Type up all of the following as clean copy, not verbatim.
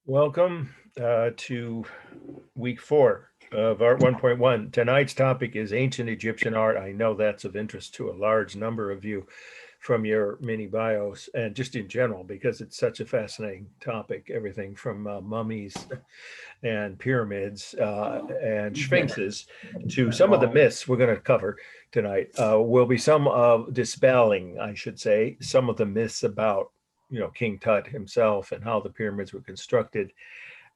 Welcome to week 4 of Art 1.1. Tonight's topic is ancient Egyptian art. I know that's of interest to a large number of you from your mini bios and just in general because it's such a fascinating topic. Everything from mummies and pyramids and sphinxes to some of the myths we're going to cover tonight. Will be some of dispelling, I should say, some of the myths about King Tut himself and how the pyramids were constructed,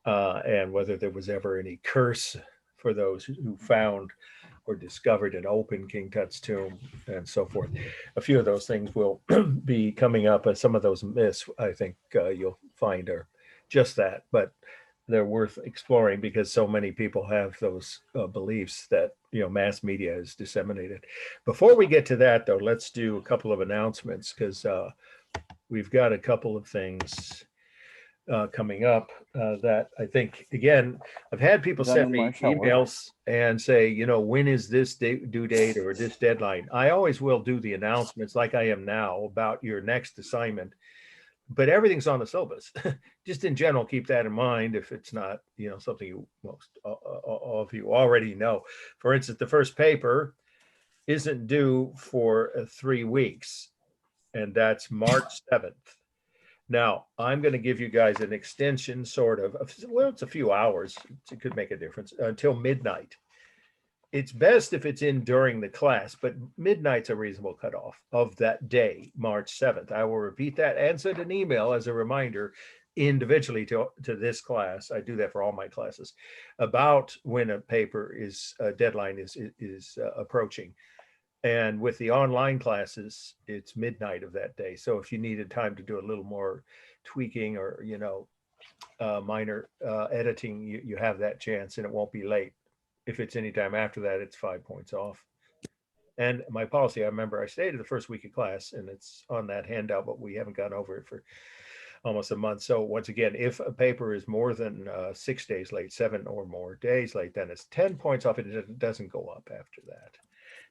and whether there was ever any curse for those who found or discovered and opened King Tut's tomb and so forth. A few of those things will be coming up. Some of those myths, I think, you'll find are just that, but they're worth exploring because so many people have those beliefs that mass media has disseminated. Before we get to that, though, let's do a couple of announcements because we've got a couple of things coming up that I think, again, I've had people send me emails and say, when is this due date or this deadline? I always will do the announcements like I am now about your next assignment, but everything's on the syllabus. Just in general, keep that in mind if it's not, something you most all of you already know. For instance, the first paper isn't due for 3 weeks, and that's March 7th. Now, I'm going to give you guys an extension, sort of, well, it's a few hours. It could make a difference until midnight. It's best if it's in during the class, but midnight's a reasonable cutoff of that day, March 7th. I will repeat that and send an email as a reminder individually to this class. I do that for all my classes about when a paper is deadline is approaching. And with the online classes, it's midnight of that day. So if you needed time to do a little more tweaking or, minor editing, you have that chance and it won't be late. If it's any time after that, it's 5 points off. And my policy, I remember I stayed the first week of class and it's on that handout, but we haven't gone over it for almost a month. So once again, if a paper is more than 6 days late, 7 or more days late, then it's 10 points off. It doesn't go up after that.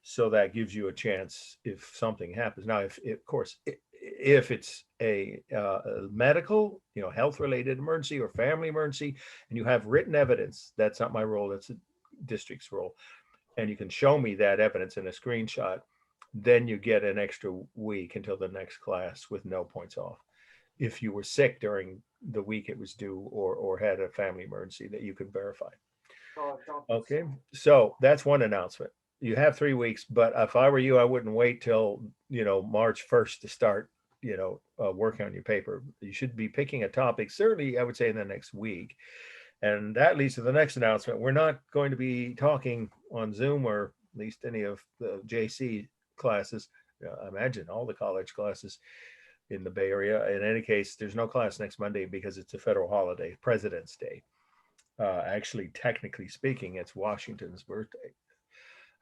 So that gives you a chance if something happens. Now, if of course, if it's a medical, health related emergency or family emergency, and you have written evidence, that's not my role, that's a district's role, and you can show me that evidence in a screenshot, then you get an extra week until the next class with no points off. If you were sick during the week it was due or had a family emergency that you could verify. Okay, so that's one announcement. You have 3 weeks, but if I were you, I wouldn't wait till, March 1st to start, working on your paper. You should be picking a topic, certainly, I would say in the next week. And that leads to the next announcement. We're not going to be talking on Zoom or at least any of the JC classes. I imagine all the college classes in the Bay Area. In any case, there's no class next Monday because it's a federal holiday, President's Day. Actually, technically speaking, it's Washington's birthday.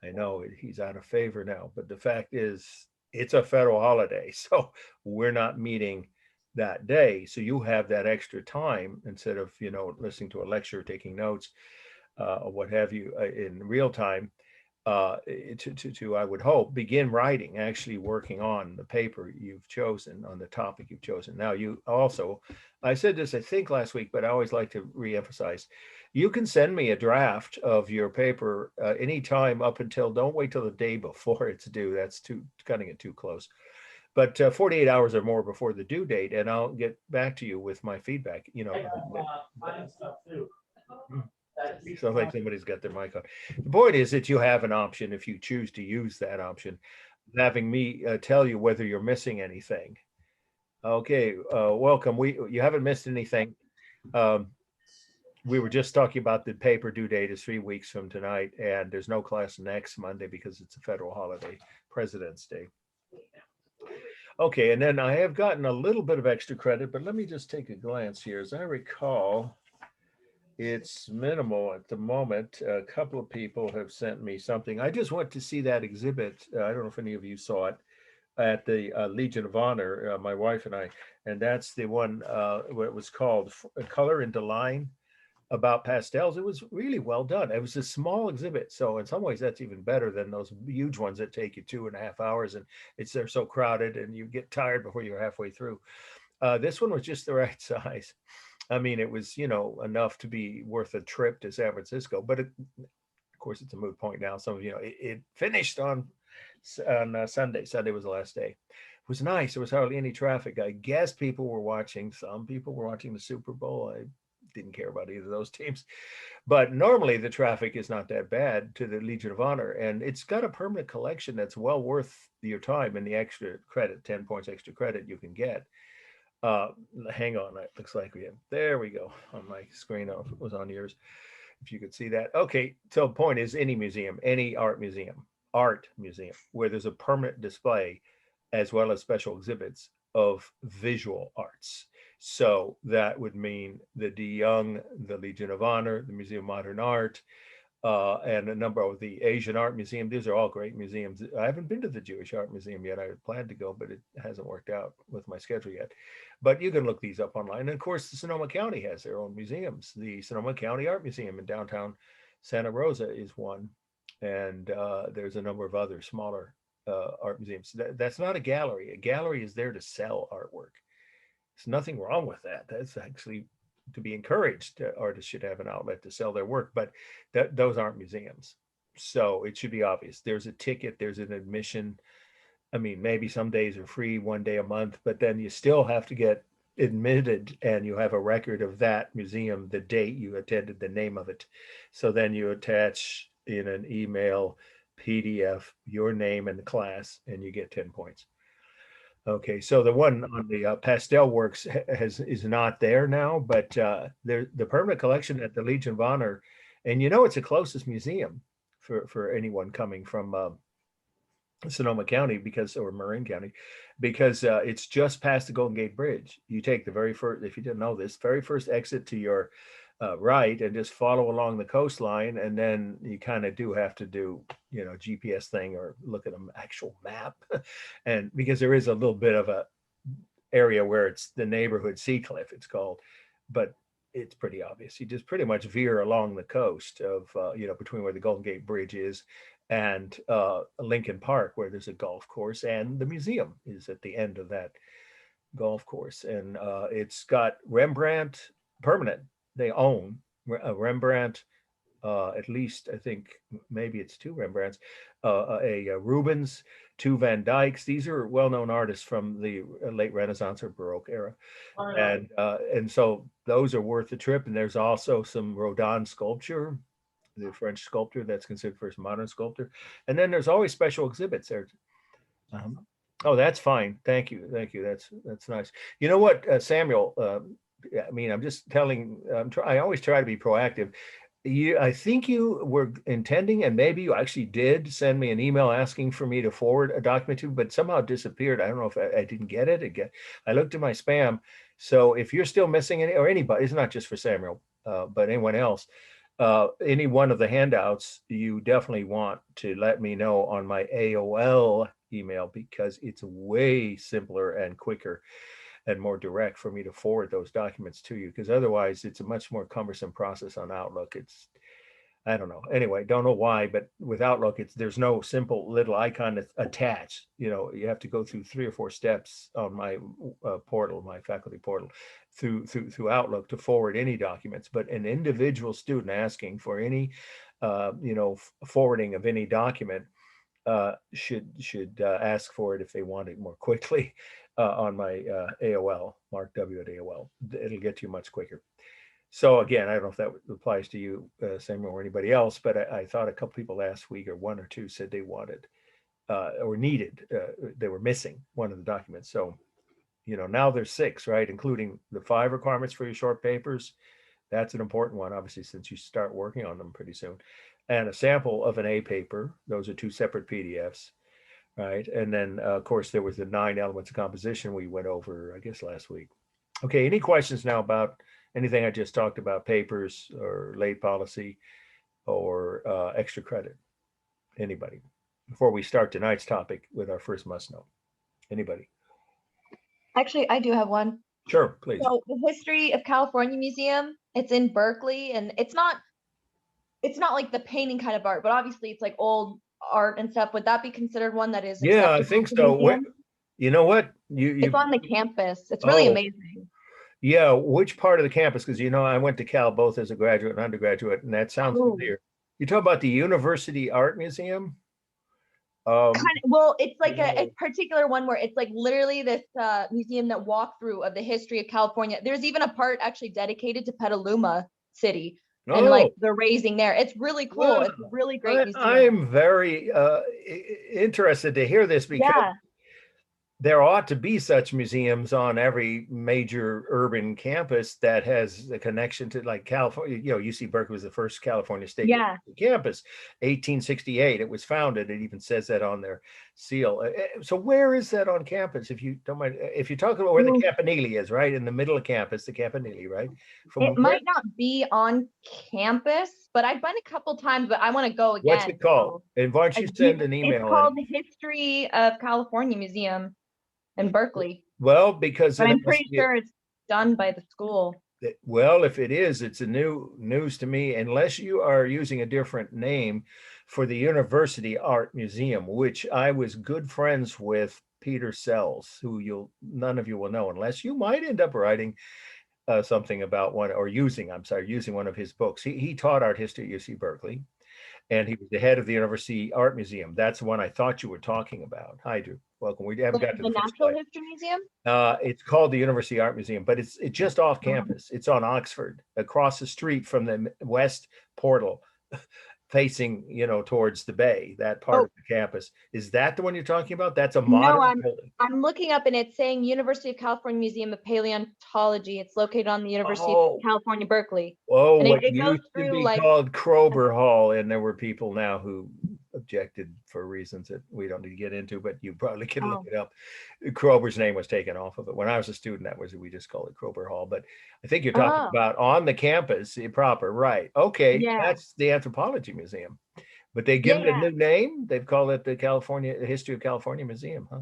I know he's out of favor now, but the fact is, it's a federal holiday. So we're not meeting that day. So you have that extra time instead of, listening to a lecture, taking notes, or what have you in real time. I would hope, begin writing, actually working on the paper you've chosen, on the topic you've chosen. Now, you also, I said this, I think last week, but I always like to reemphasize, you can send me a draft of your paper anytime up until, don't wait till the day before it's due. That's cutting it too close. But 48 hours or more before the due date, and I'll get back to you with my feedback. Sounds like somebody's got their mic on. The point is that you have an option if you choose to use that option, having me tell you whether you're missing anything. Okay, welcome. You haven't missed anything. Um, we were just talking about the paper due date is 3 weeks from tonight, and there's no class next Monday because it's a federal holiday, President's Day. Okay, and then I have gotten a little bit of extra credit, but let me just take a glance here. As I recall, it's minimal at the moment. A couple of people have sent me something. I just went to see that exhibit. I don't know if any of you saw it at the Legion of Honor, my wife and I, and that's the one, what it was called, Color into Line, about pastels. It was really well done. It was a small exhibit. So in some ways that's even better than those huge ones that take you 2.5 hours and they're so crowded and you get tired before you're halfway through. This one was just the right size. I mean, it was, enough to be worth a trip to San Francisco, but of course, it's a moot point now. Some of it finished on Sunday. Sunday was the last day. It was nice. There was hardly any traffic. I guess people were watching. Some people were watching the Super Bowl. I didn't care about either of those teams. But normally the traffic is not that bad to the Legion of Honor, and it's got a permanent collection that's well worth your time and the extra credit, 10 points extra credit you can get. Uh, Hang on, it looks like there we go on my screen. If it was on yours, if you could see that. Okay, so the point is any museum, any art museum where there's a permanent display as well as special exhibits of visual arts. So that would mean the De Young, the Legion of Honor, the Museum of Modern Art, and a number of the Asian Art Museum. These are all great museums. I haven't been to the Jewish Art Museum yet. I planned to go, but it hasn't worked out with my schedule yet. But you can look these up online. And of course, the Sonoma County has their own museums. The Sonoma County Art Museum in downtown Santa Rosa is one. And there's a number of other smaller art museums. That's not a gallery. A gallery is there to sell artwork. There's nothing wrong with that. That's actually to be encouraged. Artists should have an outlet to sell their work, but those aren't museums. So it should be obvious. There's a ticket, there's an admission. I mean, maybe some days are free, one day a month, but then you still have to get admitted and you have a record of that museum, the date you attended, the name of it. So then you attach in an email PDF your name and the class, and you get 10 points. Okay, so the one on the pastel works is not there now, but the permanent collection at the Legion of Honor, and it's the closest museum for anyone coming from Sonoma County or Marin County, because it's just past the Golden Gate Bridge. You take the very first, if you didn't know this, very first exit to your right and just follow along the coastline, and then you kind of do have to do GPS thing or look at an actual map, and because there is a little bit of a area where it's the neighborhood Sea Cliff, it's called, but it's pretty obvious. You just pretty much veer along the coast of between where the Golden Gate Bridge is and Lincoln Park, where there's a golf course, and the museum is at the end of that golf course, and it's got Rembrandt permanent. They own Rembrandt, at least I think maybe it's two Rembrandts, a Rubens, two Van Dycks. These are well-known artists from the late Renaissance or Baroque era, and so those are worth the trip. And there's also some Rodin sculpture, the French sculptor that's considered first modern sculptor, and then there's always special exhibits there. Oh, that's fine. Thank you. That's nice. You know what, Samuel? I mean, I'm just telling. I always try to be proactive. I think you were intending, and maybe you actually did send me an email asking for me to forward a document to, but somehow it disappeared. I don't know if I didn't get it. I looked at my spam. So if you're still missing any, or anybody, it's not just for Samuel, but anyone else, any one of the handouts, you definitely want to let me know on my AOL email, because it's way simpler and quicker and more direct for me to forward those documents to you, because otherwise it's a much more cumbersome process on Outlook. I don't know. Anyway, don't know why, but with Outlook, there's no simple little icon to attach. You have to go through 3 or 4 steps on my portal, my faculty portal, through Outlook to forward any documents. But an individual student asking for any, forwarding of any document should ask for it if they want it more quickly on my AOL, Mark W at AOL. It'll get to you much quicker. So again, I don't know if that applies to you, Samuel, or anybody else, but I thought a couple people last week, or 1 or 2, said they wanted or needed, they were missing one of the documents. So, now there's 6, right? Including the 5 requirements for your short papers. That's an important one, obviously, since you start working on them pretty soon. And a sample of an A paper. Those are 2 separate PDFs, right? And then, of course, there was the 9 elements of composition we went over, I guess, last week. Okay, any questions now about anything I just talked about, papers or late policy or extra credit? Anybody? Before we start tonight's topic with our first must know. Anybody? Actually, I do have one. Sure, please. So the History of California Museum, it's in Berkeley, and it's not like the painting kind of art, but obviously it's like old art and stuff. Would that be considered one that is Yeah, I think so. You know what? It's on the campus. It's really Oh, amazing. yeah. Which part of the campus? Because I went to Cal both as a graduate and undergraduate, and that sounds Cool. familiar. You talk about the University Art Museum? Um, Well, it's like a no. particular one where it's like literally this museum that walkthrough of the history of California. There's even a part actually dedicated to Petaluma City and like Oh, the raising there. It's really cool. well, It's a really great museum. I'm very interested to hear this because Yeah, there ought to be such museums on every major urban campus that has a connection to, like, California. UC Berkeley was the first California state yeah. campus, 1868. It was founded. It even says that on their seal. So where is that on campus? If you don't mind, if you're talking about where the Ooh, Campanile is, right in the middle of campus, the Campanile, right? From it where? might not be on campus, but I've been a couple times, but I want to go What's again. it called? So And why don't you send an it's email called in? the History of California Museum in Berkeley, Well, because but then it I'm must pretty be. sure it's done by the school. Well, if it is, it's a new news to me, unless you are using a different name for the University Art Museum, which I was good friends with Peter Sells, who none of you will know, unless you might end up writing something about one, or using one of his books. He taught art history at UC Berkeley, and he was the head of the University Art Museum. That's the one I thought you were talking about. Hi, Drew. Welcome. We haven't got to The the first Natural slide. History Museum? It's called the University Art Museum, but it's just off Um, campus. It's on Oxford, across the street from the west portal, facing towards the bay. That part oh, of the campus, is that the one you're talking about? That's a no, modern building. I'm looking up and it's saying University of California Museum of Paleontology. It's located on the University of Oh, California, Berkeley. oh, And it, what it goes used to through be like, called Krober Hall, and there were people now who objected for reasons that we don't need to get into, but you probably can look oh, it up. Krober's name was taken off of it. When I was a student, we just called it Krober Hall. But I think you're talking oh, about on the campus proper, right? Okay, yeah, that's the Anthropology Museum, but they yeah, give it a yeah, new name. They've called it the History of California Museum, huh?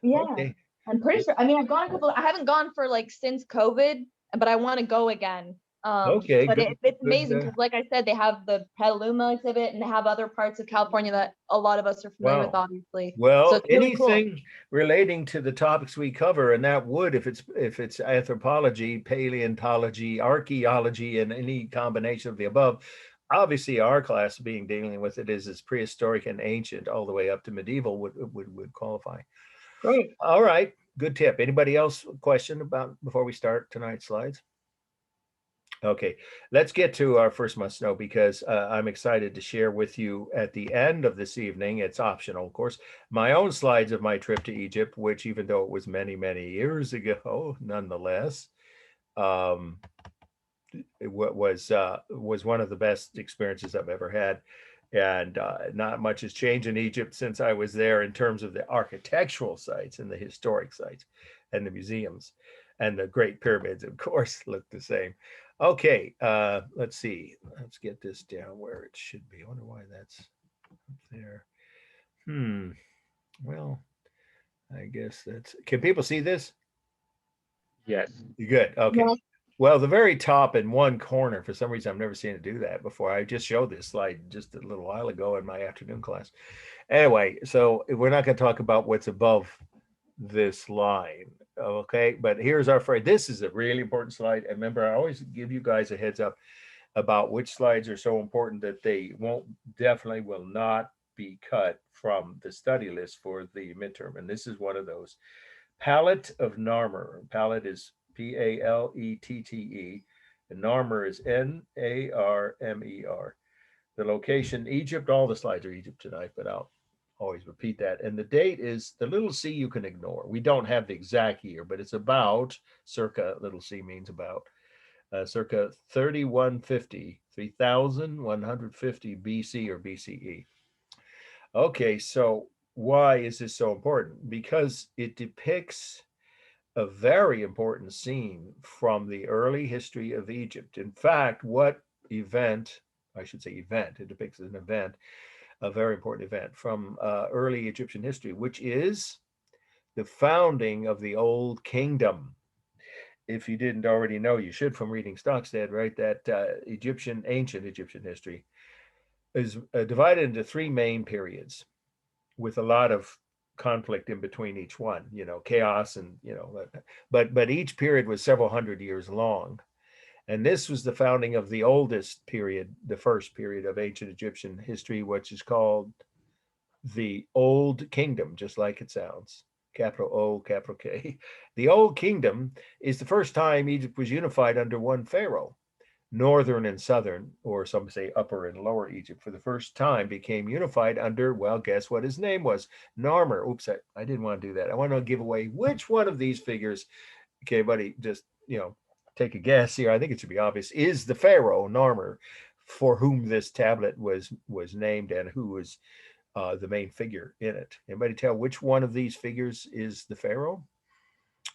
yeah. Okay. I'm pretty sure. I mean, I've gone a couple, I haven't gone for like since COVID, but I want to go again. Okay, But good, it's good. amazing because, like I said, they have the Petaluma exhibit and they have other parts of California that a lot of us are familiar with, Wow. obviously. So Well, it's really cool. anything relating to the topics we cover, and that would, if it's anthropology, paleontology, archaeology, and any combination of the above, obviously our class being dealing with it is as prehistoric and ancient all the way up to medieval would qualify. Great. All right, good tip. Anybody else question about before we start tonight's slides? Okay, let's get to our first must know, because I'm excited to share with you at the end of this evening. It's optional, of course, my own slides of my trip to Egypt, which, even though it was many, many years ago, nonetheless, um, it was one of the best experiences I've ever had. And not much has changed in Egypt since I was there in terms of the architectural sites and the historic sites and the museums, and the Great Pyramids, of course, look the same. Okay, let's see. Let's get this down where it should be. I wonder why that's up there. Hmm. Well, I guess that's. Can people see this? Yes. Good. Okay. Yes. Well, the very top in one corner, for some reason, I've never seen it do that before. I just showed this slide just a little while ago in my afternoon class. Anyway, so we're not going to talk about what's above this line. Okay. But here's our phrase. This is a really important slide. And remember, I always give you guys a heads up about which slides are so important that they definitely will not be cut from the study list for the midterm. And this is one of those. Palette of Narmer. Palette is Palette, and Narmer is Narmer. The location, Egypt. All the slides are Egypt tonight, but I'll always repeat that. And the date is the little c you can ignore. We don't have the exact year, but it's about circa, little c means about, circa 3150 BC or BCE. Okay, so why is this so important? Because it depicts a very important scene from the early history of Egypt. In fact, I should say event, it depicts an event, a very important event from early Egyptian history, which is the founding of the Old Kingdom. If you didn't already know, you should from reading Stockstead, right? That ancient Egyptian history is divided into three main periods with a lot of conflict in between each one, chaos and, but each period was several hundred years long. And this was the founding of the oldest period, the first period of ancient Egyptian history, which is called the Old Kingdom, just like it sounds. Capital O, capital K. The Old Kingdom is the first time Egypt was unified under one pharaoh. Northern and southern, or some say upper and lower Egypt, for the first time became unified under, well, guess what his name was? Narmer. Oops, I didn't want to do that. I want to give away which one of these figures. Okay, buddy, just, take a guess here. I think it should be obvious. Is the pharaoh Narmer, for whom this tablet was named, and who was the main figure in it? Anybody tell which one of these figures is the pharaoh?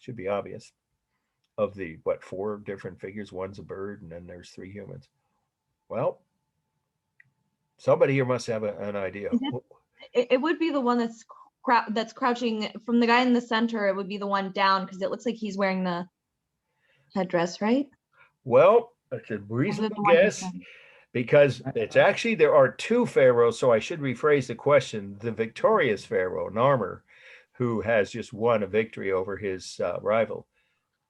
Should be obvious. Of the, what, 4 different figures, one's a bird, and then there's 3 humans. Well, somebody here must have an idea. It would be the one that's crouching from the guy in the center. It would be the one down, because it looks like he's wearing the headdress, right? Well, that's a reasonable guess, because it's actually, there are 2 pharaohs, so I should rephrase the question. The victorious pharaoh, Narmer, who has just won a victory over his rival,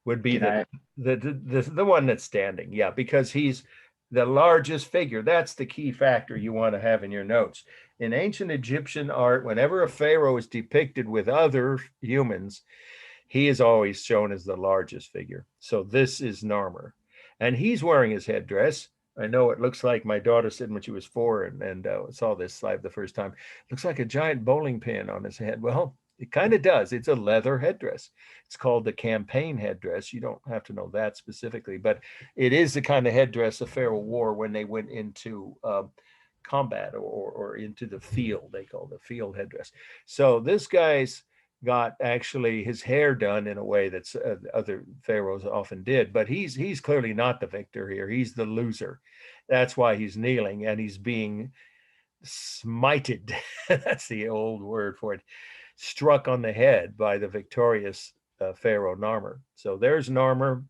would be the one that's standing. Yeah, because he's the largest figure. That's the key factor you want to have in your notes. In ancient Egyptian art, whenever a pharaoh is depicted with other humans, he is always shown as the largest figure. So this is Narmer, and he's wearing his headdress. I know it looks like, my daughter said when she was 4 and saw this slide the first time, looks like a giant bowling pin on his head. Well, it kind of does. It's a leather headdress. It's called the campaign headdress. You don't have to know that specifically, but it is the kind of headdress a pharaoh wore when they went into combat or into the field. They call it the field headdress. So this guy's got actually his hair done in a way that's other pharaohs often did, but he's clearly not the victor here. He's the loser. That's why he's kneeling, and he's being smited. That's the old word for it. Struck on the head by the victorious pharaoh Narmer. So there's Narmer,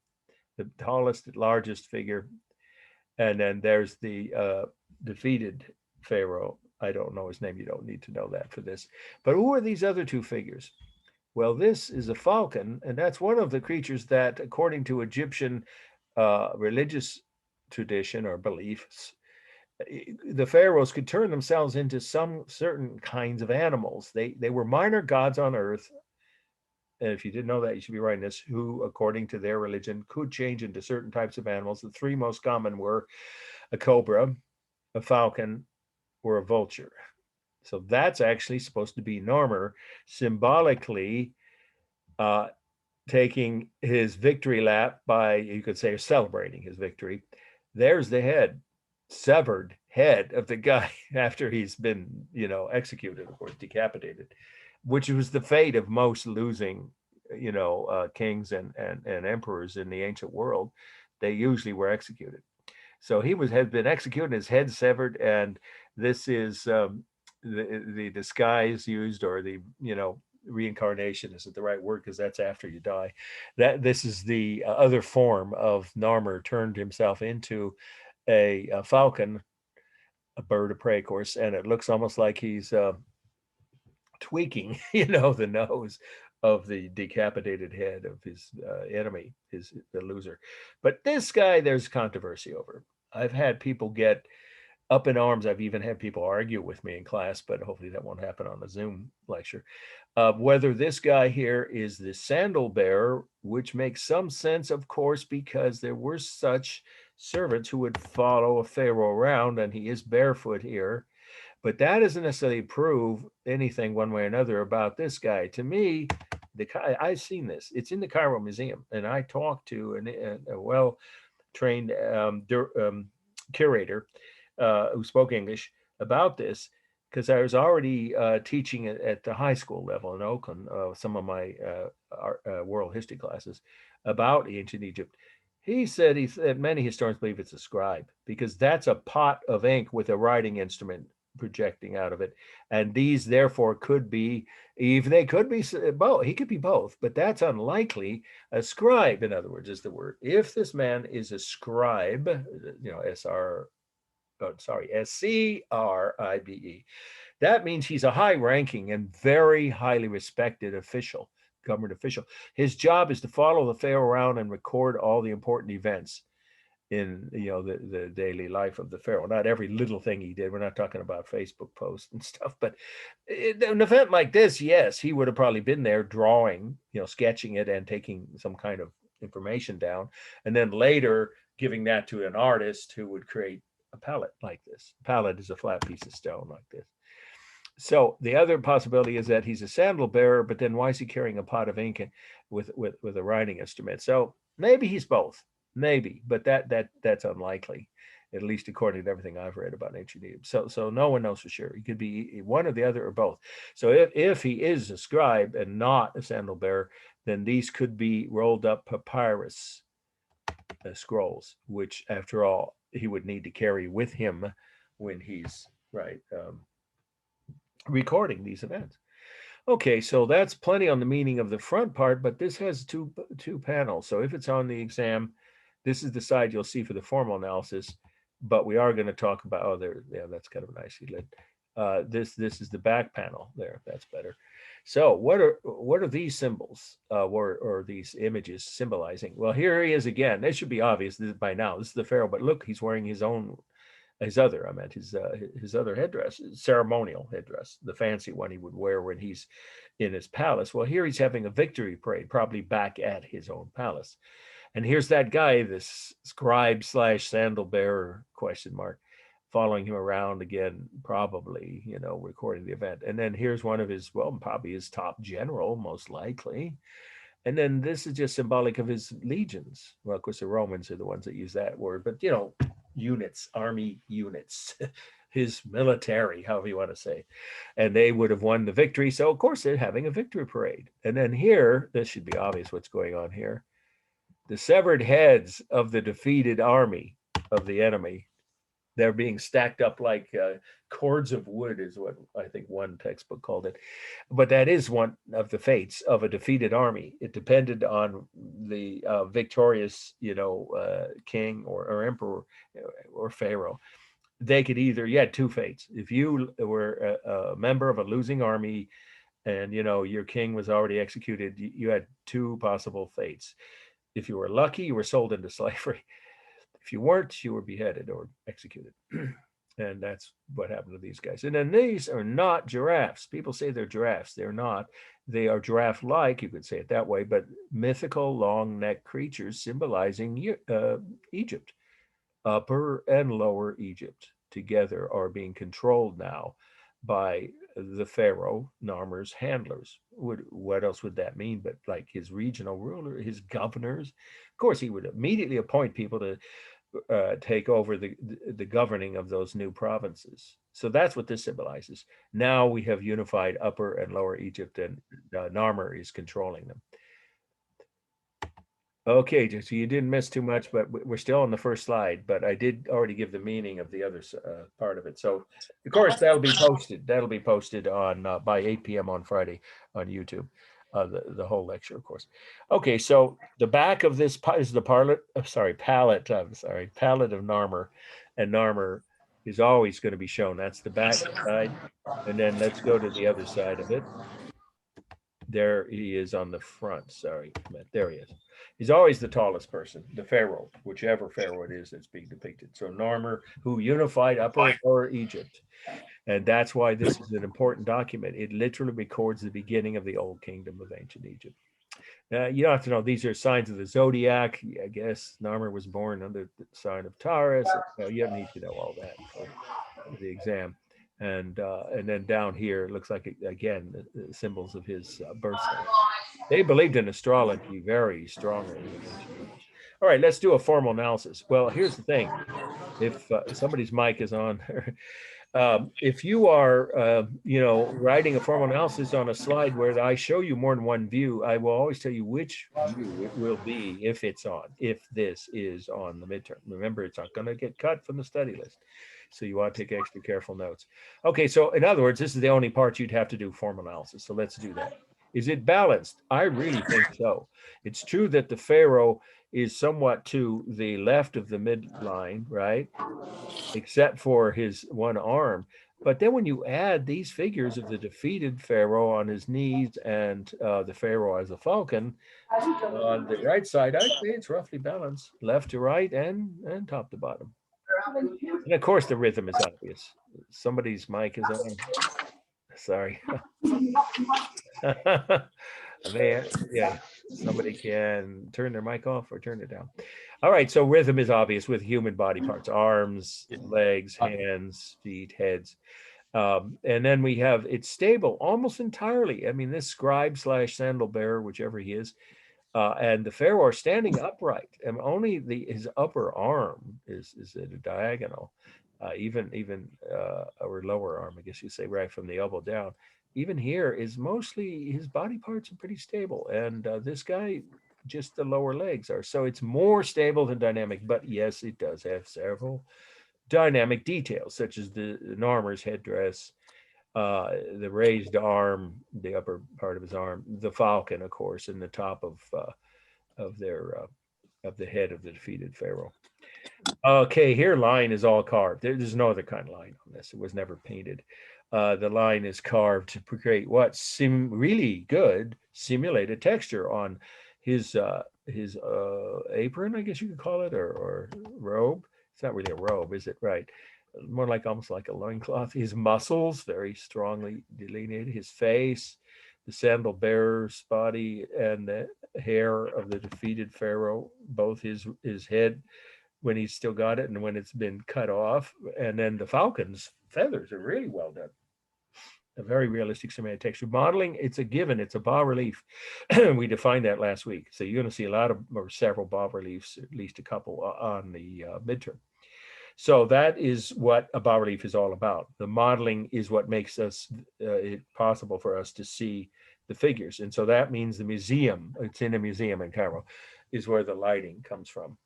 the tallest, largest figure, and then there's the defeated pharaoh. I don't know his name. You don't need to know that for this. But who are these other 2 figures? Well, this is a falcon, and that's one of the creatures that, according to Egyptian religious tradition or beliefs, the pharaohs could turn themselves into some certain kinds of animals. They were minor gods on earth. And if you didn't know that, you should be writing this, who, according to their religion, could change into certain types of animals. The 3 most common were a cobra, a falcon, or a vulture. So that's actually supposed to be Narmer, symbolically taking his victory lap by, you could say, celebrating his victory. There's the head, severed head of the guy after he's been, executed, of course, decapitated, which was the fate of most losing, kings and emperors in the ancient world. They usually were executed. So he had been executed, his head severed, and this is the disguise used, or the reincarnation isn't the right word, because that's after you die. That this is the other form of Narmer turned himself into a falcon, a bird of prey, of course, and it looks almost like he's tweaking, the nose of the decapitated head of his enemy, the loser. But this guy, there's controversy over. I've had people get up in arms. I've even had people argue with me in class, but hopefully that won't happen on a Zoom lecture. Whether this guy here is the sandal bearer, which makes some sense, of course, because there were such servants who would follow a pharaoh around, and he is barefoot here. But that doesn't necessarily prove anything one way or another about this guy. To me, I've seen this. It's in the Cairo Museum, and I talked to a well-trained curator who spoke English about this, because I was already teaching at the high school level in Oakland, some of my world history classes about ancient Egypt. He said many historians believe it's a scribe, because that's a pot of ink with a writing instrument projecting out of it, and these therefore could be, even they could be both. He could be both, but that's unlikely. A scribe, in other words, is the word. If this man is a scribe, SCRIBE, That means he's a high-ranking and very highly respected official, government official. His job is to follow the pharaoh around and record all the important events in the daily life of the pharaoh. Not every little thing he did. We're not talking about Facebook posts and stuff, but an event like this, yes, he would have probably been there drawing, sketching it and taking some kind of information down, and then later giving that to an artist who would create a palette like this. A palette is a flat piece of stone like this. So the other possibility is that he's a sandal bearer, but then why is he carrying a pot of ink with a writing instrument? So maybe he's both, maybe, but that's unlikely, at least according to everything I've read about ancient Egypt. So no one knows for sure. He could be one or the other or both. So if he is a scribe and not a sandal bearer, then these could be rolled up papyrus scrolls, which after all he would need to carry with him when he's recording these events. Okay, so that's plenty on the meaning of the front part, but this has two panels. So if it's on the exam, this is the side you'll see for the formal analysis, but we are going to talk about, that's kind of nicely lit. This is the back panel there. That's better. So what are these symbols or these images symbolizing? Well, here he is again. This should be obvious by now. This is the pharaoh, but look, he's wearing his other headdress, ceremonial headdress, the fancy one he would wear when he's in his palace. Well, here he's having a victory parade, probably back at his own palace. And here's that guy, this scribe / sandal bearer ? Following him around again, probably, recording the event. And then here's one of his, probably his top general, most likely. And then this is just symbolic of his legions. Well, of course, the Romans are the ones that use that word, but units, army units, his military, however you want to say. And they would have won the victory. So of course they're having a victory parade. And then here, this should be obvious what's going on here. The severed heads of the defeated army of the enemy, they're being stacked up like cords of wood is what I think one textbook called it. But that is one of the fates of a defeated army. It depended on the victorious, king or emperor or pharaoh. They could either, you had two fates. If you were a member of a losing army and, your king was already executed, you had two possible fates. If you were lucky, you were sold into slavery. If you weren't, you were beheaded or executed. And that's what happened to these guys. And then these are not giraffes. People say they're giraffes. They're not. They are giraffe-like, you could say it that way, but mythical long-necked creatures symbolizing Egypt. Upper and Lower Egypt together are being controlled now by the pharaoh, Narmer's handlers. What else would that mean but like his regional ruler, his governors? Of course, he would immediately appoint people to take over the governing of those new provinces. So that's what this symbolizes. Now we have unified Upper and Lower Egypt, and Narmer is controlling them. Okay, so you didn't miss too much, but we're still on the first slide, but I did already give the meaning of the other part of it. So of course that'll be posted on by 8 p.m. on Friday on YouTube, the whole lecture, of course. Okay, so the back of this is the palette of Narmer, and Narmer is always going to be shown. That's the back side. And then let's go to the other side of it. There he is on the front. Sorry, there he is. He's always the tallest person, the pharaoh, whichever pharaoh it is that's being depicted. So Narmer, who unified Upper and Lower Egypt. And that's why this is an important document. It literally records the beginning of the old kingdom of ancient Egypt. You don't have to know, these are signs of the zodiac. I guess Narmer was born under the sign of Taurus. You don't need to know all that for the exam. And then down here, it looks like, again, the symbols of his birth sign. They believed in astrology very strongly. All right, let's do a formal analysis. Well, here's the thing. If somebody's mic is on, if you are, writing a formal analysis on a slide where I show you more than one view, I will always tell you which view it will be if this is on the midterm. Remember, it's not going to get cut from the study list. So you want to take extra careful notes. Okay, so in other words, this is the only part you'd have to do formal analysis. So let's do that. Is it balanced? I really think so. It's true that the pharaoh is somewhat to the left of the midline, right? Except for his one arm. But then when you add these figures of the defeated pharaoh on his knees and the pharaoh as a falcon on the right side, I'd say it's roughly balanced, left to right and top to bottom. And of course, the rhythm is obvious. Somebody's mic is on. Sorry. Yeah, somebody can turn their mic off or turn it down. All right, so rhythm is obvious with human body parts, arms, legs, hands, feet, heads. And then we have, it's stable almost entirely. I mean, this scribe slash sandal bearer, whichever he is, and the pharaoh are standing upright, and only his upper arm is at a diagonal, even or lower arm, I guess you say, right from the elbow down. Even here is mostly his body parts are pretty stable, and this guy, just the lower legs are. So it's more stable than dynamic, but yes, it does have several dynamic details, such as the Narmer's headdress, the raised arm, the upper part of his arm, the falcon, of course, and the top of the head of the defeated pharaoh. Okay, here line is all carved. There's no other kind of line on this. It was never painted. The line is carved to create what seem really good simulated texture on his apron, I guess you could call it, or robe. It's not really a robe, is it? Right. More like almost like a loincloth. His muscles very strongly delineated. His face, the sandal bearer's body, and the hair of the defeated pharaoh, both his head when he's still got it and when it's been cut off. And then the falcon's feathers are really well done. A very realistic cinematic texture. Modeling, it's a given, it's a bas relief. We defined that last week. So you're going to see a lot of, or several bas reliefs, at least a couple on the midterm. So that is what a bas relief is all about. The modeling is what makes it possible for us to see the figures. And so that means the museum, it's in a museum in Cairo, is where the lighting comes from.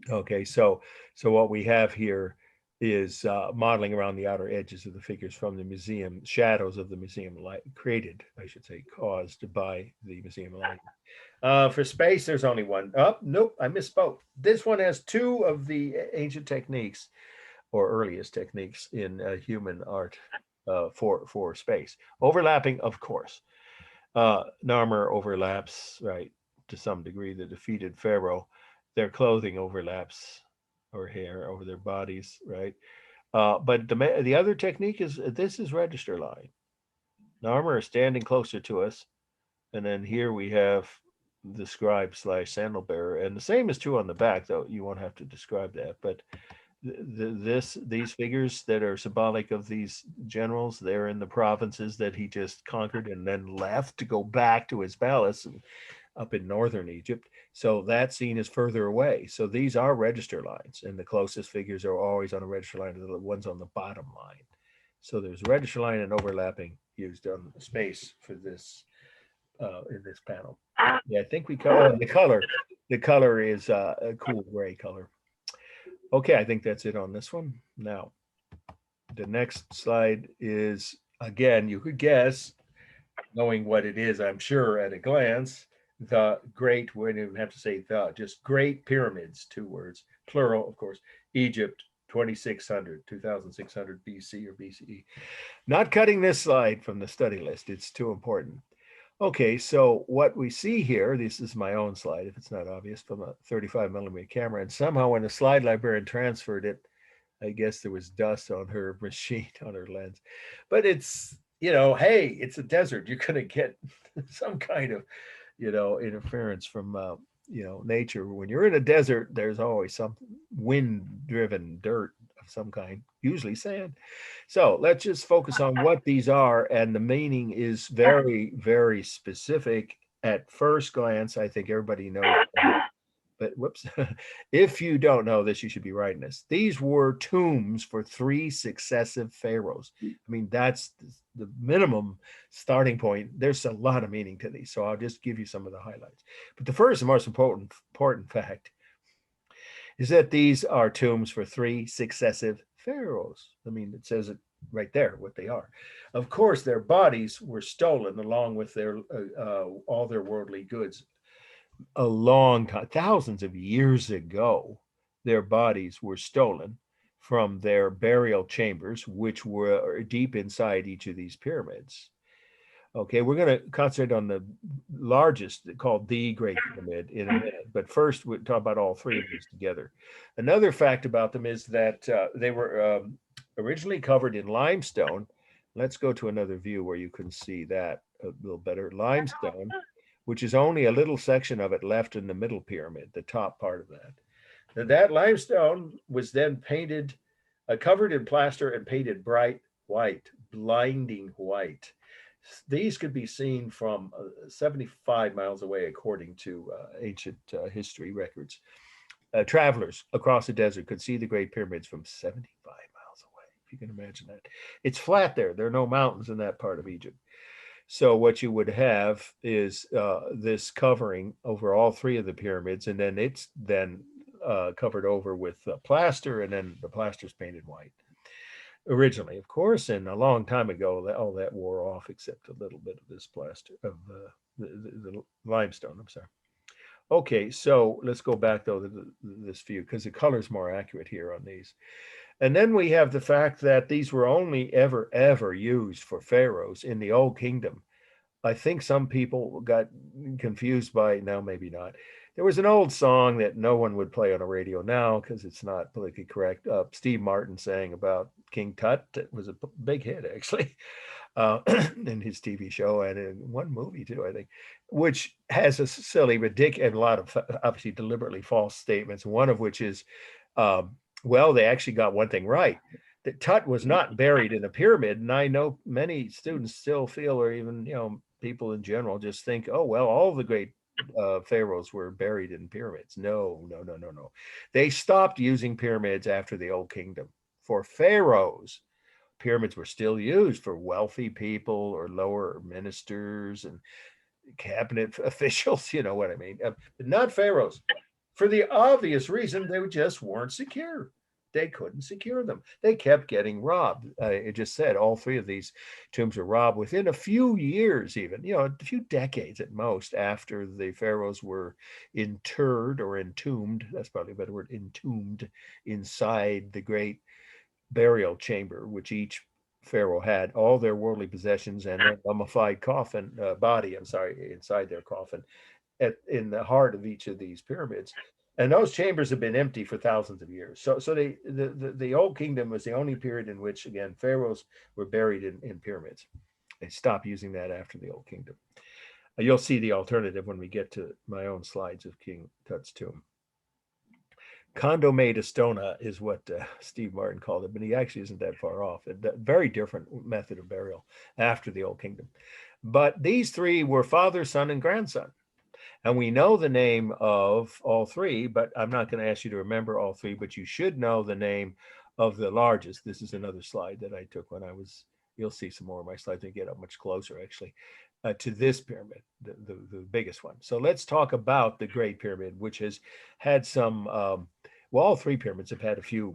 Okay, so what we have here is modeling around the outer edges of the figures from the museum, shadows of the museum light created, I should say, caused by the museum lighting. For space, there's only one. Oh, nope, I misspoke. This one has two of the ancient techniques or earliest techniques in human art for space. Overlapping, of course. Narmer overlaps, right, to some degree, the defeated pharaoh. Their clothing overlaps, or hair over their bodies, right? But the other technique is, this is register line. Narmer is standing closer to us, and then here we have the scribe slash sandal bearer, and the same is true on the back, though you won't have to describe that. But these figures that are symbolic of these generals, they're in the provinces that he just conquered and then left to go back to his palace up in northern Egypt. So that scene is further away. So these are register lines, and the closest figures are always on a register line, the ones on the bottom line. So there's register line and overlapping used on the space for this in this panel. Yeah, I think we covered the color. The color is a cool gray color. Okay, I think that's it on this one. Now, the next slide is, again, you could guess, knowing what it is, I'm sure at a glance, the great, we don't even have to say the, just great pyramids, 2 words, plural, of course, Egypt, 2600 BC or BCE. Not cutting this slide from the study list, it's too important. Okay, so what we see here, this is my own slide, if it's not obvious, from a 35mm camera, and somehow when the slide librarian transferred it, I guess there was dust on her machine, on her lens. But it's, hey, it's a desert. You're going to get some kind of, interference from, nature. When you're in a desert, there's always some wind-driven dirt of some kind, usually sand. So let's just focus on what these are. And the meaning is very, very specific. At first glance, I think everybody knows that. But whoops, if you don't know this, you should be writing this. These were tombs for 3 successive pharaohs. I mean, that's the minimum starting point. There's a lot of meaning to these, so I'll just give you some of the highlights. But the first and most important fact is that these are tombs for 3 successive pharaohs. I mean, it says it right there, what they are. Of course, their bodies were stolen along with their all their worldly goods. A long time, thousands of years ago, their bodies were stolen from their burial chambers, which were deep inside each of these pyramids. Okay, we're going to concentrate on the largest, called the Great Pyramid, in a minute. But first, we'll talk about all three of these together. Another fact about them is that they were originally covered in limestone. Let's go to another view where you can see that a little better. Limestone, which is only a little section of it left in the middle pyramid, the top part of that. Now, that limestone was then painted, covered in plaster and painted bright white, blinding white. These could be seen from 75 miles away, according to ancient history records. Travelers across the desert could see the Great Pyramids from 75 miles away, if you can imagine that. It's flat there. There are no mountains in that part of Egypt. So what you would have is this covering over all three of the pyramids, and then it's then covered over with plaster, and then the plaster's painted white. Originally, of course, and a long time ago, all that wore off except a little bit of this plaster of the limestone. I'm sorry. Okay, so let's go back though to this view because the color is more accurate here on these. And then we have the fact that these were only ever used for pharaohs in the Old Kingdom. I think some people got confused by, now maybe not. There was an old song that no one would play on a radio now because it's not politically correct. Steve Martin sang about King Tut. It was a big hit, actually, in his TV show and in one movie too, I think, which has a silly, ridiculous, and a lot of obviously deliberately false statements. One of which is, well, they actually got one thing right. That Tut was not buried in a pyramid, and I know many students still feel, or even people in general, just think, oh well, all the great pharaohs were buried in pyramids. No. They stopped using pyramids after the Old Kingdom. For pharaohs, pyramids were still used for wealthy people or lower ministers and cabinet officials. You know what I mean? But not pharaohs. For the obvious reason, they just weren't secure. They couldn't secure them. They kept getting robbed. It just said all three of these tombs were robbed within a few years, even, a few decades at most, after the pharaohs were interred or entombed. That's probably a better word, entombed inside the great burial chamber, which each pharaoh had all their worldly possessions and their mummified body, inside their coffin in the heart of each of these pyramids. And those chambers have been empty for thousands of years. So the Old Kingdom was the only period in which, again, pharaohs were buried in pyramids. They stopped using that after the Old Kingdom. You'll see the alternative when we get to my own slides of King Tut's tomb. Condomate Estona is what Steve Martin called it, but he actually isn't that far off. A very different method of burial after the Old Kingdom. But these three were father, son, and grandson. And we know the name of all three, but I'm not going to ask you to remember all three, but you should know the name of the largest. This is another slide that I took when you'll see some more of my slides and get up much closer, actually, to this pyramid, the biggest one. So let's talk about the Great Pyramid, which has had some, all three pyramids have had a few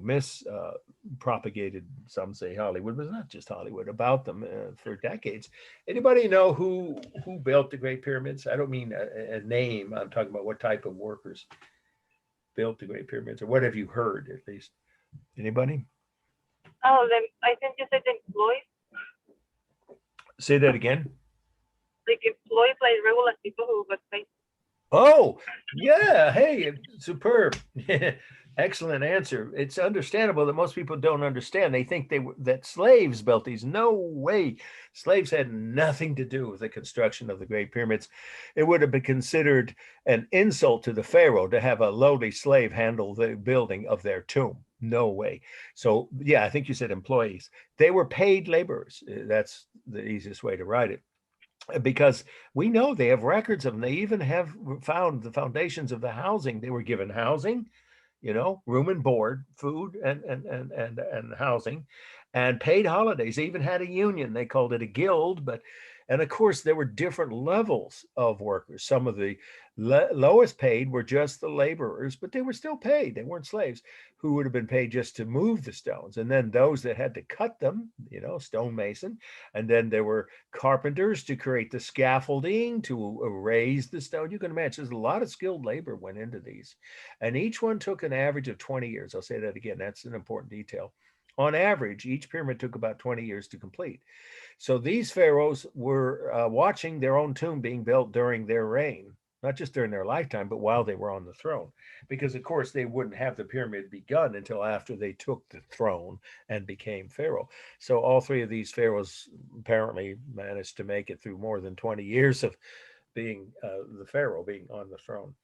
propagated, some say Hollywood, but it's not just Hollywood, about them for decades. Anybody know who built the Great Pyramids? I don't mean a name. I'm talking about what type of workers built the Great Pyramids, or what have you heard, at least? Anybody? Oh, I think you said employees. Say that again. Like employees, like regular people who got paid. Oh, yeah. Hey, superb. Excellent answer. It's understandable that most people don't understand. They think that slaves built these. No way. Slaves had nothing to do with the construction of the Great Pyramids. It would have been considered an insult to the pharaoh to have a lowly slave handle the building of their tomb. No way. So yeah, I think you said employees. They were paid laborers. That's the easiest way to write it. Because we know they have records of them. They even have found the foundations of the housing. They were given housing, room and board, food and housing, and paid holidays. They even had a union. They called it a guild, And of course, there were different levels of workers. Some of the lowest paid were just the laborers, but they were still paid. They weren't slaves, who would have been paid just to move the stones. And then those that had to cut them, stonemason. And then there were carpenters to create the scaffolding, to raise the stone. You can imagine there's a lot of skilled labor went into these. And each one took an average of 20 years. I'll say that again. That's an important detail. On average, each pyramid took about 20 years to complete. So these pharaohs were watching their own tomb being built during their reign, not just during their lifetime, but while they were on the throne. Because, of course, they wouldn't have the pyramid begun until after they took the throne and became pharaoh. So all three of these pharaohs apparently managed to make it through more than 20 years of being the pharaoh, being on the throne.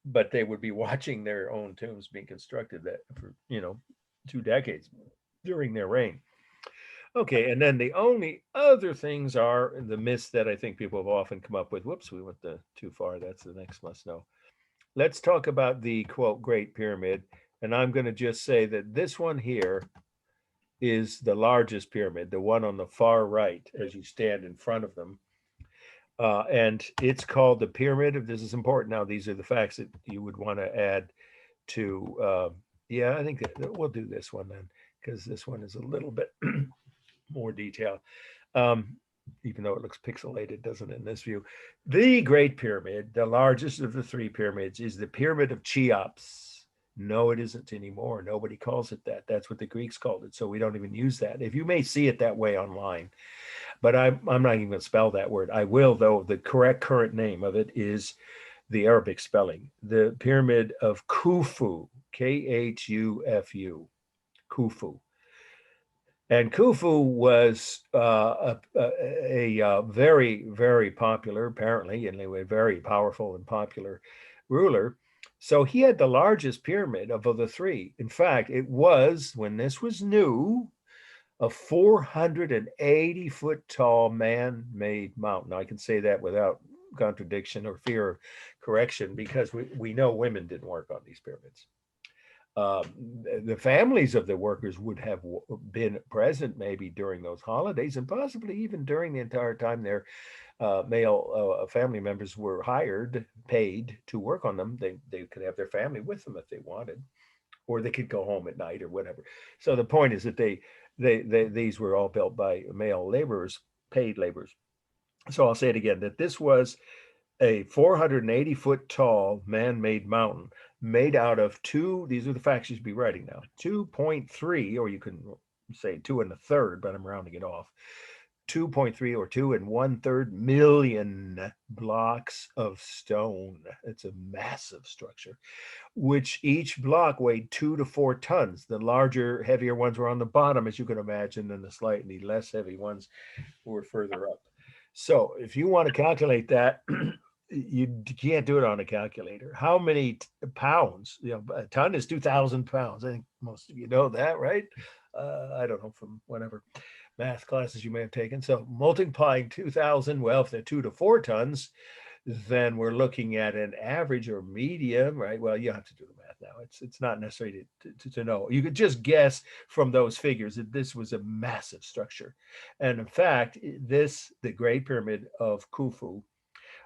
But they would be watching their own tombs being constructed that for, 2 decades during their reign. Okay, and then the only other things are the myths that I think people have often come up with. Whoops, we went too far. That's the next must know. Let's talk about the quote Great Pyramid, and I'm going to just say that this one here is the largest pyramid, the one on the far right as you stand in front of them. And it's called the Pyramid of, this is important now, these are the facts that you would want to add to, yeah, I think that we'll do this one then, because this one is a little bit more detail, even though it looks pixelated, doesn't it, in this view. The Great Pyramid, the largest of the three pyramids, is the Pyramid of Cheops. No, it isn't anymore. Nobody calls it that. That's what the Greeks called it. So we don't even use that. If you may see it that way online, but I'm not even going to spell that word. I will, though. The correct current name of it is the Arabic spelling, the Pyramid of Khufu, Khufu, Khufu. And Khufu was a very, very popular, apparently, anyway, very powerful and popular ruler. So he had the largest pyramid of the three. In fact, it was, when this was new, a 480-foot tall man-made mountain. Now, I can say that without contradiction or fear of correction, because we know women didn't work on these pyramids. The families of the workers would have been present maybe during those holidays, and possibly even during the entire time their male family members were paid to work on them. They could have their family with them if they wanted, or they could go home at night or whatever. So the point is that these were all built by male laborers, paid laborers. So I'll say it again, that this was a 480-foot tall man-made mountain made out of these are the facts you should be writing now, 2.3, or you can say 2 1/3, but I'm rounding it off, 2.3 or 2 1/3 million blocks of stone. It's a massive structure, which each block weighed 2 to 4 tons. The larger, heavier ones were on the bottom, as you can imagine, and the slightly less heavy ones were further up. So if you want to calculate that, you can't do it on a calculator. How many pounds? A ton is 2,000 pounds. I think most of you know that, right? I don't know, from whatever math classes you may have taken. So multiplying 2,000, well, if they're 2 to 4 tons, then we're looking at an average or medium, right? Well, you have to do the math now. It's not necessary to know. You could just guess from those figures that this was a massive structure. And in fact, the Great Pyramid of Khufu,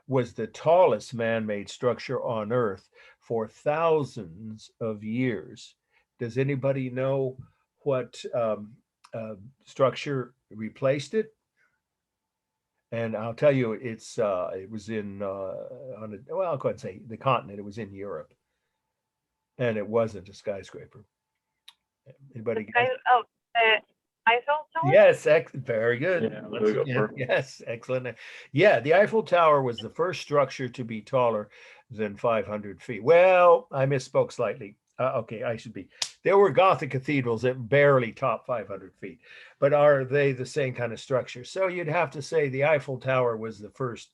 was the tallest man-made structure on Earth for thousands of years. Does anybody know what structure replaced it? And I'll tell you, it was in I'll go ahead and say the continent. It was in Europe, and it wasn't a skyscraper. Anybody? Eiffel Tower? Yes, very good. Yeah, yes, excellent. Yeah, the Eiffel Tower was the first structure to be taller than 500 feet. Well, I misspoke slightly. Okay, there were Gothic cathedrals that barely top 500 feet, but are they the same kind of structure? So you'd have to say the Eiffel Tower was the first,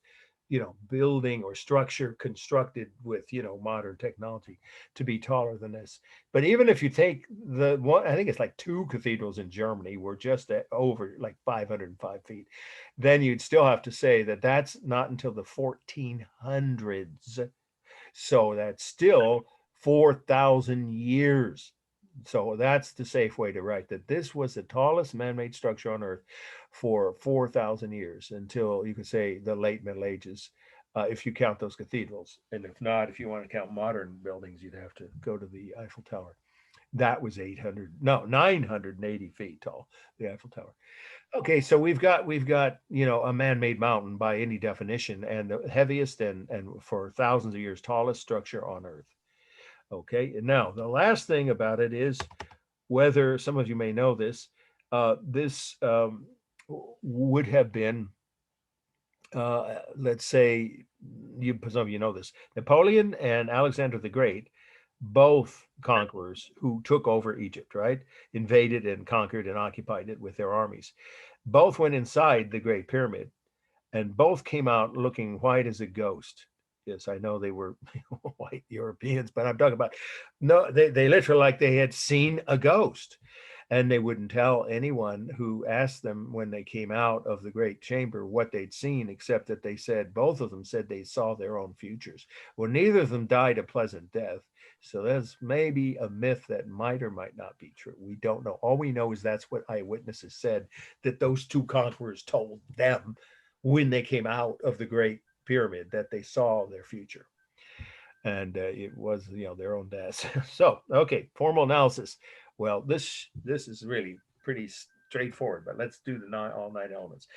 building or structure constructed with, modern technology to be taller than this. But even if you take the one, I think it's like 2 cathedrals in Germany were just over like 505 feet, then you'd still have to say that that's not until the 1400s. So that's still 4,000 years So that's the safe way to write that this was the tallest man-made structure on Earth for 4,000 years until you could say the late Middle Ages, if you count those cathedrals. And if not, if you want to count modern buildings, you'd have to go to the Eiffel Tower. That was 980 feet tall, the Eiffel Tower. Okay, so we've got a man-made mountain by any definition, and the heaviest and for thousands of years tallest structure on Earth. Okay, and now the last thing about it is whether some of you may know this. This would have been, let's say, some of you know this. Napoleon and Alexander the Great, both conquerors who took over Egypt, right? Invaded and conquered and occupied it with their armies. Both went inside the Great Pyramid, and both came out looking white as a ghost. Yes, I know they were white Europeans, but I'm talking about, no, they literally, like they had seen a ghost, and they wouldn't tell anyone who asked them when they came out of the great chamber what they'd seen, except that they said, both of them said they saw their own futures. Well, neither of them died a pleasant death. So that's maybe a myth that might or might not be true. We don't know. All we know is that's what eyewitnesses said, that those two conquerors told them when they came out of the Great Pyramid, that they saw their future. And it was, their own deaths. So, okay, formal analysis. Well, this is really pretty straightforward, but let's do all 9 elements.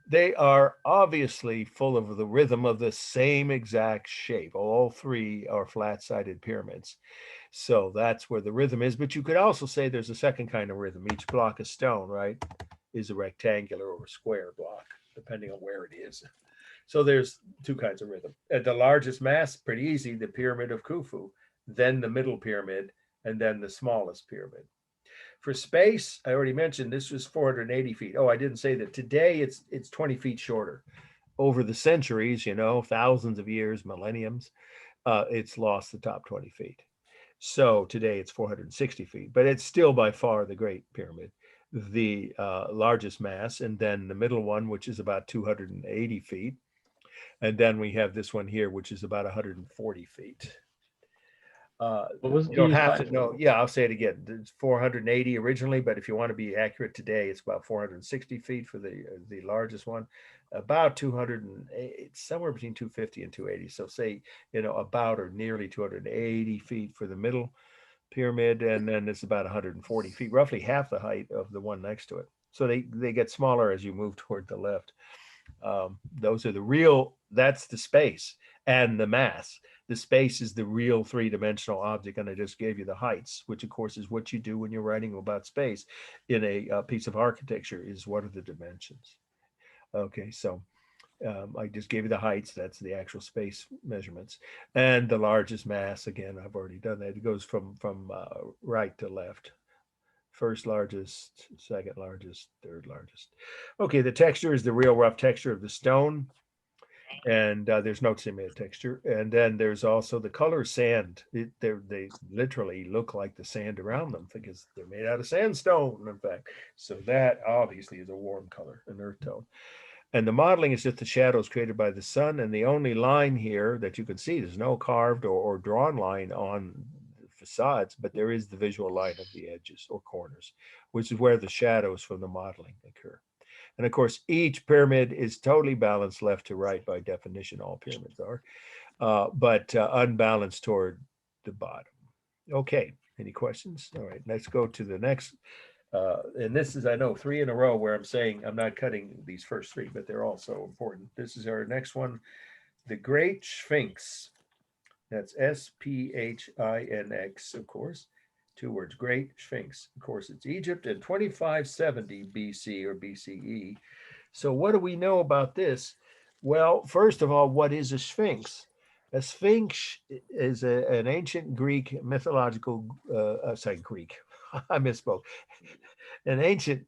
They are obviously full of the rhythm of the same exact shape. All 3 are flat-sided pyramids. So that's where the rhythm is. But you could also say there's a second kind of rhythm. Each block of stone, right, is a rectangular or a square block, depending on where it is. So there's 2 kinds of rhythm. At the largest mass, pretty easy, the Pyramid of Khufu, then the middle pyramid, and then the smallest pyramid. For space, I already mentioned this was 480 feet. Oh, I didn't say that. Today it's 20 feet shorter. Over the centuries, thousands of years, millenniums, it's lost the top 20 feet. So today it's 460 feet, but it's still by far the Great Pyramid, the largest mass, and then the middle one, which is about 280 feet. And then we have this one here, which is about 140 feet. What was You don't the have height? to know. Yeah, I'll say it again. It's 480 originally, but if you want to be accurate today, it's about 460 feet for the largest one, about 200, it's somewhere between 250 and 280. So say, about or nearly 280 feet for the middle pyramid, and then it's about 140 feet, roughly half the height of the one next to it. So they get smaller as you move toward the left. Those are that's the space and the mass. The space is the real 3-dimensional object, and I just gave you the heights, which of course is what you do when you're writing about space in a piece of architecture, is what are the dimensions. Okay, so I just gave you the heights. That's the actual space measurements. And the largest mass, again, I've already done that. It goes from right to left. First largest, second largest, third largest. Okay, the texture is the real rough texture of the stone. And there's no simulated texture. And then there's also the color sand. They literally look like the sand around them because they're made out of sandstone, in fact. So that obviously is a warm color, an earth tone. And the modeling is just the shadows created by the sun. And the only line here that you can see, there's no carved or drawn line on the facades, but there is the visual line of the edges or corners, which is where the shadows from the modeling occur. And of course, each pyramid is totally balanced left to right by definition. All pyramids are, but unbalanced toward the bottom. Okay, any questions? All right, let's go to the next. And this is, I know, 3 in a row where I'm saying I'm not cutting these first 3, but they're all so important. This is our next one, the Great Sphinx. That's Sphinx, of course. 2 words, Great Sphinx. Of course, it's Egypt in 2570 BC or BCE. So what do we know about this? Well, first of all, what is a sphinx? A sphinx is an ancient Greek mythological, Greek, I misspoke. An ancient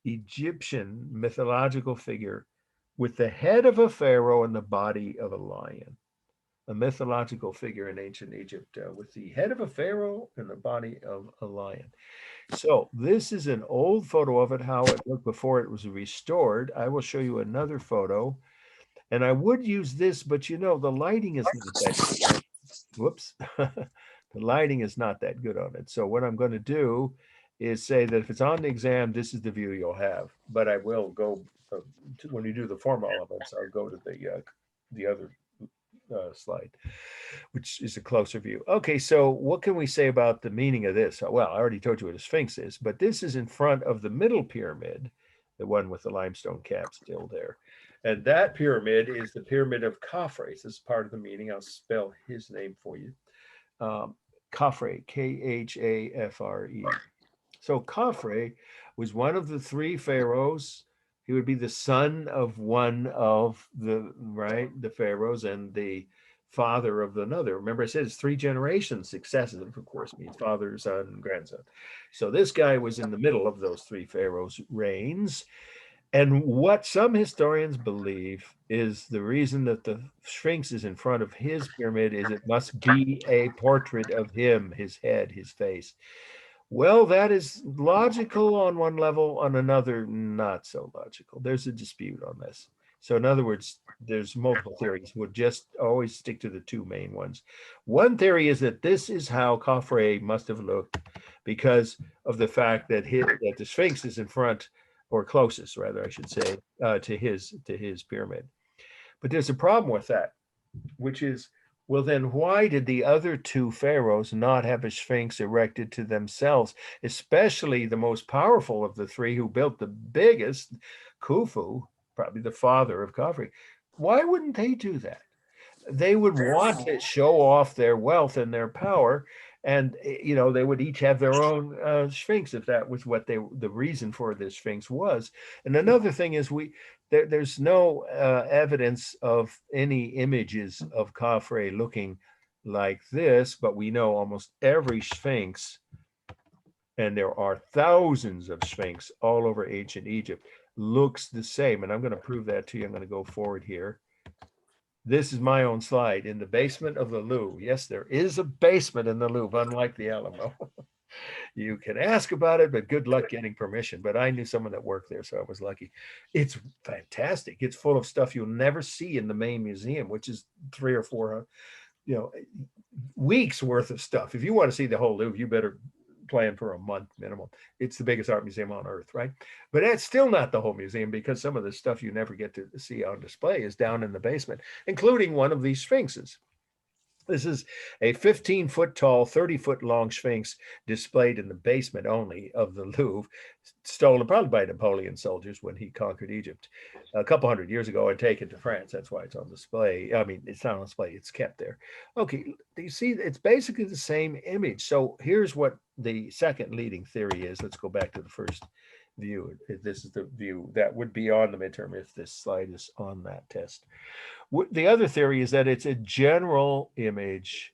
Egyptian mythological figure with the head of a pharaoh and the body of a lion. A mythological figure in ancient Egypt with the head of a pharaoh and the body of a lion. So this is an old photo of it, how it looked before it was restored. I will show you another photo. And I would use this, but the lighting is not that good. Whoops. The lighting is not that good on it. So what I'm going to do is say that if it's on the exam, this is the view you'll have. But I will go when you do the formal elements. I'll go to the other slide, which is a closer view. Okay, so what can we say about the meaning of this? Well, I already told you what a sphinx is, but this is in front of the middle pyramid, the one with the limestone cap still there. And that pyramid is the pyramid of Khafre. This is part of the meaning. I'll spell his name for you. Khafre, Khafre. So Khafre was one of the three pharaohs. He would be the son of one of the pharaohs and the father of another. Remember, I said it's 3 generations successive, of course, means father, son, and grandson. So this guy was in the middle of those 3 pharaohs' reigns. And what some historians believe is the reason that the Sphinx is in front of his pyramid is it must be a portrait of him, his head, his face. Well, that is logical on one level, on another, not so logical. There's a dispute on this. So in other words, there's multiple theories. We'll just always stick to the 2 main ones. One theory is that this is how Khafre must have looked because of the fact that that the Sphinx is in front, or closest, rather, I should say, to his pyramid. But there's a problem with that, which is, well, then why did the other 2 pharaohs not have a sphinx erected to themselves, especially the most powerful of the 3 who built the biggest, Khufu, probably the father of Khafre? Why wouldn't they do that? They would want to show off their wealth and their power, and they would each have their own sphinx if that was what the reason for this sphinx was. And another thing is there's no evidence of any images of Khafre looking like this, but we know almost every sphinx, and there are thousands of sphinx all over ancient Egypt, looks the same. And I'm going to prove that to you. I'm going to go forward here. This is my own slide in the basement of the Louvre. Yes, there is a basement in the Louvre, unlike the Alamo. You can ask about it, but good luck getting permission. But I knew someone that worked there, so I was lucky. It's fantastic. It's full of stuff you'll never see in the main museum, which is 3 or 4, weeks worth of stuff. If you want to see the whole Louvre, you better plan for a month minimum. It's the biggest art museum on earth, right? But that's still not the whole museum, because some of the stuff you never get to see on display is down in the basement, including one of these sphinxes. This is a 15-foot tall, 30-foot long sphinx displayed in the basement only of the Louvre, stolen probably by Napoleon soldiers when he conquered Egypt a couple hundred years ago and taken to France. That's why it's on display. I mean, it's not on display, it's kept there. Okay, you see, it's basically the same image. So here's what the second leading theory is. Let's go back to the first view. This is the view that would be on the midterm if this slide is on that test. The other theory is that it's a general image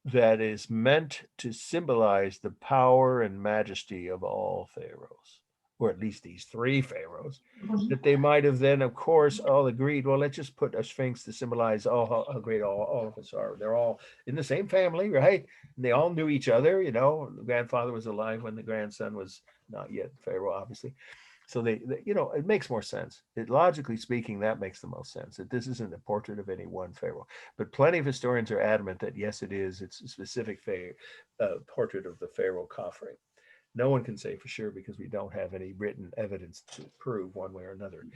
that is meant to symbolize the power and majesty of all pharaohs, or at least these 3 pharaohs, that they might have then, of course, all agreed, well, let's just put a sphinx to symbolize how great all of us are. They're all in the same family, right? And they all knew each other. The grandfather was alive when the grandson was not yet pharaoh, obviously. So they it makes more sense. Logically speaking, that makes the most sense, that this isn't a portrait of any one pharaoh. But plenty of historians are adamant that yes, it is. It's a specific portrait of the pharaoh Khafre. No one can say for sure because we don't have any written evidence to prove one way or another.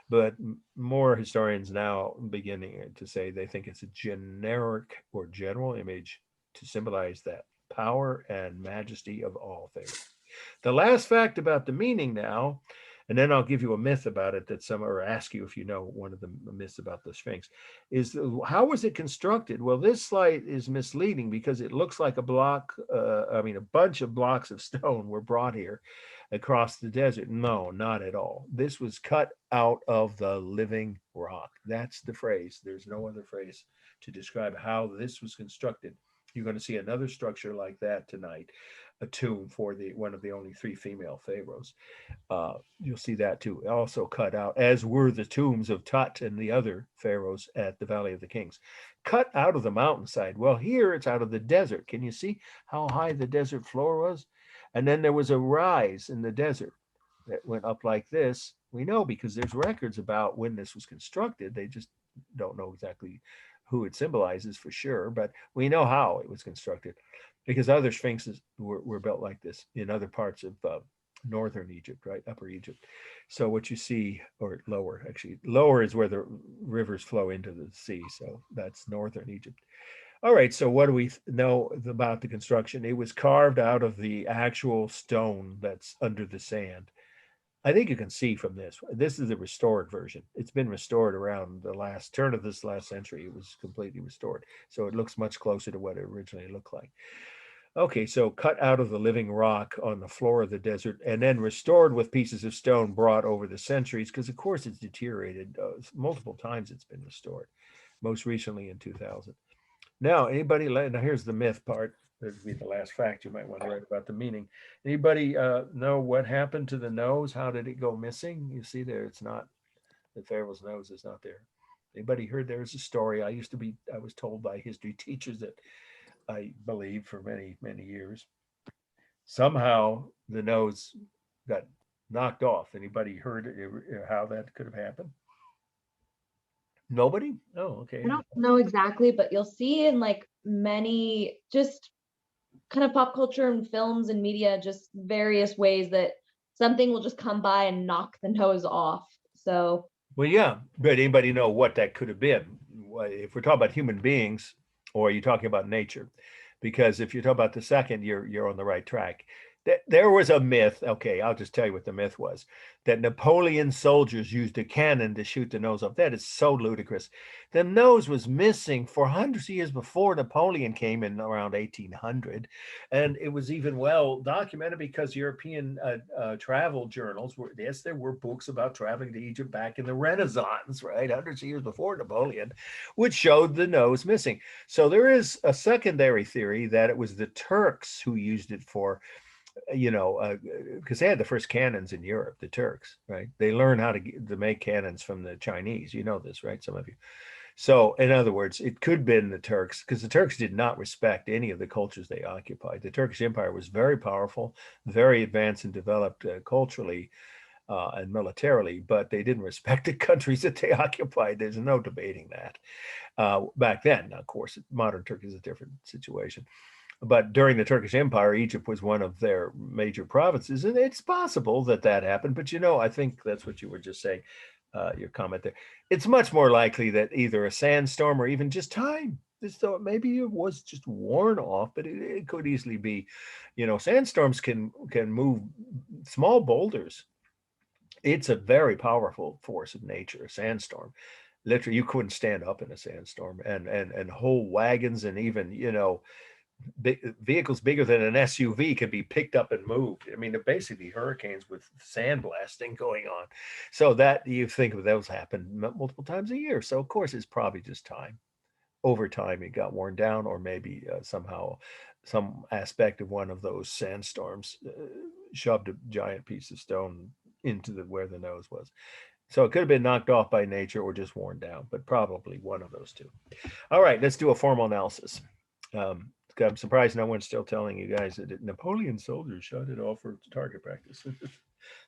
But more historians now beginning to say they think it's a generic or general image to symbolize that power and majesty of all pharaohs. The last fact about the meaning now, and then I'll give you a myth about it that or ask you if you know one of the myths about the Sphinx, is how was it constructed? Well, this slide is misleading because it looks like a bunch of blocks of stone were brought here across the desert. No, not at all. This was cut out of the living rock. That's the phrase. There's no other phrase to describe how this was constructed. You're going to see another structure like that tonight, a tomb for one of the only 3 female pharaohs. You'll see that too, also cut out, as were the tombs of Tut and the other pharaohs at the Valley of the Kings, cut out of the mountainside. Well, here it's out of the desert. Can you see how high the desert floor was? And then there was a rise in the desert that went up like this. We know because there's records about when this was constructed. They just don't know exactly who it symbolizes for sure, but we know how it was constructed. because other sphinxes were built like this in other parts of northern Egypt, right? Upper Egypt. So what you see, or lower, actually, lower is where the rivers flow into the sea. So that's northern Egypt. All right, so what do we know about the construction? It was carved out of the actual stone that's under the sand. I think you can see from this. This is the restored version. It's been restored around the last turn of this last century. It was completely restored. So it looks much closer to what it originally looked like. Okay, so cut out of the living rock on the floor of the desert and then restored with pieces of stone brought over the centuries, because of course it's deteriorated multiple times. It's been restored, most recently in 2000. Now, now here's the myth part. This would be the last fact you might want to write about the meaning. Anybody know what happened to the nose? How did it go missing? You see there, it's not, the Pharaoh's nose is not there. Anybody heard there's a story? I was told by history teachers that I believe for many, many years. Somehow the nose got knocked off. Anybody heard how that could have happened? Nobody? Oh, okay. I don't know exactly, but you'll see in like many just kind of pop culture and films and media, just various ways that something will just come by and knock the nose off. So Well, yeah, but anybody know what that could have been? If we're talking about human beings, or are you talking about nature? Because if you're talking about the second, you're on the right track. There was a myth. Okay, I'll just tell you what the myth was: that Napoleon soldiers used a cannon to shoot the nose off. That is so ludicrous. The nose was missing for hundreds of years before Napoleon came in around 1800, and it was even well documented because European travel journals were. Yes, there were books about traveling to Egypt back in the Renaissance, right, hundreds of years before Napoleon, which showed the nose missing. So there is a secondary theory that it was the Turks who used it for, because they had the first cannons in Europe, the Turks, right? They learned how to make cannons from the Chinese. You know this, right? Some of you. So, in other words, it could have been the Turks, because the Turks did not respect any of the cultures they occupied. The Turkish Empire was very powerful, very advanced and developed culturally and militarily, but they didn't respect the countries that they occupied. There's no debating that. Back then, of course, modern Turkey is a different situation. But during the Turkish Empire, Egypt was one of their major provinces, and it's possible that that happened. But I think that's what you were just saying, your comment there. It's much more likely that either a sandstorm or even just time. So maybe it was just worn off, but it could easily be, sandstorms can move small boulders. It's a very powerful force of nature, a sandstorm. Literally, you couldn't stand up in a sandstorm, and whole wagons and even, vehicles bigger than an SUV can be picked up and moved. I mean, they're basically hurricanes with sandblasting going on. So that you think of those happen multiple times a year. So of course, it's probably just time. Over time, it got worn down, or maybe somehow some aspect of one of those sandstorms shoved a giant piece of stone into where the nose was. So it could have been knocked off by nature or just worn down, but probably one of those two. All right, let's do a formal analysis. I'm surprised no one's still telling you guys that Napoleon soldiers shot it off for target practice.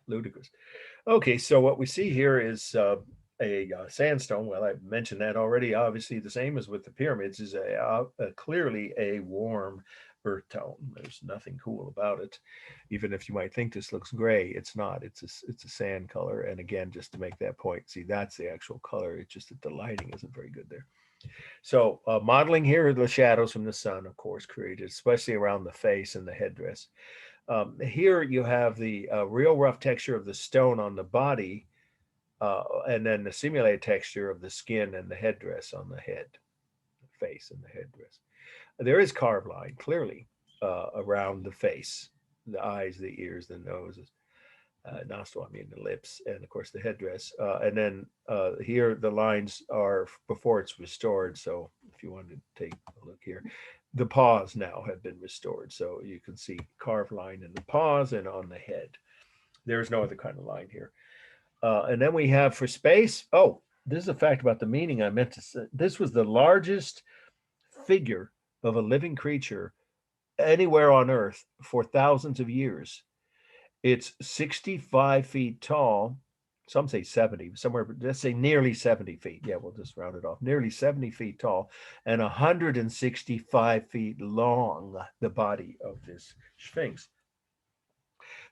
Ludicrous. Okay, so what we see here is a sandstone. Well, I mentioned that already. Obviously, the same as with the pyramids, is clearly a warm earth tone. There's nothing cool about it. Even if you might think this looks gray, it's not. It's a sand color. And again, just to make that point, see, that's the actual color. It's just that the lighting isn't very good there. So modeling here are the shadows from the sun, of course, created, especially around the face and the headdress. Here you have the real rough texture of the stone on the body, and then the simulated texture of the skin and the headdress on the head, the face and the headdress. There is carved line, clearly, around the face, the eyes, the ears, the noses. Nostril, I mean the lips, and of course the headdress. And then here the lines are before it's restored. So if you wanted to take a look here, the paws now have been restored. So you can see carved line in the paws and on the head. There's no other kind of line here. And then we have for space. Oh, this is a fact about the meaning I meant to say. This was the largest figure of a living creature anywhere on Earth for thousands of years. It's 65 feet tall, some say 70, somewhere, let's say nearly 70 feet. Yeah, we'll just round it off. Nearly 70 feet tall and 165 feet long, the body of this Sphinx.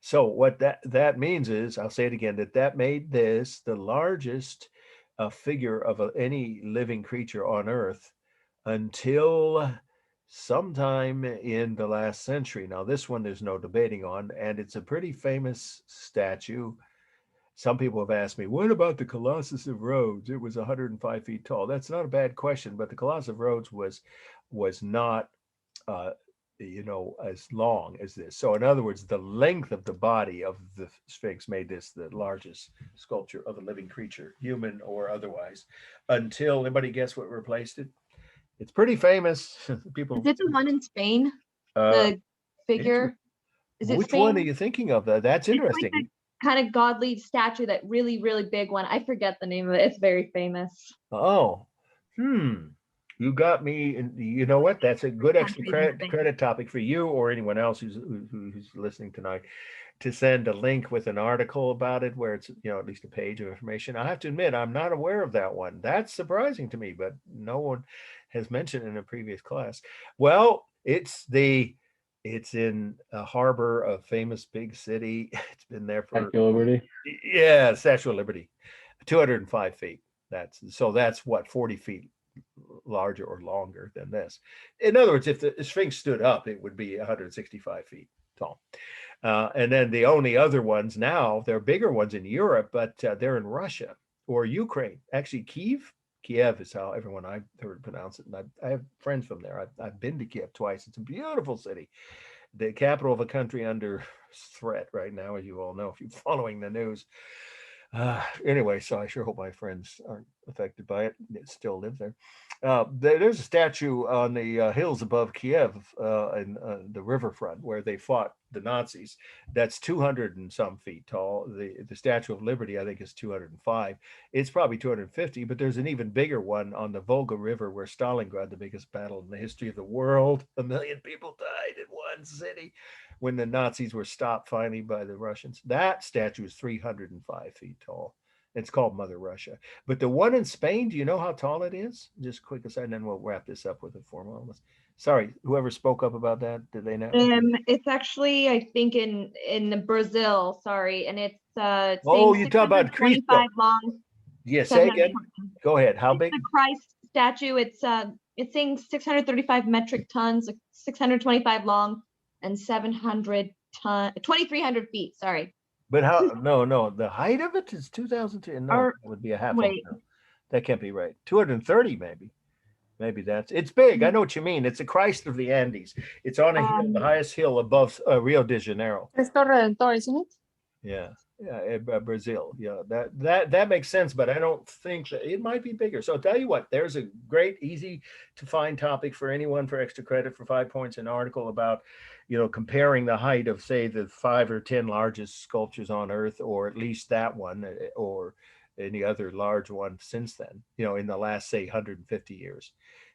So what that means is, I'll say it again, that made this the largest figure of any living creature on Earth until sometime in the last century. Now, this one there's no debating on, and it's a pretty famous statue. Some people have asked me, what about the Colossus of Rhodes? It was 105 feet tall. That's not a bad question, but the Colossus of Rhodes was not as long as this. So in other words, the length of the body of the Sphinx made this the largest sculpture of a living creature, human or otherwise, until, anybody guess what replaced it? It's pretty famous. People. Is it the one in Spain? Uh, The figure? Is it which Spain? one are you thinking of? That's interesting. It's like the kind of godly statue, that really, really big one. I forget the name of it. It's very famous. Oh, you got me. And you know what? That's a good extra Countries and things. credit topic for you or anyone else who's listening tonight, to send a link with an article about it where it's, at least a page of information. I have to admit, I'm not aware of that one. That's surprising to me, but no one has mentioned it in a previous class. Well, it's in a harbor, a famous big city. It's been there for Statue of Liberty. Yeah, Statue of Liberty, 205 feet. That's what, 40 feet larger or longer than this. In other words, if the Sphinx stood up, it would be 165 feet tall. And then the only other ones now, they're bigger ones in Europe, but they're in Russia or Ukraine. Actually, Kiev is how everyone I've heard pronounce it. And I have friends from there. I've been to Kiev twice. It's a beautiful city, the capital of a country under threat right now, as you all know, if you're following the news. Anyway, so I sure hope my friends aren't affected by it. They still live there. There's a statue on the hills above Kiev in the riverfront where they fought the Nazis. That's 200 and some feet tall. The Statue of Liberty, I think, is 205. It's probably 250, but there's an even bigger one on the Volga River where Stalingrad, the biggest battle in the history of the world, 1 million people died in one city when the Nazis were stopped finally by the Russians. That statue is 305 feet tall. It's called Mother Russia. But the one in Spain, do you know how tall it is? Just quick aside, and then we'll wrap this up with a formal. Sorry, whoever spoke up about that, did they know? It's actually, I think, in Brazil. Sorry, and it's Oh, you talk about Cristo. 625 long. Yeah, say again. Go ahead. How big? The Christ statue. It's saying 635 metric tons, 625 long, and 2,300 feet. Sorry. But how? No. The height of it is 2,000. No, Or- that would be a half. wait. No, that can't be right. 230, maybe. Maybe it's big. I know what you mean. It's the Christ of the Andes. It's on a hill, the highest hill above Rio de Janeiro. Cristo Redentor, isn't it? Yeah, Brazil. Yeah, that makes sense, but I don't think that it might be bigger. So I'll tell you what, there's a great, easy to find topic for anyone for extra credit for 5 points, an article about, comparing the height of, say, the 5 or 10 largest sculptures on Earth, or at least that one, or any other large one since then, in the last, say, 150 years.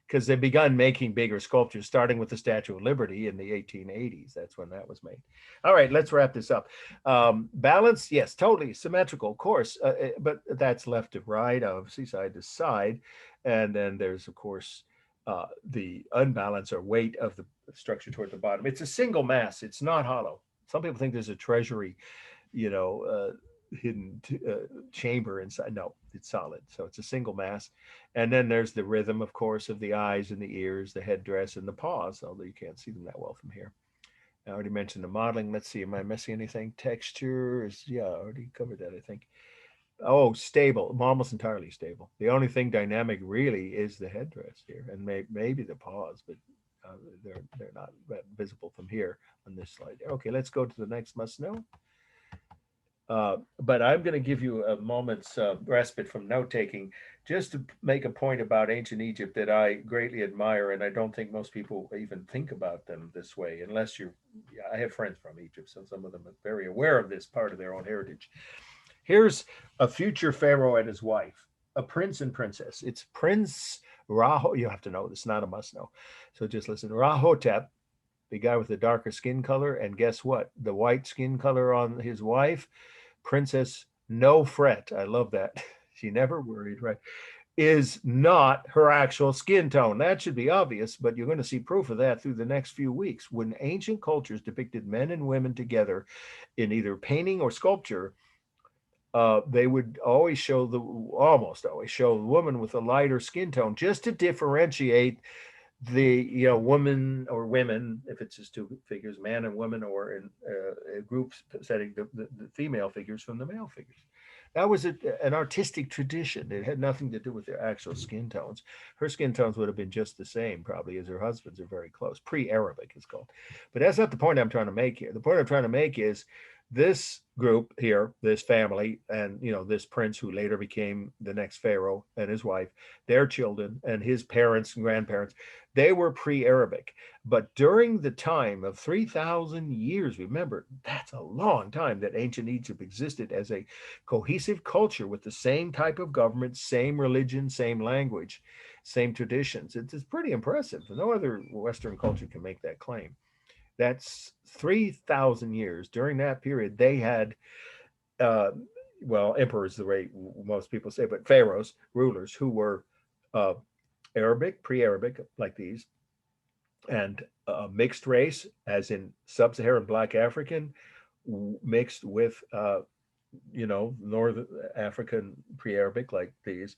Because they've begun making bigger sculptures, starting with the Statue of Liberty in the 1880s. That's when that was made. All right, let's wrap this up. Balance, yes, totally symmetrical, of course, but that's left to right, obviously, side to side. And then there's, of course, the unbalance or weight of the structure toward the bottom. It's a single mass. It's not hollow. Some people think there's a treasury, hidden chamber inside. No, it's solid. So it's a single mass. And then there's the rhythm, of course, of the eyes and the ears, the headdress and the paws, although you can't see them that well from here. I already mentioned the modeling. Let's see, am I missing anything? Textures, yeah, I already covered that, I think. Oh, stable, almost entirely stable. The only thing dynamic really is the headdress here, and maybe the paws, but they're not visible from here on this slide. Okay, let's go to the next must know. But I'm going to give you a moment's respite from note-taking just to make a point about ancient Egypt that I greatly admire, and I don't think most people even think about them this way, unless I have friends from Egypt, so some of them are very aware of this part of their own heritage. Here's a future pharaoh and his wife, a prince and princess. It's Prince Raho. You have to know this, not a must know. So just listen. Rahotep, the guy with the darker skin color, and guess what? The white skin color on his wife, Princess no fret. I love that. She never worried, right? Is not her actual skin tone. That should be obvious, but you're going to see proof of that through the next few weeks. When ancient cultures depicted men and women together in either painting or sculpture, they would always show almost always show the woman with a lighter skin tone just to differentiate the woman or women, if it's just two figures, man and woman, or in a group setting, the female figures from the male figures. That was an artistic tradition. It had nothing to do with their actual skin tones. Her skin tones would have been just the same probably as her husband's, are very close. Pre-Arabic is called. But that's not the point I'm trying to make here. The point I'm trying to make is this group here, this family, and this prince who later became the next pharaoh, and his wife, their children, and his parents and grandparents, they were pre-Arabic. But during the time of 3,000 years, remember, that's a long time that ancient Egypt existed as a cohesive culture with the same type of government, same religion, same language, same traditions. It's pretty impressive. No other Western culture can make that claim. That's 3,000 years. During that period, they had, uh, well, emperors, the way most people say, but pharaohs, rulers who were uh, Arabic, pre-Arabic, like these, and mixed race, as in sub-Saharan Black African, mixed with, North African pre-Arabic, like these,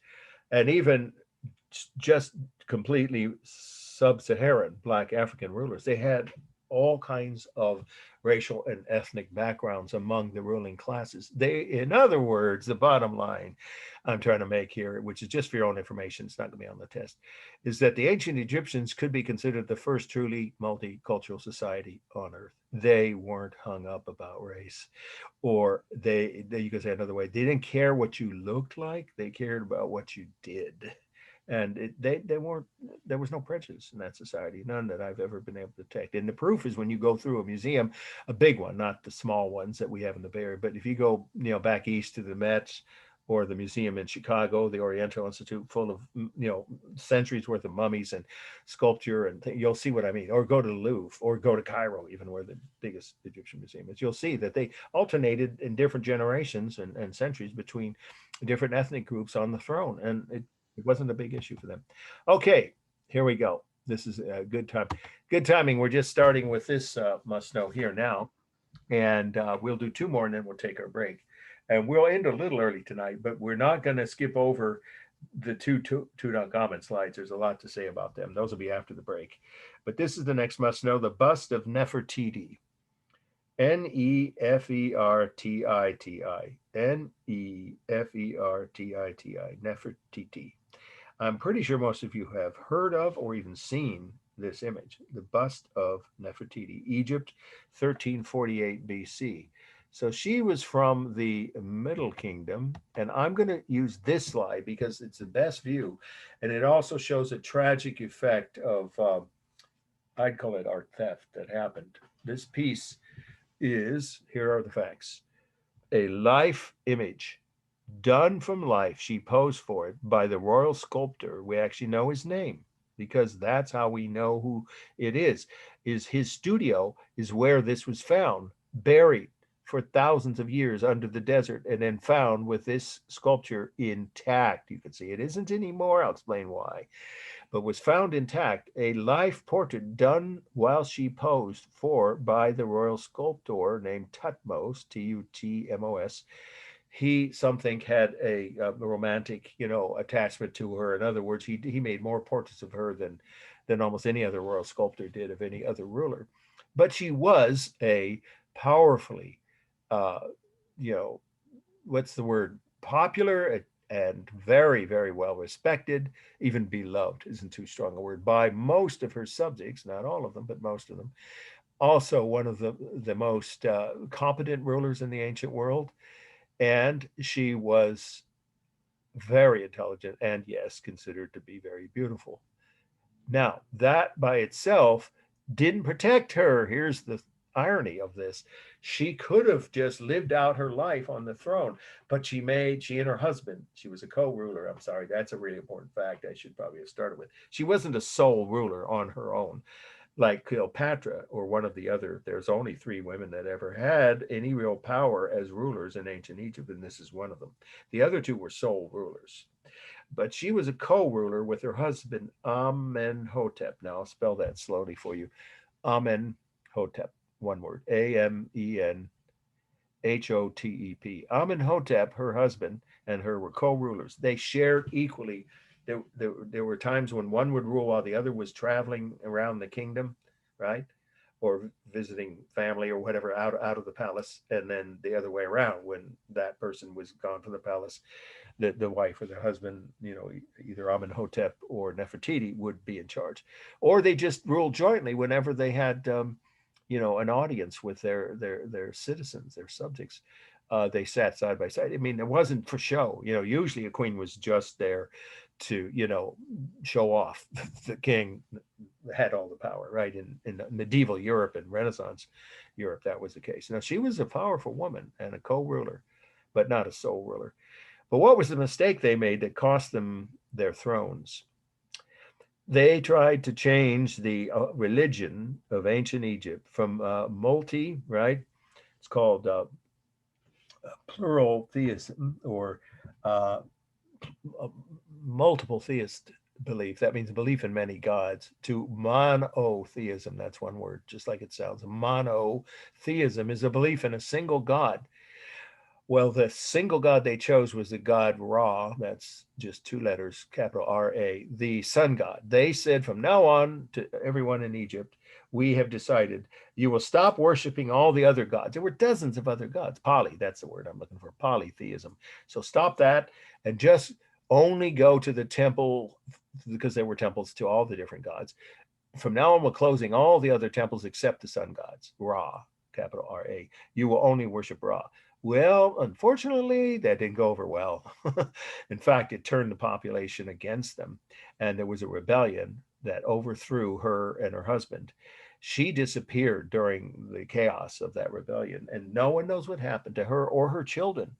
and even just completely sub-Saharan Black African rulers. They had all kinds of racial and ethnic backgrounds among the ruling classes. In other words, the bottom line I'm trying to make here, which is just for your own information, it's not going to be on the test, is that the ancient Egyptians could be considered the first truly multicultural society on earth. They weren't hung up about race, or you could say another way, they didn't care what you looked like, they cared about what you did. And they weren't, there was no prejudice in that society, none that I've ever been able to detect. And the proof is when you go through a museum, a big one, not the small ones that we have in the Bay Area, but if you go back east to the Met or the museum in Chicago, the Oriental Institute, full of centuries worth of mummies and sculpture, and you'll see what I mean. Or go to the Louvre, or go to Cairo, even where the biggest Egyptian museum is. You'll see that they alternated in different generations and centuries between different ethnic groups on the throne, and it wasn't a big issue for them. Okay, here we go. This is a good time. Good timing. We're just starting with this must know here now, and we'll do two more, and then we'll take our break. And we'll end a little early tonight, but we're not going to skip over the two Tutankhamun slides. There's a lot to say about them. Those will be after the break. But this is the next must know: the bust of Nefertiti. Nefertiti. Nefertiti. Nefertiti. I'm pretty sure most of you have heard of or even seen this image, the bust of Nefertiti, Egypt, 1348 BC. So she was from the Middle Kingdom, and I'm going to use this slide because it's the best view, and it also shows a tragic effect of, I'd call it art theft that happened. This piece is, here are the facts, a life image done from life. She posed for it by the royal sculptor. We actually know his name because that's how we know who it is his studio is where this was found, buried for thousands of years under the desert, and then found with this sculpture intact. You can see it isn't anymore. I'll explain why. But was found intact, a life portrait done while she posed for by the royal sculptor named Tutmos, Tutmos. He, some think, had a romantic, attachment to her. In other words, he made more portraits of her than almost any other royal sculptor did of any other ruler. But she was a powerfully, uh, what's the word? Popular and very, very well respected, even beloved isn't too strong a word, by most of her subjects, not all of them, but most of them. Also, one of the most competent rulers in the ancient world. And she was very intelligent and, yes, considered to be very beautiful. Now, that by itself didn't protect her. Here's the irony of this. She could have just lived out her life on the throne, but she and her husband, she was a co-ruler. I'm sorry, that's a really important fact I should probably have started with. She wasn't a sole ruler on her own. like Cleopatra or one of the other. There's only 3 women that ever had any real power as rulers in ancient Egypt, and this is one of them. The other 2 were sole rulers, but she was a co-ruler with her husband Amenhotep. Now I'll spell that slowly for you. Amenhotep, one word, Amenhotep. Amenhotep, her husband, and her were co-rulers. They shared equally. There were times when one would rule while the other was traveling around the kingdom, right? Or visiting family or whatever out of the palace, and then the other way around when that person was gone from the palace, the wife or the husband, either Amenhotep or Nefertiti would be in charge, or they just ruled jointly whenever they had an audience with their citizens, their subjects. They sat side by side. I mean, it wasn't for show. Usually a queen was just there to show off. The king had all the power, right? In medieval Europe and Renaissance Europe, that was the case. Now she was a powerful woman and a co-ruler, but not a sole ruler. But what was the mistake they made that cost them their thrones? They tried to change the religion of ancient Egypt from right? It's called plural theism, or uh, multiple theist belief. That means belief in many gods, to monotheism. That's one word, just like it sounds. Monotheism is a belief in a single God. Well, the single god they chose was the god Ra. That's just 2 letters, capital R-A, the sun god. They said from now on to everyone in Egypt, we have decided you will stop worshiping all the other gods. There were dozens of other gods. Poly, that's the word I'm looking for, polytheism. So stop that and just only go to the temple, because there were temples to all the different gods. From now on, we're closing all the other temples except the sun gods, Ra, capital R-A. You will only worship Ra. Well, unfortunately, that didn't go over well. In fact, it turned the population against them, and there was a rebellion that overthrew her and her husband. She disappeared during the chaos of that rebellion, and no one knows what happened to her or her children.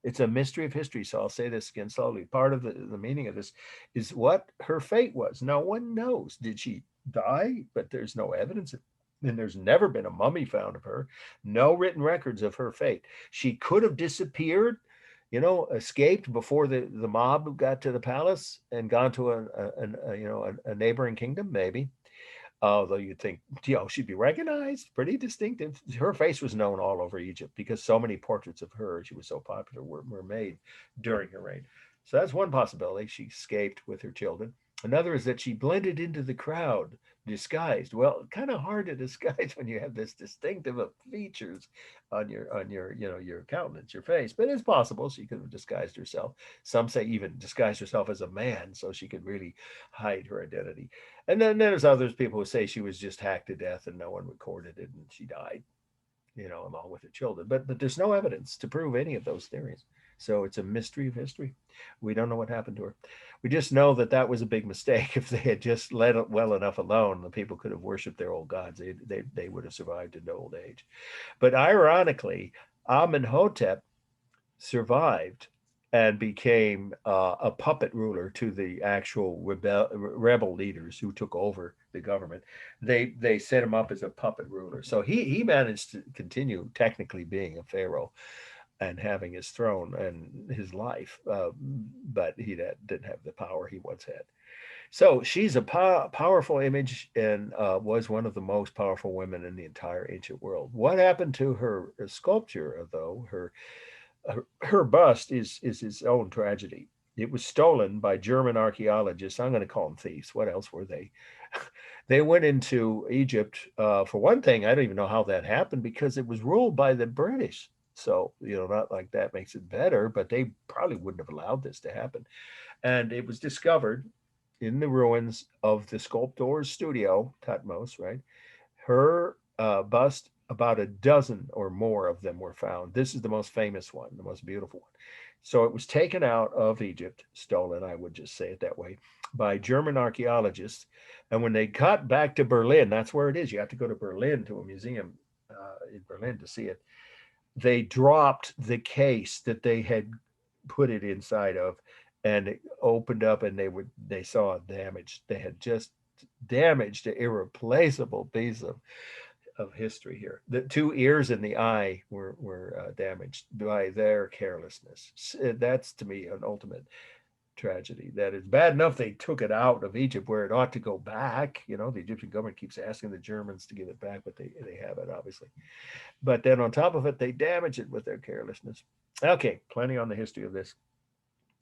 It's a mystery of history. So I'll say this again slowly. Part of the meaning of this is what her fate was. No one knows. Did she die? But there's no evidence. And there's never been a mummy found of her. No written records of her fate. She could have disappeared, escaped before the mob got to the palace and gone to a neighboring kingdom, maybe. Although you'd think, she'd be recognized, pretty distinctive. Her face was known all over Egypt because so many portraits of her, she was so popular, were made during her reign. So that's one possibility. She escaped with her children. Another is that she blended into the crowd, disguised. Well, kind of hard to disguise when you have this distinctive of features on your countenance, your face. But it's possible she could have disguised herself. Some say even disguised herself as a man so she could really hide her identity. And then there's others, people who say she was just hacked to death and no one recorded it and she died, along with her children. But there's no evidence to prove any of those theories. So it's a mystery of history. We don't know what happened to her. We just know that was a big mistake. If they had just let it well enough alone, the people could have worshipped their old gods. They would have survived into old age. But ironically, Amenhotep survived and became a puppet ruler to the actual rebel leaders who took over the government. They set him up as a puppet ruler. So he managed to continue technically being a pharaoh and having his throne and his life, but he didn't have the power he once had. So she's a powerful image and was one of the most powerful women in the entire ancient world. What happened to her sculpture, though? Her bust is its own tragedy. It was stolen by German archaeologists. I'm going to call them thieves. What else were they? They went into Egypt. For one thing, I don't even know how that happened because it was ruled by the British. So, not like that makes it better, but they probably wouldn't have allowed this to happen. And it was discovered in the ruins of the sculptor's studio, Tutmos, right? Her bust, about a dozen or more of them were found. This is the most famous one, the most beautiful one. So it was taken out of Egypt, stolen, I would just say it that way, by German archaeologists. And when they got back to Berlin, that's where it is. You have to go to Berlin, to a museum in Berlin to see it. They dropped the case that they had put it inside of, and it opened up, and they saw damage. They had just damaged, irreplaceable piece of history here. The two ears and the eye were damaged by their carelessness. That's to me an ultimate tragedy. That is bad enough they took it out of Egypt where it ought to go back. You know, the Egyptian government keeps asking the Germans to give it back, but they have it obviously. But then on top of it, they damage it with their carelessness. Okay, plenty on the history of this.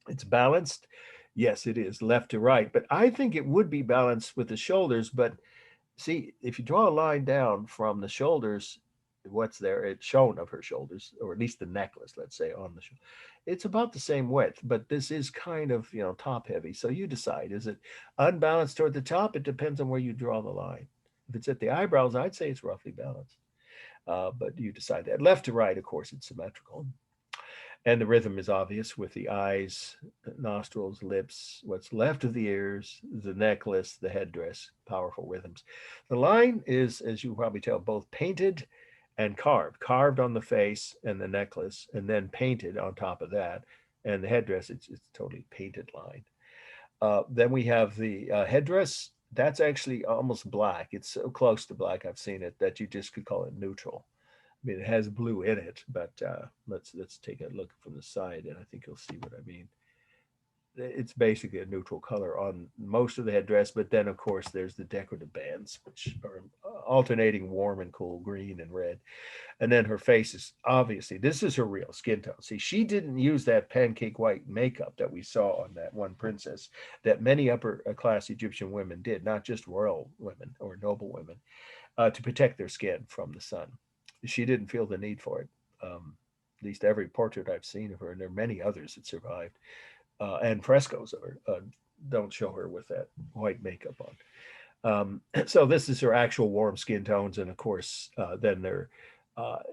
It's balanced. Yes, it is left to right, but I think it would be balanced with the shoulders. But see, if you draw a line down from the shoulders, what's there? It's shown of her shoulders, or at least the necklace, let's say, on the shoulder. It's about the same width, but this is kind of, top heavy. So you decide, is it unbalanced toward the top? It depends on where you draw the line. If it's at the eyebrows, I'd say it's roughly balanced. But you decide that. Left to right, of course, it's symmetrical. And the rhythm is obvious with the eyes, nostrils, lips, what's left of the ears, the necklace, the headdress, powerful rhythms. The line is, as you probably tell, both painted and carved on the face and the necklace, and then painted on top of that. And the headdress, it's totally painted line. Then we have the headdress. That's actually almost black. It's so close to black, I've seen it, that you just could call it neutral. I mean, it has blue in it, but let's take a look from the side, and I think you'll see what I mean. It's basically a neutral color on most of the headdress, but then of course there's the decorative bands, which are alternating warm and cool, green and red. And then her face is obviously, this is her real skin tone. See, she didn't use that pancake white makeup that we saw on that one princess that many upper class Egyptian women did, not just royal women or noble women, to protect their skin from the sun. She didn't feel the need for it. At least every portrait I've seen of her, and there are many others that survived, and frescoes of her, don't show her with that white makeup on. So this is her actual warm skin tones, and of course, then there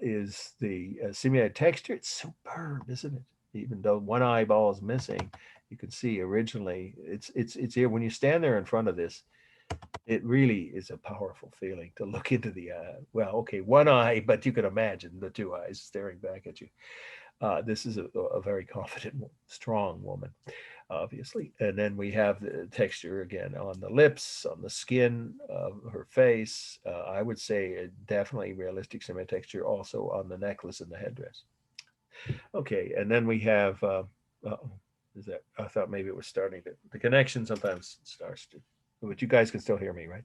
is the simulated texture. It's superb, isn't it? Even though one eyeball is missing, you can see originally it's here. When you stand there in front of this, it really is a powerful feeling to look into the well, okay, one eye, but you can imagine the two eyes staring back at you. This is a very confident, strong woman, obviously. And then we have the texture again on the lips, on the skin of her face. I would say definitely realistic semi texture also on the necklace and the headdress. Okay, and then we have, is that, I thought maybe it was starting to, the connection sometimes starts to, but you guys can still hear me, right?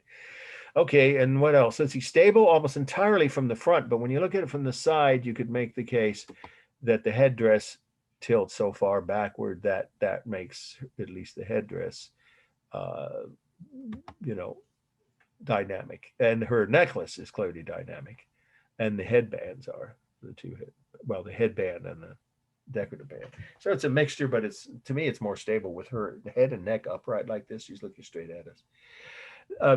Okay, and what else? Let's see, stable almost entirely from the front, but when you look at it from the side, you could make the case that the headdress tilts so far backward that that makes at least the headdress, you know, dynamic. And her necklace is clearly dynamic, and the headbands are the two well, the headband and the decorative band. So it's a mixture, but it's, to me, it's more stable with her head and neck upright like this. She's looking straight at us.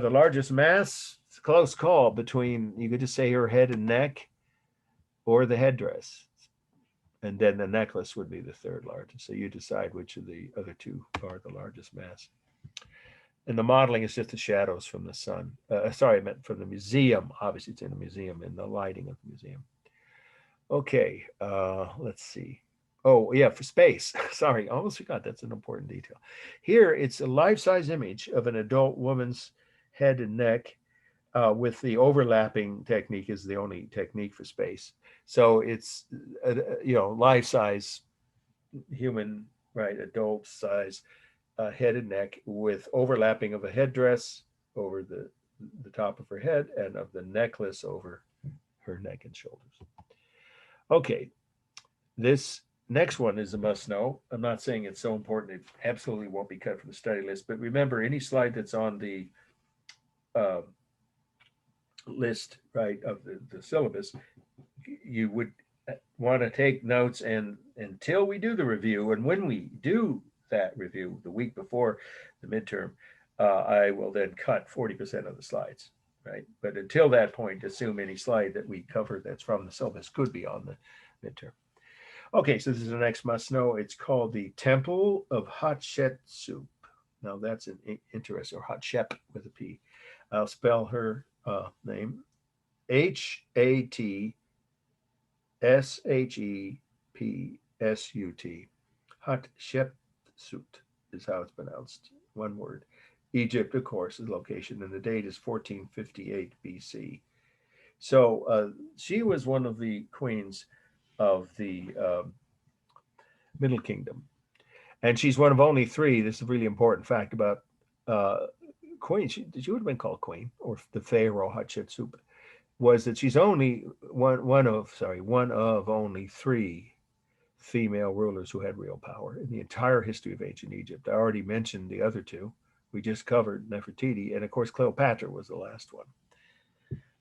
The largest mass, it's a close call between, you could just say her head and neck or the headdress. And then the necklace would be the third largest. So you decide which of the other two are the largest mass. And the modeling is just the shadows from the sun. Sorry, I meant from the museum. Obviously, it's in the museum, in the lighting of the museum. Okay, let's see. Oh, yeah, for space. Sorry, I almost forgot. That's an important detail. Here, it's a life-size image of an adult woman's head and neck, with the overlapping technique is the only technique for space. So it's, life-size human, right, adult size head and neck with overlapping of a headdress over the top of her head and of the necklace over her neck and shoulders. Okay, this next one is a must know. I'm not saying it's so important it absolutely won't be cut from the study list, but remember, any slide that's on the list, right, of the syllabus, you would want to take notes, and until we do the review, and when we do that review the week before the midterm, I will then cut 40% of the slides, right? But until that point, assume any slide that we cover that's from the syllabus could be on the midterm. Okay, so this is the next must know. It's called the Temple of Hatshepsut. Now that's an interesting, or Hatshep with a P. I'll spell her name. Hatshepsut. Hatshepsut is how it's pronounced. One word. Egypt, of course, is location, and the date is 1458 BC. So she was one of the queens of the Middle Kingdom, and she's one of only three. This is a really important fact about uh, queen. She would have been called queen, or the Pharaoh Hatshepsut, was that she's only one of only three female rulers who had real power in the entire history of ancient Egypt. I already mentioned the other two. We just covered Nefertiti, and of course Cleopatra was the last one.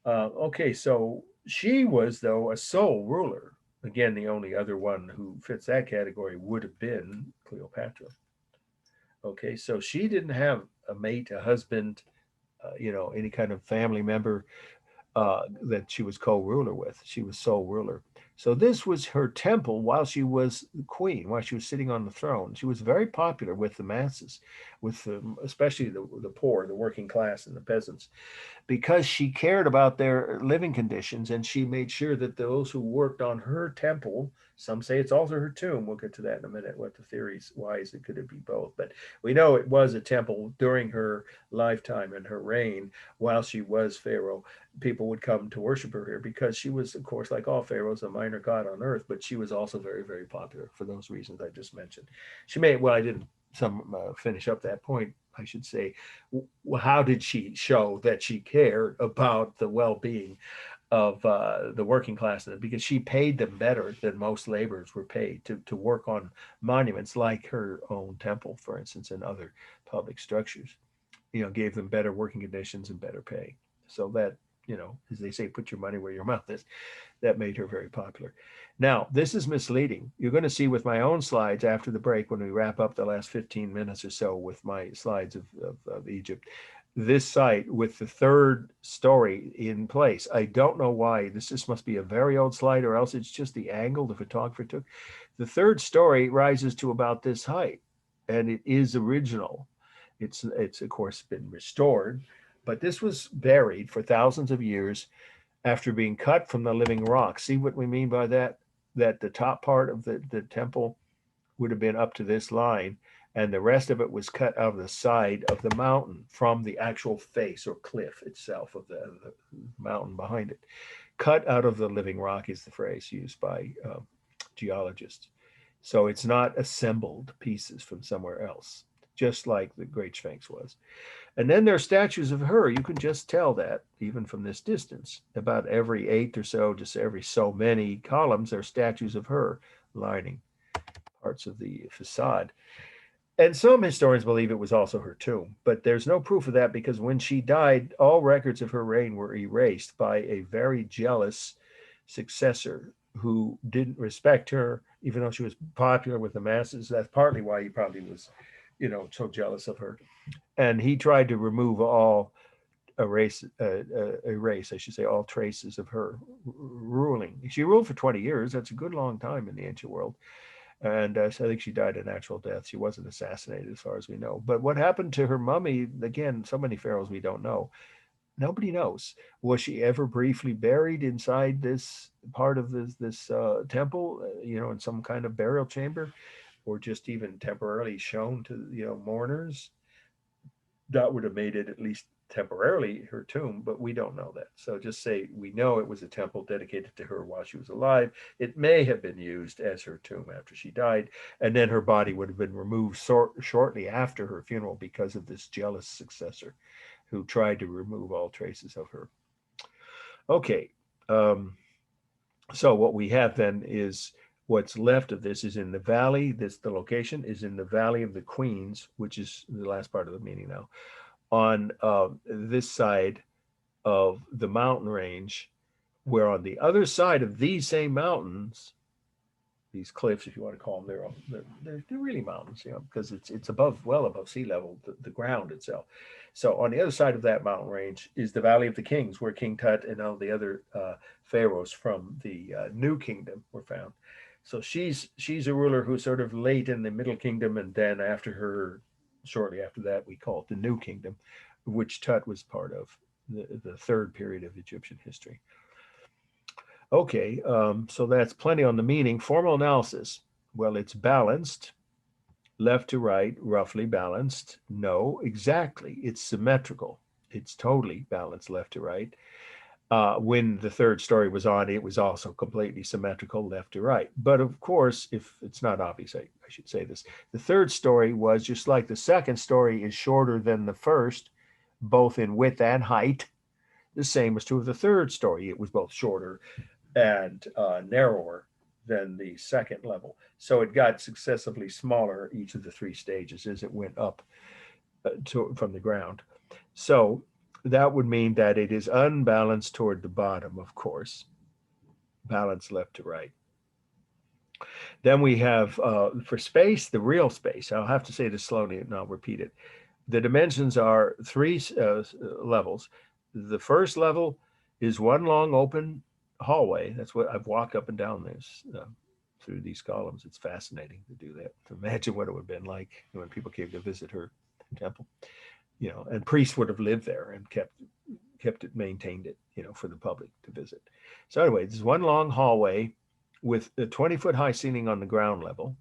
Okay, so she was, though, a sole ruler. Again, the only other one who fits that category would have been Cleopatra. Okay, so she didn't have a mate, a husband, any kind of family member that she was co-ruler with. She was sole ruler. So this was her temple while she was queen, while she was sitting on the throne. She was very popular with the masses, with especially the poor, the working class, and the peasants, because she cared about their living conditions, and she made sure that those who worked on her temple, some say it's also her tomb, we'll get to that in a minute, what the theories, why is it, could it be both, but we know it was a temple during her lifetime and her reign. While she was pharaoh, people would come to worship her here because she was, of course, like all pharaohs, a minor god on earth, but she was also very, very popular for those reasons I just mentioned. She may, well, I didn't finish up that point, I should say. How did she show that she cared about the well-being of the working class? Because she paid them better than most laborers were paid to work on monuments like her own temple, for instance, and other public structures. Gave them better working conditions and better pay. So that, as they say, put your money where your mouth is. That made her very popular. Now, this is misleading. You're going to see with my own slides after the break, when we wrap up the last 15 minutes or so with my slides of Egypt, this site with the third story in place. I don't know why. This just must be a very old slide, or else it's just the angle the photographer took. The third story rises to about this height, and it is original. It's of course been restored, but this was buried for thousands of years after being cut from the living rock. See what we mean by that? That the top part of the temple would have been up to this line, and the rest of it was cut out of the side of the mountain from the actual face or cliff itself of the mountain behind it. Cut out of the living rock is the phrase used by geologists. So it's not assembled pieces from somewhere else, just like the Great Sphinx was. And then there are statues of her. You can just tell that even from this distance. About every 8 or so, just every so many columns, there are statues of her lining parts of the facade. And some historians believe it was also her tomb, but there's no proof of that because when she died, all records of her reign were erased by a very jealous successor who didn't respect her, even though she was popular with the masses. That's partly why he probably was, so jealous of her. And he tried to remove all erase, I should say, all traces of her ruling. She ruled for 20 years. That's a good long time in the ancient world. And so I think she died a natural death. She wasn't assassinated as far as we know. But what happened to her mummy, again, so many pharaohs we don't know. Nobody knows. Was she ever briefly buried inside this part of this temple, in some kind of burial chamber, or just even temporarily shown to, mourners? That would have made it at least temporarily her tomb, but we don't know that. So just say we know it was a temple dedicated to her while she was alive. It may have been used as her tomb after she died, and then her body would have been removed shortly after her funeral because of this jealous successor who tried to remove all traces of her. Okay, so what we have then is what's left of this is in the valley. The location is in the Valley of the Queens, which is the last part of the meeting now, on this side of the mountain range, where on the other side of these same mountains, these cliffs, if you want to call them, they're really mountains, because it's well above sea level, the ground itself. So on the other side of that mountain range is the Valley of the Kings, where King Tut and all the other pharaohs from the New Kingdom were found. So she's a ruler who's sort of late in the Middle Kingdom, and then after her, shortly after that, we call it the New Kingdom, which Tut was part of, the third period of Egyptian history. Okay, so that's plenty on the meaning. Formal analysis. Well, it's balanced. left to right, roughly balanced. No, exactly. It's symmetrical. It's totally balanced left to right. When the third story was on, it was also completely symmetrical left to right. But of course, if it's not obvious, I should say this. The third story was just like the second story is shorter than the first, both in width and height. The same was true of the third story. It was both shorter and narrower than the second level. So it got successively smaller each of the three stages as it went up from the ground. So that would mean that it is unbalanced toward the bottom, of course, balanced left to right. Then we have for space, the real space. I'll have to say this slowly and I'll repeat it. The dimensions are three levels. The first level is one long open hallway. That's what I've walked up and down this through these columns. It's fascinating to do that. To imagine what it would have been like when people came to visit her temple, you know, and priests would have lived there and kept it, maintained it, you know, for the public to visit. So anyway, there's one long hallway with a 20-foot high ceiling on the ground level.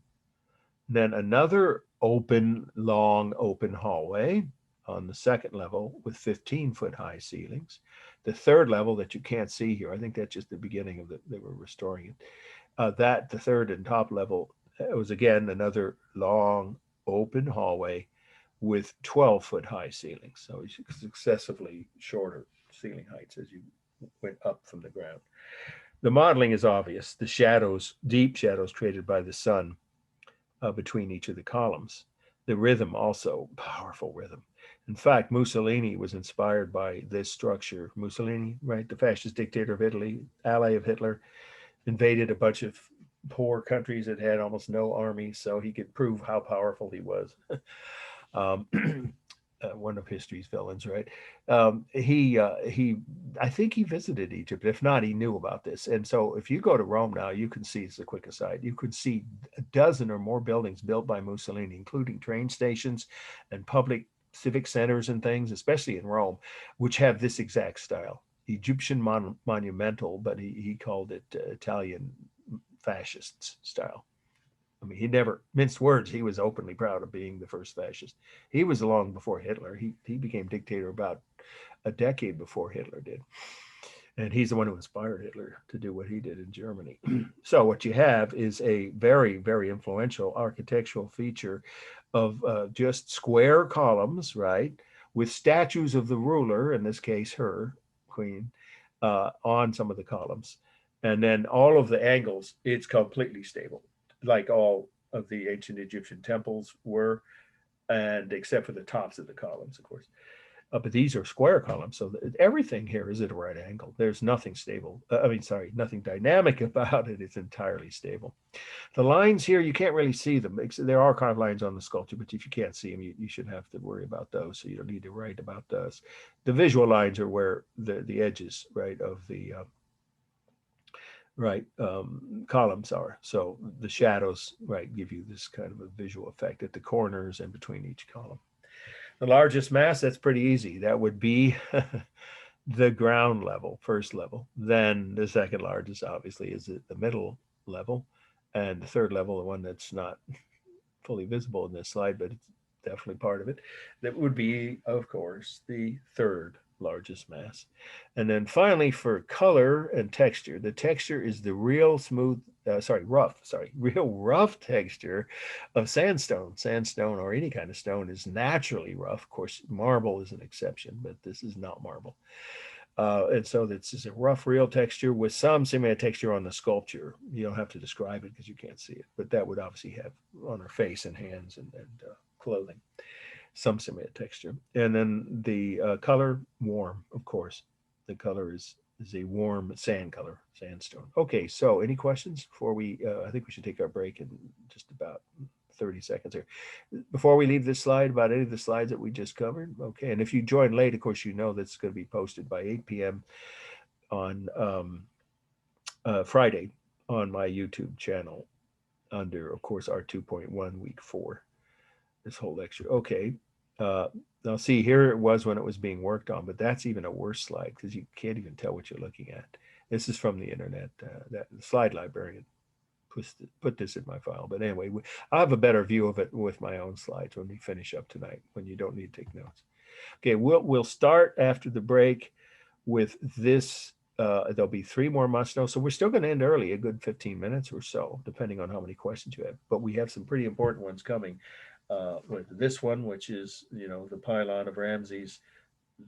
Then another long open hallway on the second level with 15-foot high ceilings. The third level that you can't see here, I think that's just the beginning of they were restoring it. The third and top level was again another long open hallway with 12-foot high ceilings. So successively shorter ceiling heights as you went up from the ground. The modeling is obvious. The shadows, deep shadows created by the sun between each of the columns. The rhythm also, powerful rhythm. In fact, Mussolini was inspired by this structure. Mussolini, right, the fascist dictator of Italy, ally of Hitler, invaded a bunch of poor countries that had almost no army, so he could prove how powerful he was. One of history's villains, right? I think he visited Egypt. If not, he knew about this. And so, if you go to Rome now, you can see. It's a quick aside. You could see a dozen or more buildings built by Mussolini, including train stations and public civic centers and things, especially in Rome, which have this exact style. Egyptian monumental, but he called it Italian fascist style. I mean, he never minced words. He was openly proud of being the first fascist. He was long before Hitler. He became dictator about a decade before Hitler did. And he's the one who inspired Hitler to do what he did in Germany. So what you have is a very, very influential architectural feature of just square columns, right, with statues of the ruler, in this case, her, queen, on some of the columns. And then all of the angles, it's completely stable, like all of the ancient Egyptian temples were, and except for the tops of the columns, of course. But these are square columns, so everything here is at a right angle. There's nothing stable. Nothing dynamic about it. It's entirely stable. The lines here, you can't really see them. There are carved lines on the sculpture, but if you can't see them, you shouldn't have to worry about those. So you don't need to write about those. The visual lines are where the edges, right, of the columns are. So the shadows, right, give you this kind of a visual effect at the corners and between each column. The largest mass, that's pretty easy. That would be the ground level, first level. Then the second largest, obviously, is the middle level. And the third level, the one that's not fully visible in this slide, but it's definitely part of it, that would be, of course, the third largest mass. And then finally, for color and texture, the texture is the real rough texture of sandstone. Sandstone, or any kind of stone, is naturally rough. Of course, marble is an exception, but this is not marble. And so this is a rough, real texture with some similar texture on the sculpture. You don't have to describe it because you can't see it, but that would obviously have on her face and hands and clothing some similar texture. And then the color, warm, of course. The color is a warm sand color, sandstone. Okay, so any questions before we, I think we should take our break in just about 30 seconds here. Before we leave this slide, about any of the slides that we just covered. Okay, and if you join late, of course, you know that's going to be posted by 8 p.m. on Friday on my YouTube channel under, of course, our 2.1 week 4, this whole lecture. Okay, now see, here it was when it was being worked on, but that's even a worse slide because you can't even tell what you're looking at. This is from the internet, that the slide librarian put this in my file. But anyway, I have a better view of it with my own slides when we finish up tonight, when you don't need to take notes. Okay, we'll start after the break with this. There'll be 3 more must-know. So we're still going to end early, a good 15 minutes or so, depending on how many questions you have. But we have some pretty important ones coming. With this one, which is, the pylon of Ramses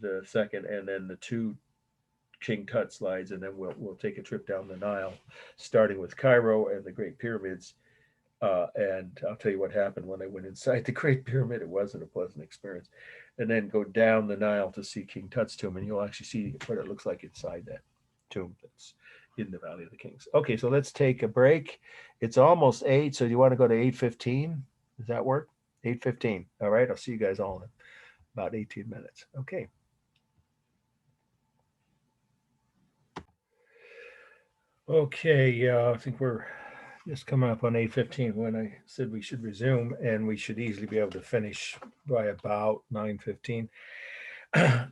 the second, and then the 2 King Tut slides, and then we'll take a trip down the Nile, starting with Cairo and the Great Pyramids. And I'll tell you what happened when I went inside the Great Pyramid. It wasn't a pleasant experience. And then go down the Nile to see King Tut's tomb, and you'll actually see what it looks like inside that tomb that's in the Valley of the Kings. Okay, so let's take a break. It's almost 8, so do you want to go to 8:15? Does that work? 8:15. All right, I'll see you guys all in about 18 minutes. Okay. Okay, I think we're just coming up on 8:15 when I said we should resume, and we should easily be able to finish by about 9:15.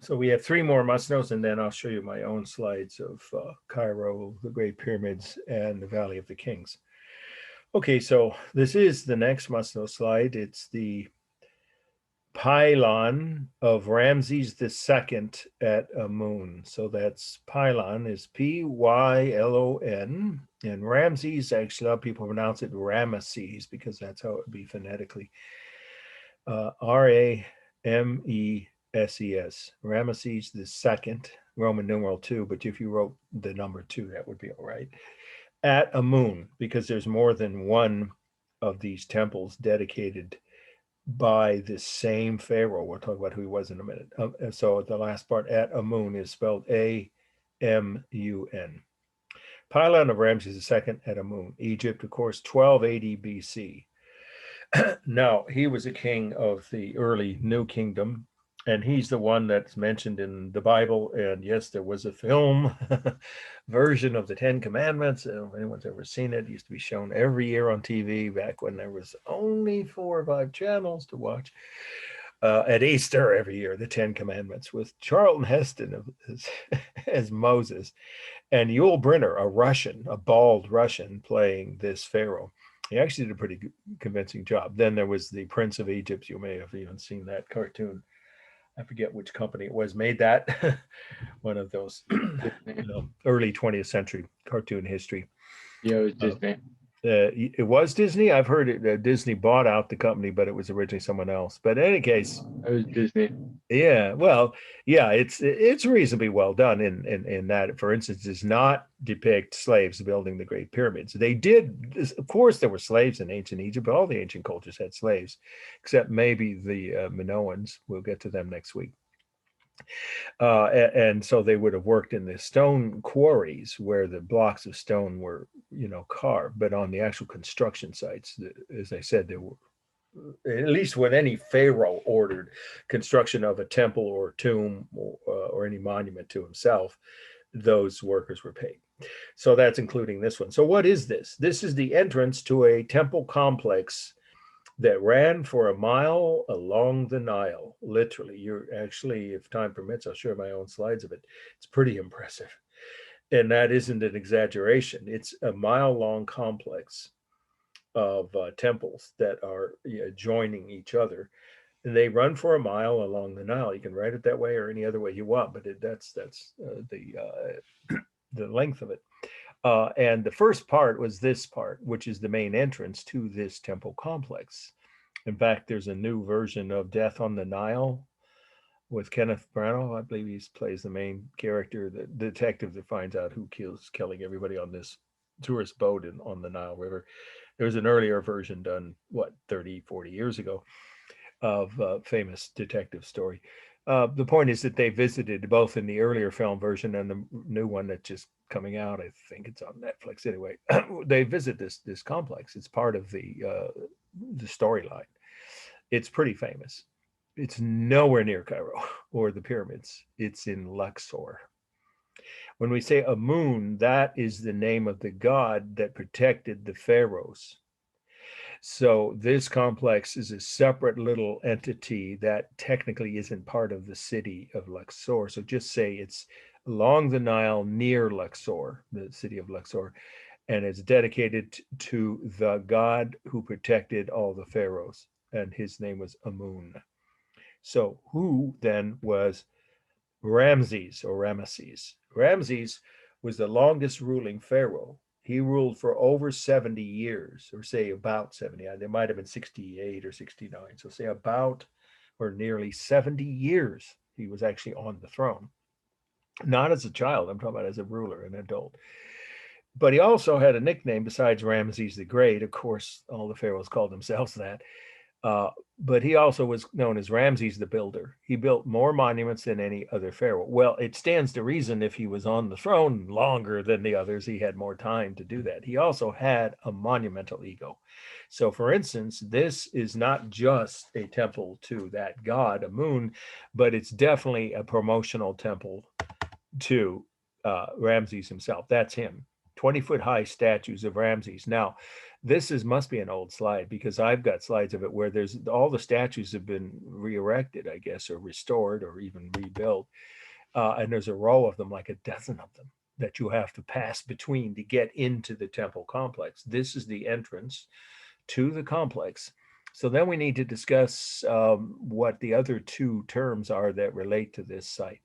So we have 3 more must-knows, and then I'll show you my own slides of Cairo, the Great Pyramids, and the Valley of the Kings. Okay, so this is the next must-know slide. It's the pylon of Ramses II at Amun. So that's pylon is Pylon, and Ramses, actually a lot of people pronounce it Ramesses because that's how it would be phonetically. Rameses, Ramesses II, Roman numeral 2, but if you wrote the number 2, that would be all right. At Amun, because there's more than one of these temples dedicated by the same pharaoh. We'll talk about who he was in a minute. So the last part, at Amun, is spelled Amun. Pylon of Ramses II at Amun, Egypt, of course, 1280 BC. Now, he was a king of the early New Kingdom, and he's the one that's mentioned in the Bible. And yes, there was a film version of the 10 Commandments. If anyone's ever seen it, it used to be shown every year on TV back when there was only 4 or 5 channels to watch. At Easter every year, the 10 Commandments, with Charlton Heston as Moses, and Yul Brynner, a bald Russian, playing this pharaoh. He actually did a pretty convincing job. Then there was the Prince of Egypt. You may have even seen that cartoon. I forget which company it was made that. One of those early 20th century cartoon history. Yeah, it was Disney. It was Disney. I've heard it. Disney bought out the company, but it was originally someone else. But in any case, It was Disney. yeah. Well, yeah. It's reasonably well done in that, for instance, does not depict slaves building the Great Pyramids. They did, of course, there were slaves in ancient Egypt. All the ancient cultures had slaves, except maybe the Minoans. We'll get to them next week. And so they would have worked in the stone quarries where the blocks of stone were, carved. But on the actual construction sites, as I said, there were, at least when any pharaoh ordered construction of a temple or tomb or any monument to himself, those workers were paid. So that's including this one. So what is this? This is the entrance to a temple complex that ran for a mile along the Nile. Literally, you're actually, if time permits, I'll share my own slides of it. It's pretty impressive. And that isn't an exaggeration. It's a mile-long complex of temples that are joining each other. And they run for a mile along the Nile. You can write it that way or any other way you want, but that's the length of it. And the first part was this part, which is the main entrance to this temple complex. In fact, there's a new version of Death on the Nile with Kenneth Branagh. I believe he plays the main character, the detective that finds out who killing everybody on this tourist boat on the Nile River. There was an earlier version done, 30, 40 years ago, of a famous detective story. The point is that they visited both in the earlier film version and the new one that's just coming out. I think it's on Netflix anyway. They visit this complex. It's part of the storyline. It's pretty famous. It's nowhere near Cairo or the pyramids. It's in Luxor. When we say Amun, that is the name of the god that protected the pharaohs. So this complex is a separate little entity that technically isn't part of the city of Luxor. So just say it's along the Nile near Luxor, the city of Luxor. and it's dedicated to the god who protected all the pharaohs, and his name was Amun. So who then was Ramses or Ramesses? Ramses was the longest ruling pharaoh. He ruled for over 70 years, or say about 70. There might have been 68 or 69. So say about or nearly 70 years he was actually on the throne. Not as a child, I'm talking about as a ruler, an adult. But he also had a nickname besides Ramses the Great. Of course, all the pharaohs called themselves that. Uh, but he also was known as Ramses the Builder. He built more monuments than any other pharaoh. Well, it stands to reason if he was on the throne longer than the others, he had more time to do that. He also had a monumental ego. So, for instance, this is not just a temple to that god, Amun, but it's definitely a promotional temple to Ramses himself. That's him. 20-foot high statues of Ramses. Now, this must be an old slide because I've got slides of it where there's all the statues have been re-erected, I guess, or restored or even rebuilt. And there's a row of them, like a dozen of them, that you have to pass between to get into the temple complex. This is the entrance to the complex. So then we need to discuss what the other two terms are that relate to this site.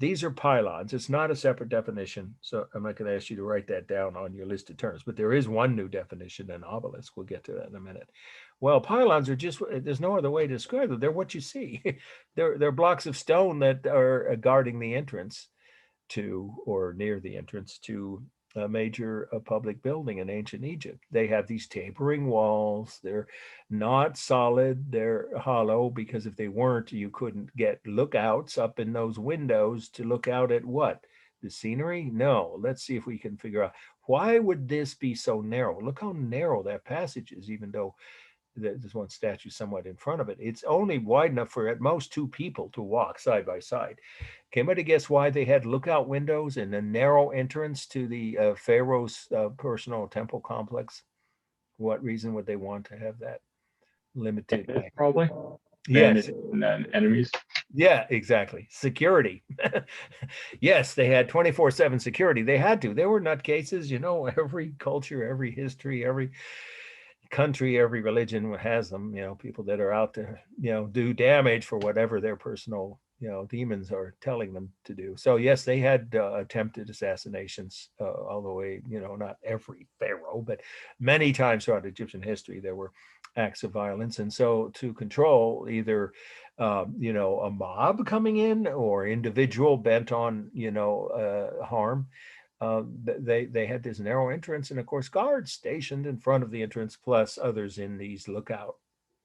These are pylons. It's not a separate definition, so I'm not going to ask you to write that down on your list of terms, but there is one new definition, an obelisk. We'll get to that in a minute. Well, pylons are just, there's no other way to describe them. They're what you see. They're blocks of stone that are guarding the entrance to, or near the entrance to, a major public building in ancient Egypt. They have these tapering walls. They're not solid. They're hollow because if they weren't, you couldn't get lookouts up in those windows to look out at what? The scenery? No. Let's see if we can figure out why would this be so narrow? Look how narrow that passage is, even though there's one statue somewhat in front of it. It's only wide enough for at most two people to walk side by side. Can anybody guess why they had lookout windows and a narrow entrance to the Pharaoh's personal temple complex? What reason would they want to have that limited? Probably. Yes. And enemies. Yeah, exactly. Security. Yes, they had 24/7 security. They had to. They were nutcases, every culture, every history, every country, every religion has them, people that are out to, do damage for whatever their personal, demons are telling them to do. So yes, they had attempted assassinations all the way, not every pharaoh, but many times throughout Egyptian history, there were acts of violence. And so to control either, a mob coming in or individual bent on, harm, they had this narrow entrance, and of course guards stationed in front of the entrance, plus others in these lookout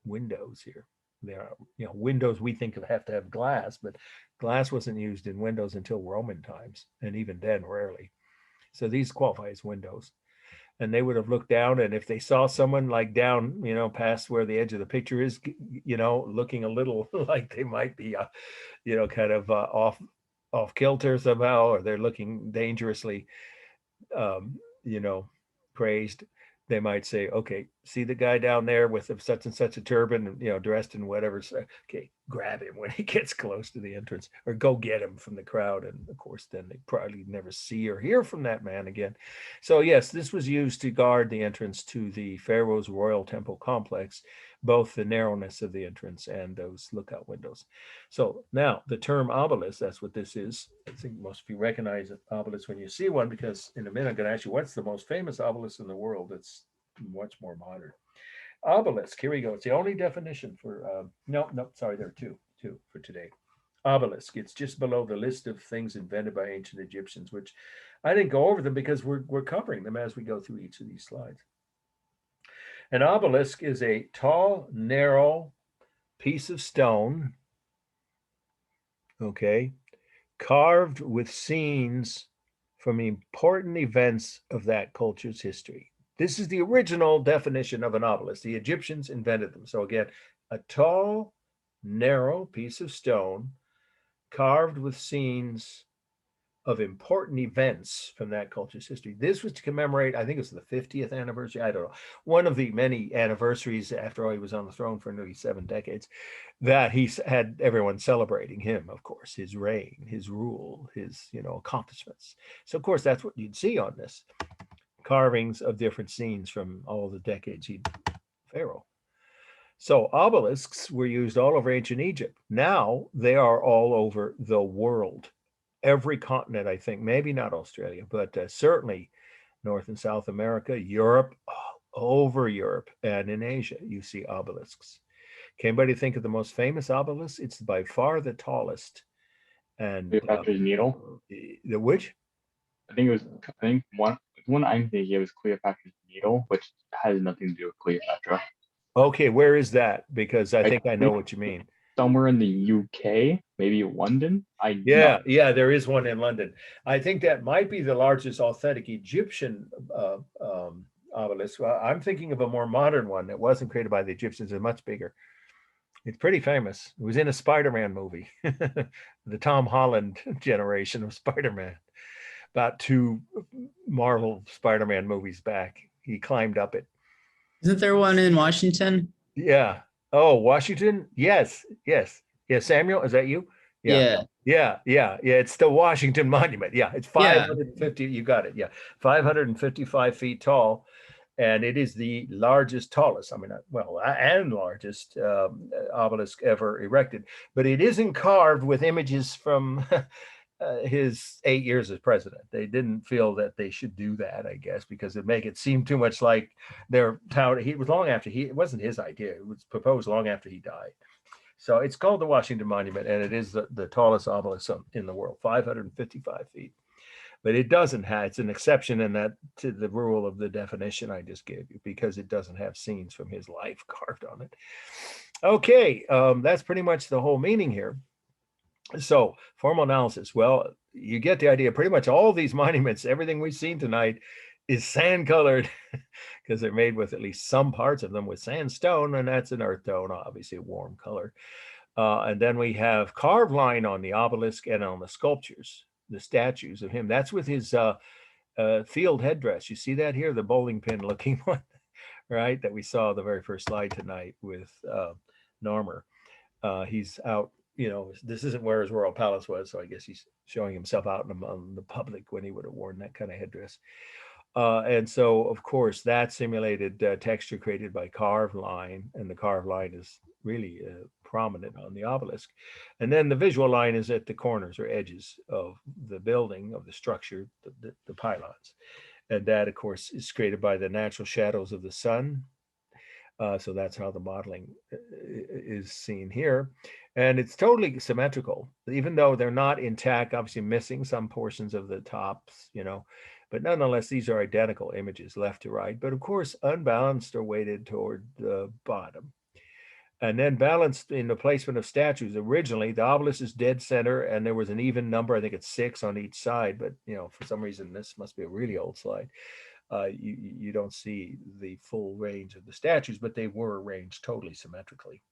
windows here. There are, windows we think of have to have glass, but glass wasn't used in windows until Roman times, and even then rarely. So these qualify as windows. And they would have looked down, and if they saw someone like down, past where the edge of the picture is, looking a little like they might be, kind of off kilter somehow, or they're looking dangerously, crazed, they might say, okay, see the guy down there with such and such a turban, dressed in whatever. Okay, grab him when he gets close to the entrance, or go get him from the crowd. And of course, then they probably never see or hear from that man again. So yes, this was used to guard the entrance to the Pharaoh's royal temple complex, both the narrowness of the entrance and those lookout windows. So now the term obelisk, that's what this is. I think most of you recognize an obelisk when you see one, because in a minute I'm going to ask you what's the most famous obelisk in the world that's much more modern. Obelisk, here we go. It's the only definition for, no, sorry, there are two for today. Obelisk, it's just below the list of things invented by ancient Egyptians, which I didn't go over them because we're covering them as we go through each of these slides. An obelisk is a tall, narrow piece of stone, okay, carved with scenes from important events of that culture's history. This is the original definition of an obelisk. The Egyptians invented them. So again, a tall, narrow piece of stone carved with scenes of important events from that culture's history. This was to commemorate, I think it was the 50th anniversary, I don't know, one of the many anniversaries after all he was on the throne for nearly 7 decades, that he had everyone celebrating him, of course, his reign, his rule, his, accomplishments. So of course, that's what you'd see on this. carvings of different scenes from all the decades he Pharaoh. So obelisks were used all over ancient Egypt. Now they are all over the world. Every continent, I think, maybe not Australia, but certainly North and South America, Europe, all over Europe, and in Asia, you see obelisks. Can anybody think of the most famous obelisk? It's by far the tallest. And Cleopatra's Needle. the which? I think it was. I think one I'm thinking of was Cleopatra's Needle, which has nothing to do with Cleopatra. Okay, where is that? Because I think I know think what you mean. Somewhere in the UK, maybe London. Yeah, there is one in London. I think that might be the largest authentic Egyptian obelisk. Well, I'm thinking of a more modern one that wasn't created by the Egyptians, it's much bigger. It's pretty famous. It was in a Spider-Man movie, the Tom Holland generation of Spider-Man. About two Marvel Spider-Man movies back, he climbed up it. Isn't there one in Washington? Yeah. Oh, Washington? Yes. Yeah, Samuel, is that you? Yeah. Yeah. It's the Washington Monument. Yeah, it's 550. You got it. Yeah, 555 feet tall, and it is the tallest. I mean, and largest obelisk ever erected. But it isn't carved with images from his 8 years as president. They didn't feel that they should do that, I guess, because it'd make it seem too much like their town. It was long after it wasn't his idea. It was proposed long after he died. So it's called the Washington Monument, and it is the tallest obelisk in the world, 555 feet. But it doesn't have, it's an exception in that to the rule of the definition I just gave you, because it doesn't have scenes from his life carved on it. Okay, that's pretty much the whole meaning here. So formal analysis, well, you get the idea. Pretty much all these monuments, everything we've seen tonight is sand colored because they're made with at least some parts of them with sandstone, and that's an earth tone, obviously a warm color. And then we have carved line on the obelisk and on the sculptures, the statues of him. That's with his field headdress. You see that here, the bowling pin looking one, right? That we saw the very first slide tonight with Narmer. He's out, this isn't where his royal palace was, so I guess he's showing himself out among the public when he would have worn that kind of headdress. And so, of course, that simulated texture created by carved line, and the carved line is really prominent on the obelisk. And then the visual line is at the corners or edges of the building, of the structure, the pylons. And that, of course, is created by the natural shadows of the sun. So that's how the modeling is seen here. And it's totally symmetrical, even though they're not intact, obviously missing some portions of the tops, but nonetheless, these are identical images left to right, but of course, unbalanced or weighted toward the bottom. And then balanced in the placement of statues. Originally, the obelisk is dead center, and there was an even number. I think it's 6 on each side, but for some reason, this must be a really old slide. You don't see the full range of the statues, but they were arranged totally symmetrically.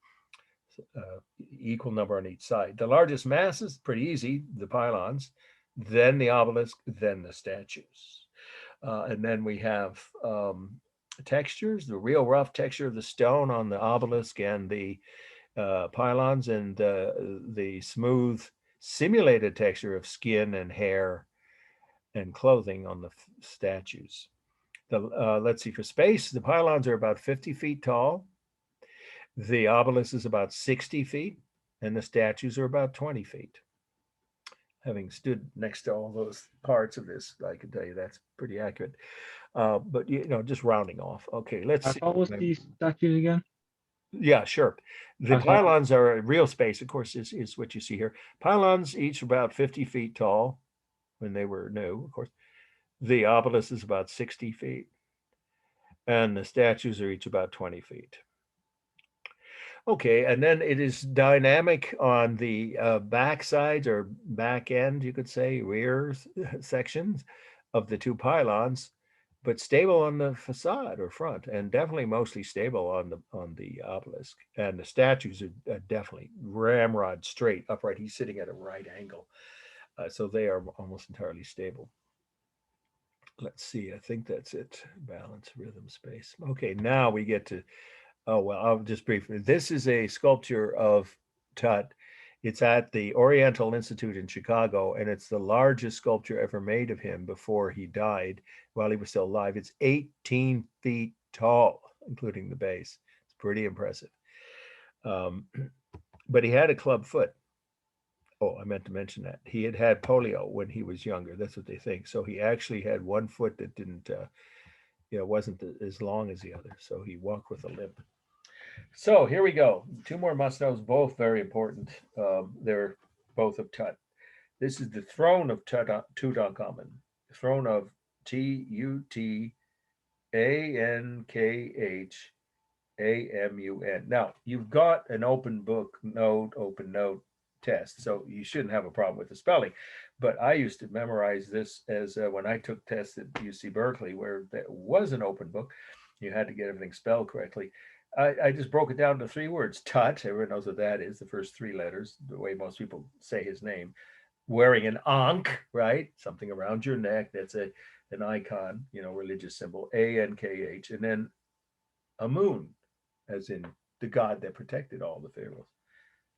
Equal number on each side. The largest mass is pretty easy, the pylons, then the obelisk, then the statues. And then we have textures, the real rough texture of the stone on the obelisk and the pylons, and the smooth simulated texture of skin and hair and clothing on the statues. Let's see, for space, the pylons are about 50 feet tall. The obelisk is about 60 feet, and the statues are about 20 feet. Having stood next to all those parts of this, I can tell you that's pretty accurate. But just rounding off. Okay, let's see. How tall was these statues again? Yeah, sure. The pylons are real space, of course, is what you see here. Pylons each about 50 feet tall when they were new, of course. The obelisk is about 60 feet, and the statues are each about 20 feet. Okay, and then it is dynamic on the back sides or back end, you could say, rear sections of the two pylons, but stable on the facade or front, and definitely mostly stable on the obelisk. And the statues are definitely ramrod straight, upright. He's sitting at a right angle, so they are almost entirely stable. Let's see, I think that's it. Balance, rhythm, space. Okay, now we get to, oh, well, I'll just briefly, this is a sculpture of Tut It's at the Oriental Institute in Chicago, and it's the largest sculpture ever made of him before he died while he was still alive. It's 18 feet tall, including the base. It's pretty impressive. But he had a club foot. Oh, I meant to mention that. He had had polio when he was younger. That's what they think. So he actually had one foot that didn't, wasn't as long as the other. So he walked with a limp. So here we go. Two more must knows, both very important. They're both of Tut. This is the throne of Tutankhamun, throne of Tutankhamun. Now, you've got an open note test, so you shouldn't have a problem with the spelling. But I used to memorize this as when I took tests at UC Berkeley, where there was an open book. You had to get everything spelled correctly. I just broke it down to 3 words. Tut, everyone knows what that is, the first 3 letters, the way most people say his name. Wearing an ankh, right? Something around your neck. That's an icon, religious symbol, Ankh. And then a moon, as in the god that protected all the pharaohs.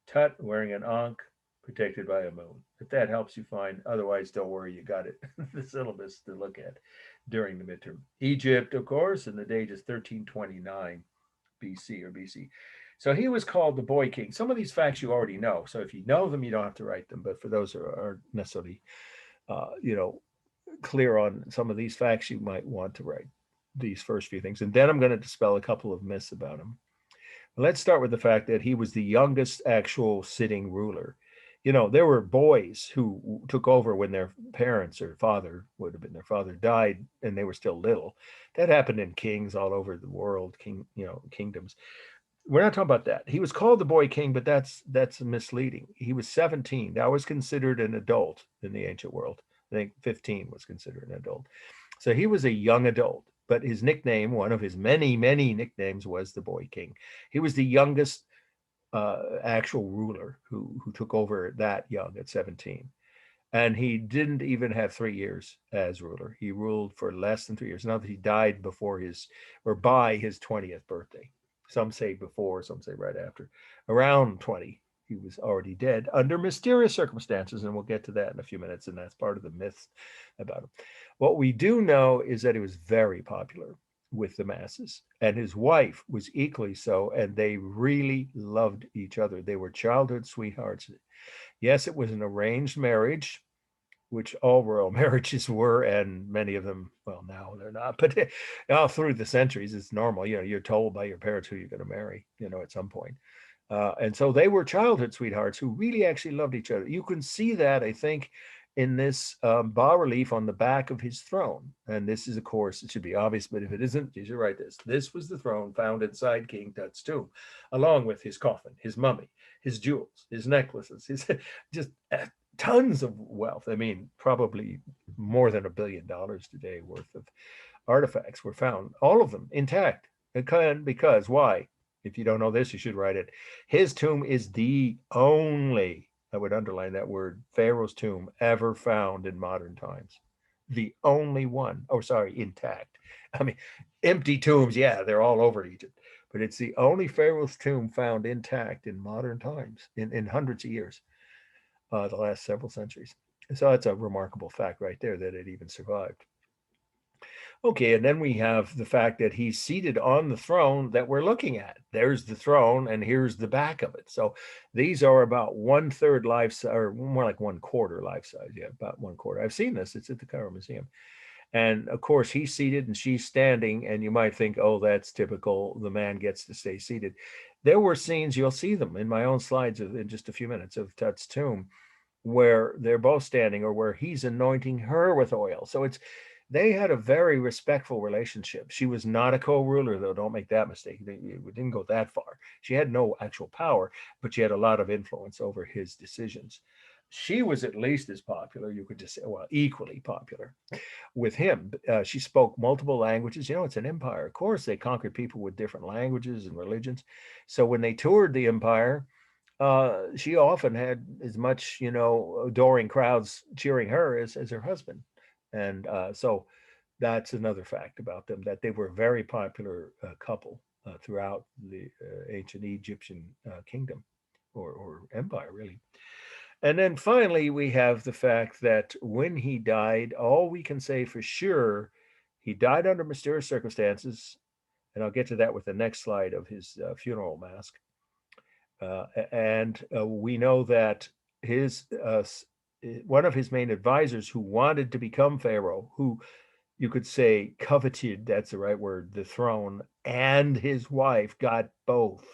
Tut, wearing an ankh, protected by a moon. If that helps you find, otherwise, don't worry, you got it. The syllabus to look at during the midterm. Egypt, of course, and the date is 1329 BC or BC. So he was called the Boy King. Some of these facts you already know. So if you know them, you don't have to write them. But for those who aren't necessarily, clear on some of these facts, you might want to write these first few things. And then I'm going to dispel a couple of myths about him. Let's start with the fact that he was the youngest actual sitting ruler. There were boys who took over when their parents or father, would have been their father, died and they were still little. That happened in kings all over the world, kingdoms. We're not talking about that. He was called the Boy King, but that's misleading. He was 17. That was considered an adult in the ancient world. I think 15 was considered an adult. So he was a young adult, but his nickname, one of his many, many nicknames, was the Boy King. He was the youngest actual ruler who took over that young at 17. And he didn't even have 3 years as ruler. He ruled for less than 3 years. Now that he died by his 20th birthday. Some say before, some say right after. Around 20, he was already dead under mysterious circumstances, and we'll get to that in a few minutes, and that's part of the myth about him. What we do know is that he was very popular with the masses, and his wife was equally so, and they really loved each other. They were childhood sweethearts. Yes, it was an arranged marriage, which all royal marriages were, and many of them, well, now they're not, but all through the centuries, it's normal. You're told by your parents who you're going to marry, at some point. And so they were childhood sweethearts who really actually loved each other. You can see that, I think, in this bas-relief on the back of his throne. And this is, of course, it should be obvious, but if it isn't, you should write this. This was the throne found inside King Tut's tomb, along with his coffin, his mummy, his jewels, his necklaces, his just tons of wealth. I mean, probably more than $1 billion today worth of artifacts were found, all of them intact. Because why? If you don't know this, you should write it. His tomb is the only, I would underline that word, Pharaoh's tomb ever found in modern times. The only one. Oh, sorry, intact. I mean, empty tombs, yeah, they're all over Egypt. But it's the only Pharaoh's tomb found intact in modern times, in hundreds of years. The last several centuries. So that's a remarkable fact right there that it even survived. Okay, and then we have the fact that he's seated on the throne that we're looking at. There's the throne, and here's the back of it. So these are about 1/3 life size, or more like 1/4 life size. Yeah, about 1/4. I've seen this. It's at the Cairo Museum. And of course, he's seated and she's standing, and you might think, oh, that's typical. The man gets to stay seated. There were scenes, you'll see them in my own slides in just a few minutes, of Tut's tomb, where they're both standing or where he's anointing her with oil. So they had a very respectful relationship. She was not a co-ruler, though. Don't make that mistake. It didn't go that far. She had no actual power, but she had a lot of influence over his decisions. She was at least as popular, you could just say, well, equally popular with him. She spoke multiple languages. It's an empire. Of course, they conquered people with different languages and religions. So when they toured the empire, she often had as much, adoring crowds cheering her as her husband. And so that's another fact about them, that they were a very popular couple throughout the ancient Egyptian kingdom. or empire, really. And then finally, we have the fact that when he died, all we can say for sure, he died under mysterious circumstances. And I'll get to that with the next slide of his funeral mask. And we know that his one of his main advisors who wanted to become pharaoh, who you could say coveted, that's the right word, the throne, and his wife got both.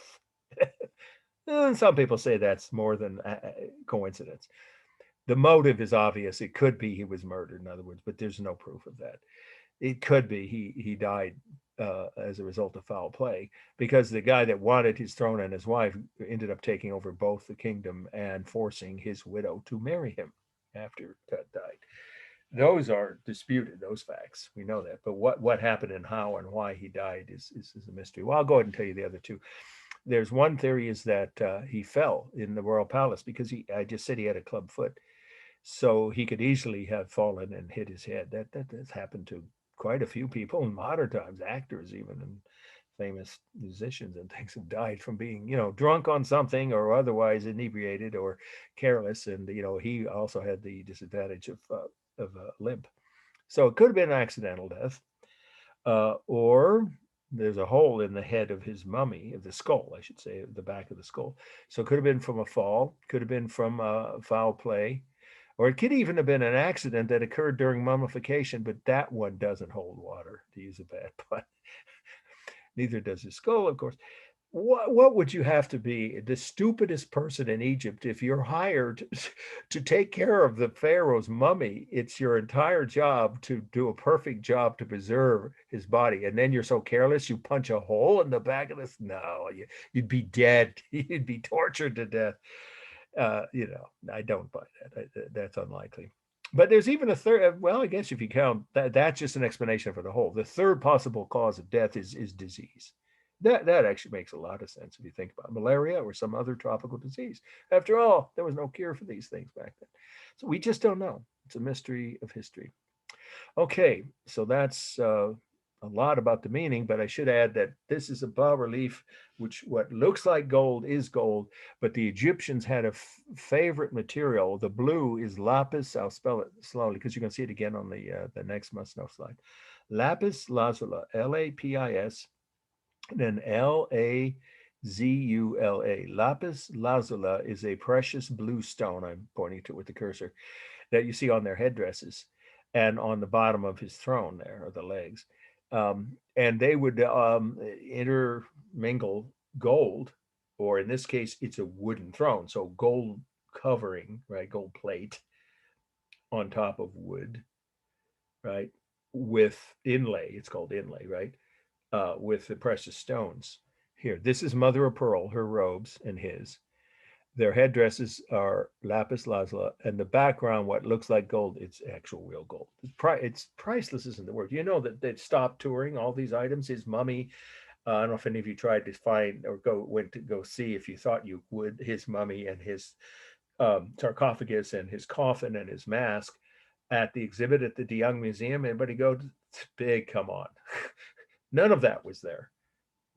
And some people say that's more than coincidence. The motive is obvious. It could be he was murdered, in other words, but there's no proof of that. It could be he died as a result of foul play, because the guy that wanted his throne and his wife ended up taking over both the kingdom and forcing his widow to marry him after Tut died. Those are disputed, those facts. We know that. But what happened and how and why he died is a mystery. Well, I'll go ahead and tell you the other two. There's one theory is that he fell in the royal palace because I just said he had a club foot. So he could easily have fallen and hit his head. That has happened to quite a few people in modern times, actors even, and famous musicians and things have died from being, drunk on something or otherwise inebriated or careless. And, he also had the disadvantage of a limp. So it could have been an accidental death. Or there's a hole in the head of his mummy, of the skull, I should say, the back of the skull. So it could have been from a fall, could have been from foul play, or it could even have been an accident that occurred during mummification, but that one doesn't hold water, to use a bad pun. Neither does his skull, of course. What would you have to be the stupidest person in Egypt if you're hired to take care of the pharaoh's mummy? It's your entire job to do a perfect job to preserve his body, and then you're so careless you punch a hole in the back of this. No, you'd be dead. You'd be tortured to death. I don't buy that. That's unlikely. But there's even a third. Well, I guess if you count that, that's just an explanation for the whole. The third possible cause of death is disease. That actually makes a lot of sense if you think about malaria or some other tropical disease. After all, there was no cure for these things back then. So we just don't know. It's a mystery of history. Okay, so that's a lot about the meaning, but I should add that this is a bas relief, which what looks like gold is gold, but the Egyptians had a favorite material. The blue is lapis. I'll spell it slowly because you can see it again on the next must-know slide. Lapis lazuli, Lapis, then Lazula. Lapis lazuli is a precious blue stone, I'm pointing to it with the cursor, that you see on their headdresses and on the bottom of his throne there, or the legs. And they would intermingle gold, or in this case, it's a wooden throne. So gold covering, right? Gold plate on top of wood, right? With inlay, it's called inlay, right? With the precious stones. Here, this is mother of pearl, her robes and his. Their headdresses are lapis lazuli, and the background, what looks like gold, it's actual real gold. It's priceless, isn't the word? You know that they'd stopped touring all these items. His mummy, I don't know if any of you tried to find or went to go see if you thought you would, his mummy and his sarcophagus and his coffin and his mask at the exhibit at the De Young Museum. Anybody go? It's big, come on. None of that was there.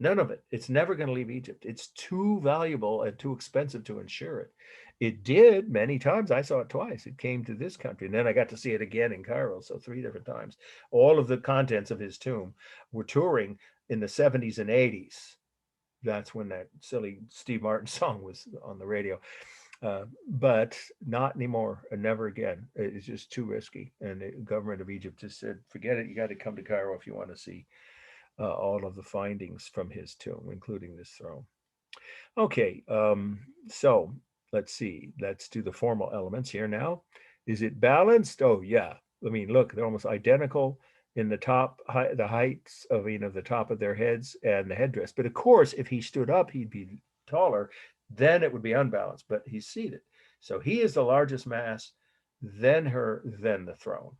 None of it. It's never going to leave Egypt. It's too valuable and too expensive to insure it. It did many times. I saw it twice. It came to this country, and then I got to see it again in Cairo. So 3 different times. All of the contents of his tomb were touring in the 70s and 80s. That's when that silly Steve Martin song was on the radio. But not anymore, and never again. It's just too risky. And the government of Egypt just said, forget it. You got to come to Cairo if you want to see all of the findings from his tomb, including this throne. Okay, so let's see. Let's do the formal elements here now. Is it balanced? Oh, yeah. I mean, look, they're almost identical in the top, the heights of, the top of their heads and the headdress. But of course, if he stood up, he'd be taller. Then it would be unbalanced, but he's seated. So he is the largest mass, then her, then the throne.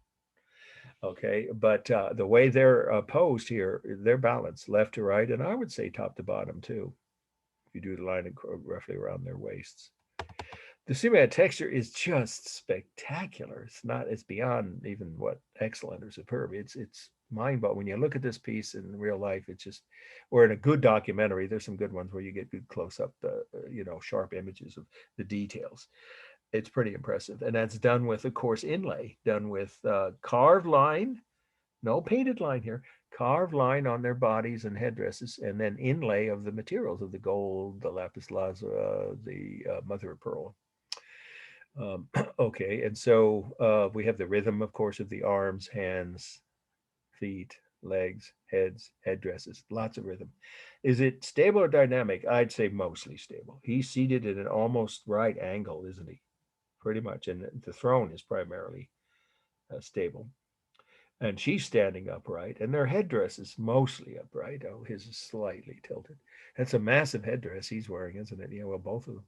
Okay, but the way they're posed here, they're balanced left to right, and I would say top to bottom too, if you do the line roughly around their waists. The Sumer texture is just spectacular. It's beyond even what excellent or superb. It's mind, but when you look at this piece in real life, it's just, or in a good documentary, there's some good ones where you get good close up, sharp images of the details. It's pretty impressive. And that's done with, of course, inlay, done with carved line, no painted line here, carved line on their bodies and headdresses, and then inlay of the materials of the gold, the lapis lazuli, the mother of pearl. Okay, and so we have the rhythm, of course, of the arms, hands, feet, legs, heads, headdresses, lots of rhythm. Is it stable or dynamic? I'd say mostly stable. He's seated at an almost right angle, isn't he? Pretty much, and the throne is primarily stable. And she's standing upright, and their headdress is mostly upright. Oh, his is slightly tilted. That's a massive headdress he's wearing, isn't it? Yeah, well, both of them.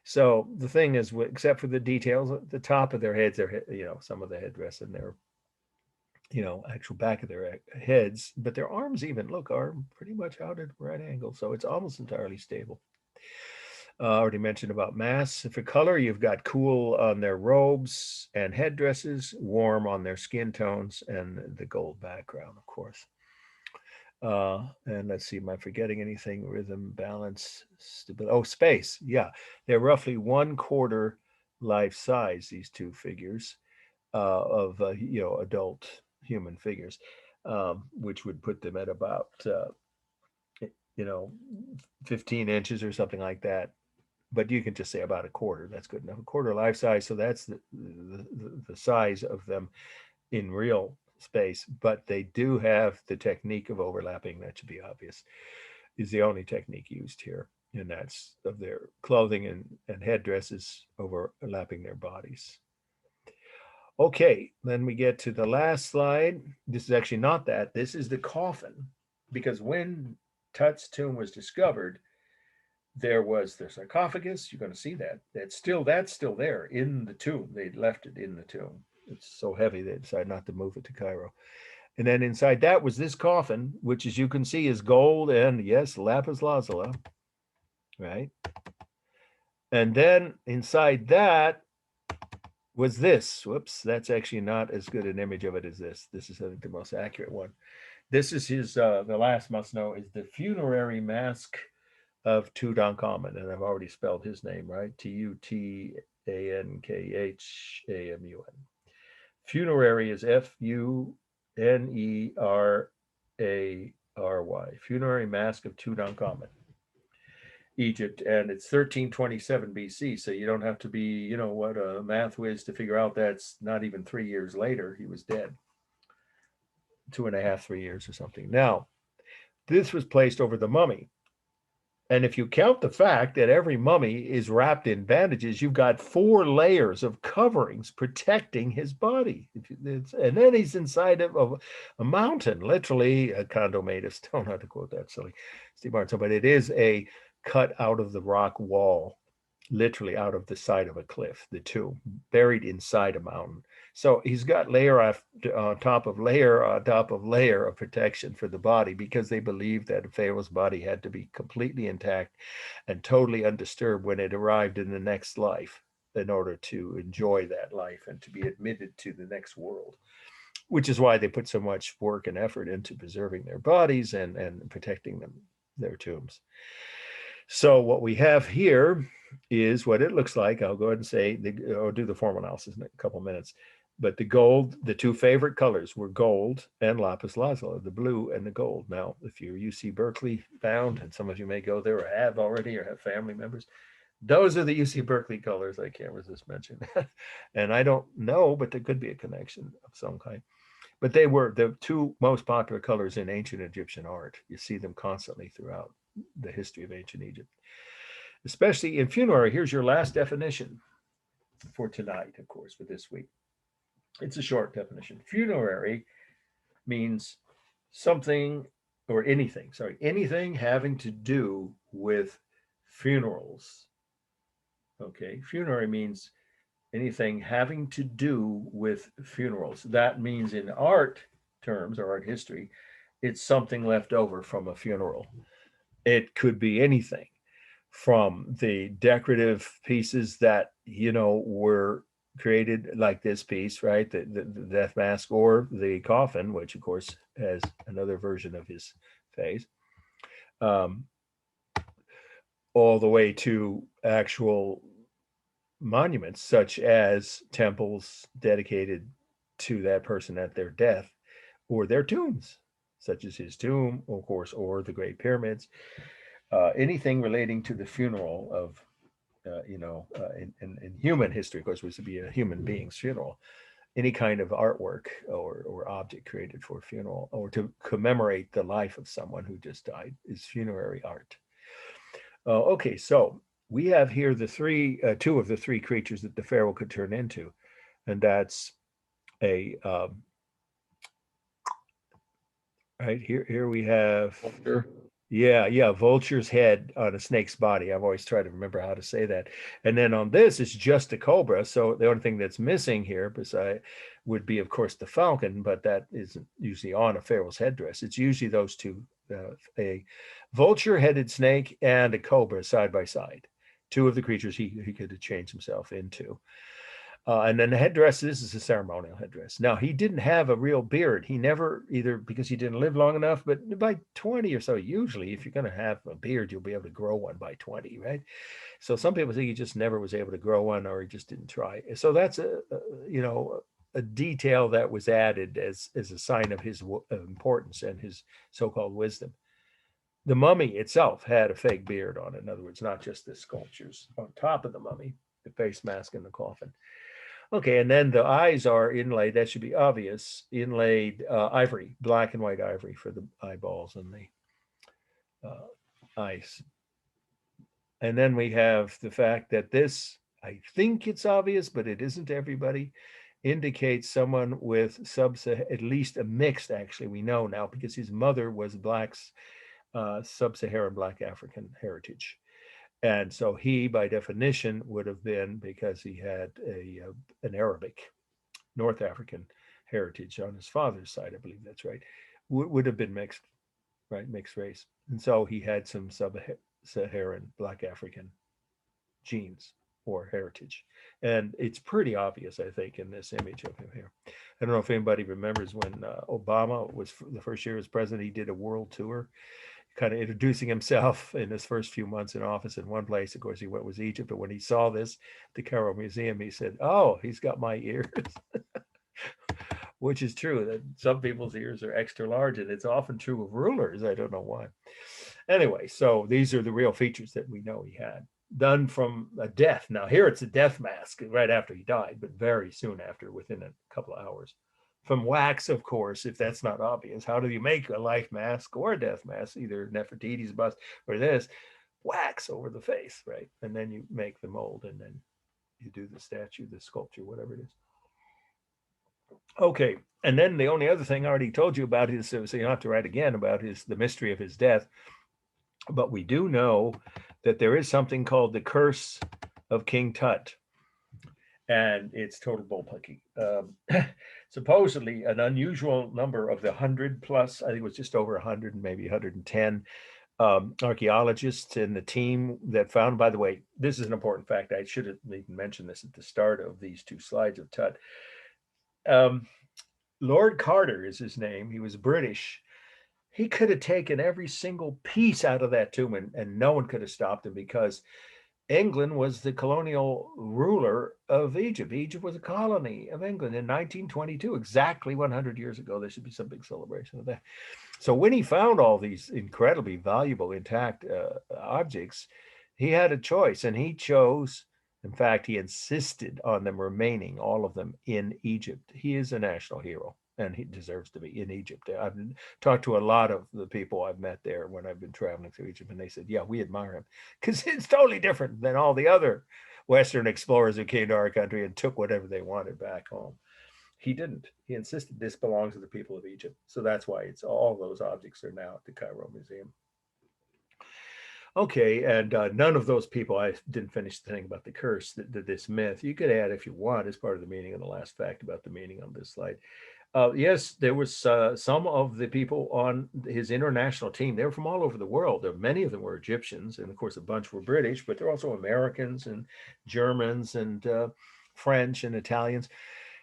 So the thing is, except for the details at the top of their heads, some of the headdress and their, actual back of their heads, but their arms even are pretty much out at right angle. So it's almost entirely stable. Already mentioned about mass. For color, you've got cool on their robes and headdresses, warm on their skin tones, and the gold background, of course. And let's see, am I forgetting anything? Rhythm, balance, stability. Oh, space. Yeah, they're roughly 1/4 life size, these two figures of adult human figures, which would put them at about 15 inches or something like that. But you can just say about 1/4. That's good enough. 1/4 life size. So that's the size of them in real space. But they do have the technique of overlapping. That should be obvious. Is the only technique used here, and that's of their clothing and headdresses overlapping their bodies. Okay, then we get to the last slide. This is actually not that. This is the coffin, because when Tut's tomb was discovered, there was their sarcophagus. You're going to see that. That's still there in the tomb. They left it in the tomb. It's so heavy they decided not to move it to Cairo. And then inside that was this coffin, which, as you can see, is gold and, yes, lapis lazuli, right? And then inside that was this. Whoops, that's actually not as good an image of it as this. This is, I think, the most accurate one. This is his, the last must know, is the funerary mask of Tutankhamun, and I've already spelled his name right, Tutankhamun. Funerary is Funerary, funerary mask of Tutankhamun, Egypt, and it's 1327 BC. So you don't have to be, what a math whiz to figure out that's not even 3 years later. He was dead. 2.5, 3 years or something. Now, this was placed over the mummy. And if you count the fact that every mummy is wrapped in bandages, you've got 4 layers of coverings protecting his body. And then he's inside of a mountain, literally a condo made of stone. Not to quote that silly Steve Martin, but it is a cut out of the rock wall, literally out of the side of a cliff, the tomb, buried inside a mountain. So he's got layer on top of layer on top of layer of protection for the body, because they believed that a Pharaoh's body had to be completely intact and totally undisturbed when it arrived in the next life, in order to enjoy that life and to be admitted to the next world, which is why they put so much work and effort into preserving their bodies and protecting their tombs. So what we have here is what it looks like. I'll go ahead and say, I'll do the formal analysis in a couple of minutes. But the gold, the 2 favorite colors were gold and lapis lazuli, the blue and the gold. Now, if you're UC Berkeley bound, and some of you may go there or have already or have family members, those are the UC Berkeley colors I can't resist mentioning. And I don't know, but there could be a connection of some kind. But they were the 2 most popular colors in ancient Egyptian art. You see them constantly throughout the history of ancient Egypt, especially in funerary. Here's your last definition for tonight, of course, for this week. It's a short definition. Funerary means something or anything, anything having to do with funerals. Okay, funerary means anything having to do with funerals. That means in art terms or art history, it's something left over from a funeral. It could be anything from the decorative pieces that, were created like this piece, right? The death mask or the coffin, which of course has another version of his face, all the way to actual monuments such as temples dedicated to that person at their death, or their tombs, such as his tomb, of course, or the Great Pyramids. Anything relating to the funeral of, in human history, of course, was to be a human being's funeral. Any kind of artwork or object created for a funeral or to commemorate the life of someone who just died is funerary art. Okay, so we have here two of the three creatures that the pharaoh could turn into, and that's a right here. Here we have Vulture. yeah, vulture's head on a snake's body. I've always tried to remember how to say that. And then on this, it's just a cobra. So the only thing that's missing here, beside, would be, of course, the falcon, but that isn't usually on a pharaoh's headdress. It's usually those two, a vulture-headed snake and a cobra side by side. Two of the creatures he could have changed himself into. And then the headdress, this is a ceremonial headdress. Now, he didn't have a real beard. He never, either because he didn't live long enough, but by 20 or so, usually, if you're going to have a beard, you'll be able to grow one by 20, right? So some people think he just never was able to grow one, or he just didn't try. So that's a detail that was added as a sign of his importance and his so-called wisdom. The mummy itself had a fake beard on it. In other words, not just the sculptures on top of the mummy, the face mask and the coffin. Okay, and then the eyes are inlaid, that should be obvious, inlaid ivory, black and white ivory for the eyeballs and the eyes. And then we have the fact that this, I think it's obvious, but it isn't to everybody, indicates someone with at least a mixed, actually, we know now, because his mother was sub-Saharan Black African heritage. And so he, by definition, would have been, because he had an Arabic, North African heritage on his father's side, I believe that's right, would have been mixed, right, mixed race. And so he had some sub-Saharan Black African genes or heritage. And it's pretty obvious, I think, in this image of him here. I don't know if anybody remembers when Obama was the first year as president, he did a world tour, kind of introducing himself in his first few months in office. In one place, of course, he went was Egypt, but when he saw this, the Cairo Museum, he said, "Oh, he's got my ears," which is true. That some people's ears are extra large, and it's often true of rulers. I don't know why. Anyway, so these are the real features that we know he had, done from a death. Now here it's a death mask right after he died, but very soon after, within a couple of hours. From wax, of course, if that's not obvious. How do you make a life mask or a death mask, either Nefertiti's bust or this? Wax over the face, right? And then you make the mold, and then you do the statue, the sculpture, whatever it is. Okay, and then the only other thing I already told you about is, so you don't have to write again about the mystery of his death. But we do know that there is something called the curse of King Tut. And it's total bullpucky. Supposedly, an unusual number of the 100 plus, I think it was just over 100, maybe 110 archaeologists in the team that found, by the way, this is an important fact. I should have even mentioned this at the start of these two slides of Tut. Lord Carter is his name. He was British. He could have taken every single piece out of that tomb, and no one could have stopped him, because England was the colonial ruler of Egypt. Egypt was a colony of England in 1922, exactly 100 years ago. There should be some big celebration of that. So when he found all these incredibly valuable intact objects, he had a choice, and he chose, in fact, he insisted on them remaining, all of them, in Egypt. He is a national hero, and he deserves to be in Egypt. I've talked to a lot of the people I've met there when I've been traveling through Egypt, and they said, yeah, we admire him, because it's totally different than all the other Western explorers who came to our country and took whatever they wanted back home. He didn't. He insisted this belongs to the people of Egypt. So that's why it's all those objects are now at the Cairo Museum. Okay, and none of those people, I didn't finish the thing about the curse, this myth. You could add if you want as part of the meaning of the last fact about the meaning on this slide. Yes, there was some of the people on his international team. They were from all over the world. Many of them were Egyptians, and of course a bunch were British, but they're also Americans and Germans and French and Italians.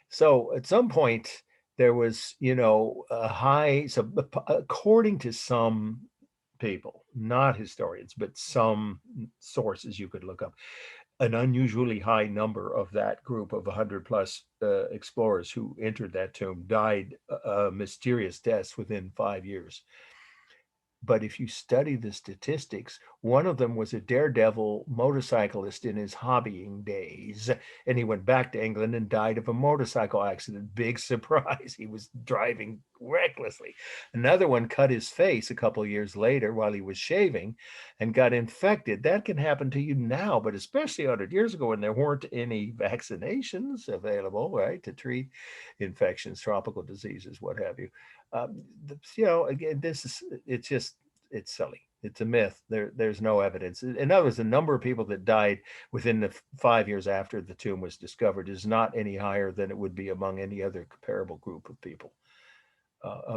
So at some point there was, a high, so according to some people, not historians, but some sources you could look up, an unusually high number of that group of 100 plus explorers who entered that tomb died mysterious deaths within 5 years. But if you study the statistics, one of them was a daredevil motorcyclist in his hobbying days. And he went back to England and died of a motorcycle accident. Big surprise. He was driving recklessly. Another one cut his face a couple of years later while he was shaving and got infected. That can happen to you now, but especially 100 years ago when there weren't any vaccinations available, right, to treat infections, tropical diseases, what have you. Again, it's silly. It's a myth. There's no evidence. In other words, the number of people that died within the 5 years after the tomb was discovered is not any higher than it would be among any other comparable group of people.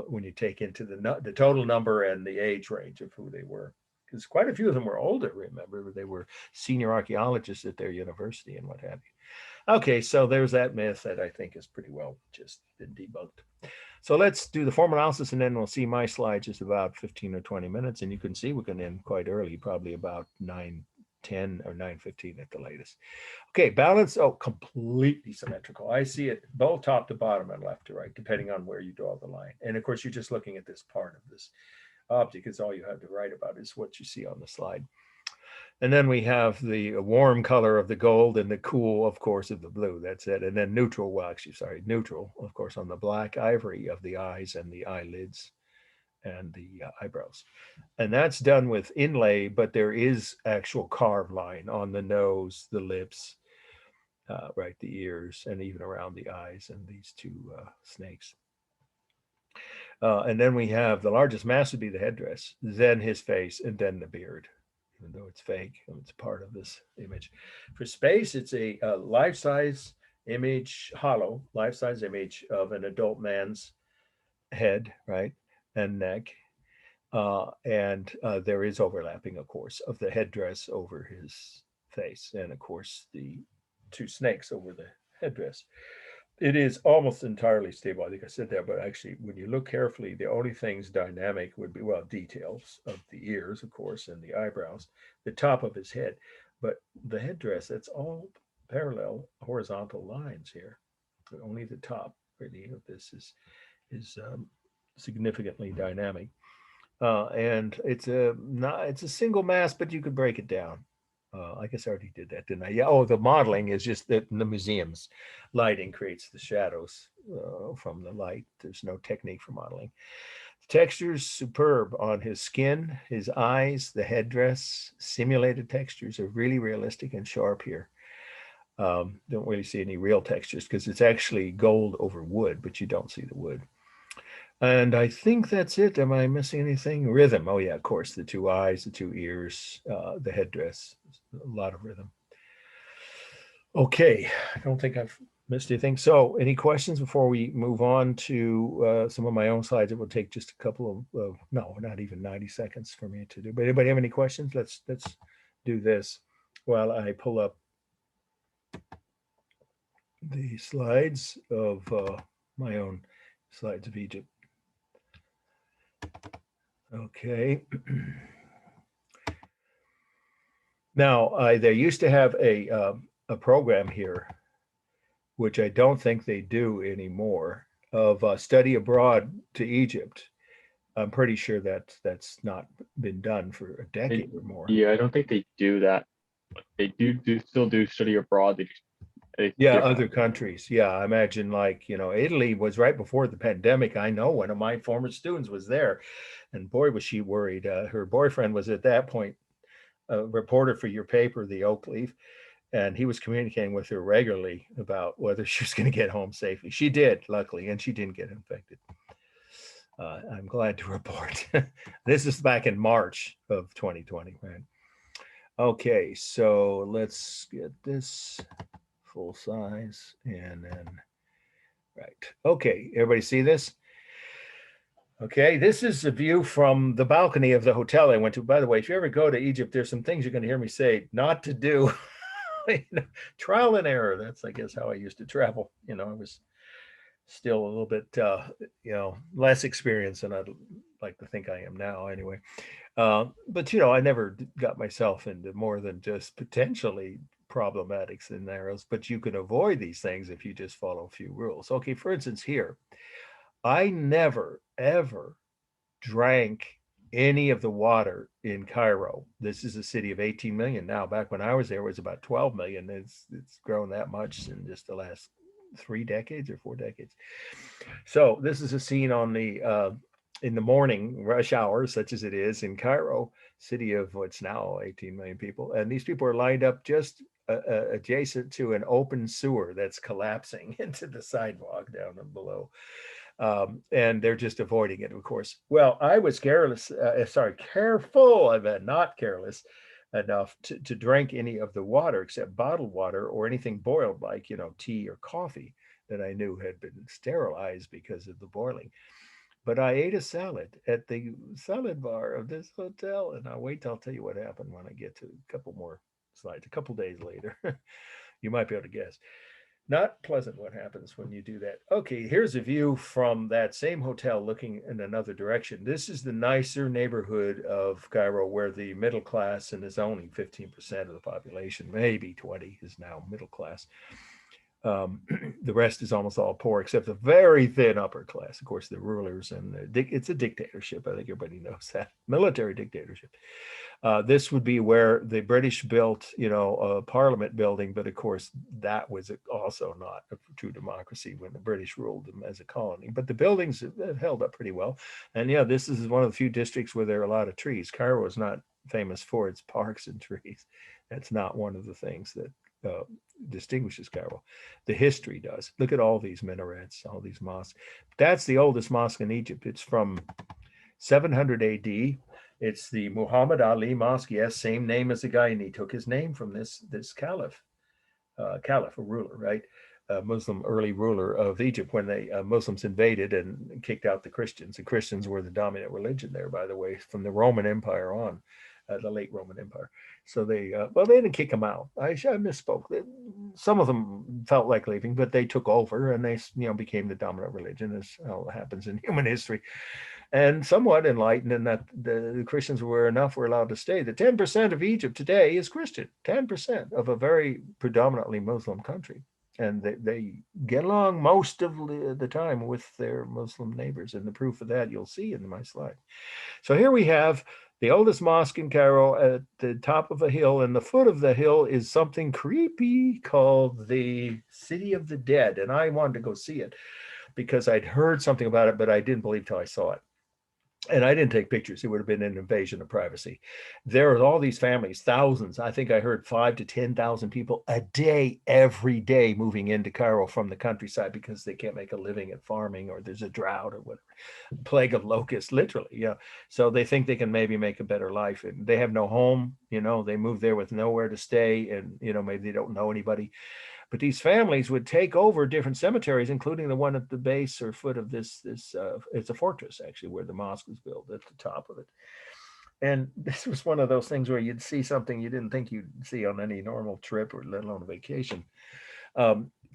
When you take into the total number and the age range of who they were, because quite a few of them were older. Remember, they were senior archaeologists at their university and what have you. Okay, so there's that myth that I think is pretty well just been debunked. So let's do the form analysis, and then we'll see my slides is about 15 or 20 minutes, and you can see we can end quite early, probably about 9:10 or 9:15 at the latest. Okay, balance, completely symmetrical. I see it both top to bottom and left to right, depending on where you draw the line. And of course, you're just looking at this part of this object, because all you have to write about is what you see on the slide. And then we have the warm color of the gold and the cool, of course, of the blue. That's it. And then neutral, neutral, of course, on the black ivory of the eyes and the eyelids and the eyebrows. And that's done with inlay, but there is actual carved line on the nose, the lips, right, the ears, and even around the eyes and these two snakes. And then we have the largest mass would be the headdress, then his face, and then the beard. Even though it's fake, it's part of this image. For space, it's a life-size image, hollow life-size image of an adult man's head, right, and neck. And there is overlapping, of course, of the headdress over his face, and of course the two snakes over the headdress. It is almost entirely stable. I think I said that, but actually, when you look carefully, the only things dynamic would be, well, details of the ears, of course, and the eyebrows, the top of his head, but the headdress, that's all parallel horizontal lines here. But only the top really of this is significantly dynamic. And it's a single mass, but you could break it down. I guess I already did that, didn't I? Yeah. Oh, the modeling is just that in the museum's lighting creates the shadows from the light. There's no technique for modeling. The texture's superb on his skin, his eyes, the headdress. Simulated textures are really realistic and sharp here. Don't really see any real textures because it's actually gold over wood, but you don't see the wood. And I think that's it. Am I missing anything? Rhythm. Oh, yeah, of course. The two eyes, the two ears, the headdress. A lot of rhythm. Okay. I don't think I've missed anything. So any questions before we move on to some of my own slides? It will take just a couple of, no, not even 90 seconds for me to do. But anybody have any questions? Let's do this while I pull up the slides of my own slides of Egypt. Okay. Now, they used to have a program here, which I don't think they do anymore, of study abroad to Egypt. I'm pretty sure that's not been done for a decade or more. Yeah, I don't think they do that. They still do study abroad. Yeah, other countries. Yeah, I imagine Italy was right before the pandemic. I know one of my former students was there, and boy, was she worried. Her boyfriend was at that point a reporter for your paper, the Oak Leaf, and he was communicating with her regularly about whether she was going to get home safely. She did, luckily, and she didn't get infected. I'm glad to report. This is back in March of 2020, right? Okay, so let's get this full size and then right. Okay, everybody see this? Okay, this is a view from the balcony of the hotel I went to. By the way, if you ever go to Egypt, there's some things you're going to hear me say not to do Trial and error. That's, I guess, how I used to travel. I was still a little bit, less experienced than I'd like to think I am now anyway. But, I never got myself into more than just potentially problematic scenarios, but you can avoid these things if you just follow a few rules. Okay, for instance, here, I never, ever drank any of the water in Cairo. This is a city of 18 million now. Back when I was there, it was about 12 million. It's grown that much in just the last 3 decades or 4 decades. So this is a scene on the in the morning rush hour, such as it is in Cairo, city of what's now 18 million people, and these people are lined up just adjacent to an open sewer that's collapsing into the sidewalk down below. And they're just avoiding it, of course. Well, I was careful. I'm not careless enough to drink any of the water except bottled water or anything boiled, like tea or coffee that I knew had been sterilized because of the boiling. But I ate a salad at the salad bar of this hotel, and I'll wait till I'll tell you what happened when I get to a couple more slides. A couple days later, you might be able to guess. Not pleasant what happens when you do that. Okay, here's a view from that same hotel looking in another direction. This is the nicer neighborhood of Cairo where the middle class, and it's only 15% of the population, maybe 20 is now middle class. The rest is almost all poor, except the very thin upper class. Of course, the rulers, and it's a dictatorship. I think everybody knows that. Military dictatorship. This would be where the British built, a parliament building, but of course that was also not a true democracy when the British ruled them as a colony. But the buildings have held up pretty well. And yeah, this is one of the few districts where there are a lot of trees. Cairo is not famous for its parks and trees. That's not one of the things that distinguishes Cairo. The history does. Look at all these minarets, all these mosques. That's the oldest mosque in Egypt. It's from 700 AD. It's the Muhammad Ali Mosque. Yes, same name as the guy, and he took his name from this caliph, a ruler, right? A Muslim early ruler of Egypt when they Muslims invaded and kicked out the Christians. The Christians were the dominant religion there, by the way, from the Roman Empire on. The late Roman Empire. So they didn't kick them out. I misspoke. Some of them felt like leaving, but they took over and they, became the dominant religion, as happens in human history. And somewhat enlightened in that the Christians were allowed to stay. The 10% of Egypt today is Christian, 10% of a very predominantly Muslim country. And they get along most of the time with their Muslim neighbors. And the proof of that you'll see in my slide. So here we have the oldest mosque in Cairo at the top of a hill, and the foot of the hill is something creepy called the City of the Dead. And I wanted to go see it because I'd heard something about it, but I didn't believe till I saw it. And I didn't take pictures. It would have been an invasion of privacy. There are all these families, thousands. I think I heard 5,000 to 10,000 people a day, every day, moving into Cairo from the countryside because they can't make a living at farming, or there's a drought or whatever, plague of locusts, literally. Yeah. So they think they can maybe make a better life, and they have no home. They move there with nowhere to stay, and maybe they don't know anybody. But these families would take over different cemeteries, including the one at the base or foot of this. It's a fortress, actually, where the mosque was built at the top of it. And this was one of those things where you'd see something you didn't think you'd see on any normal trip, or let alone a vacation.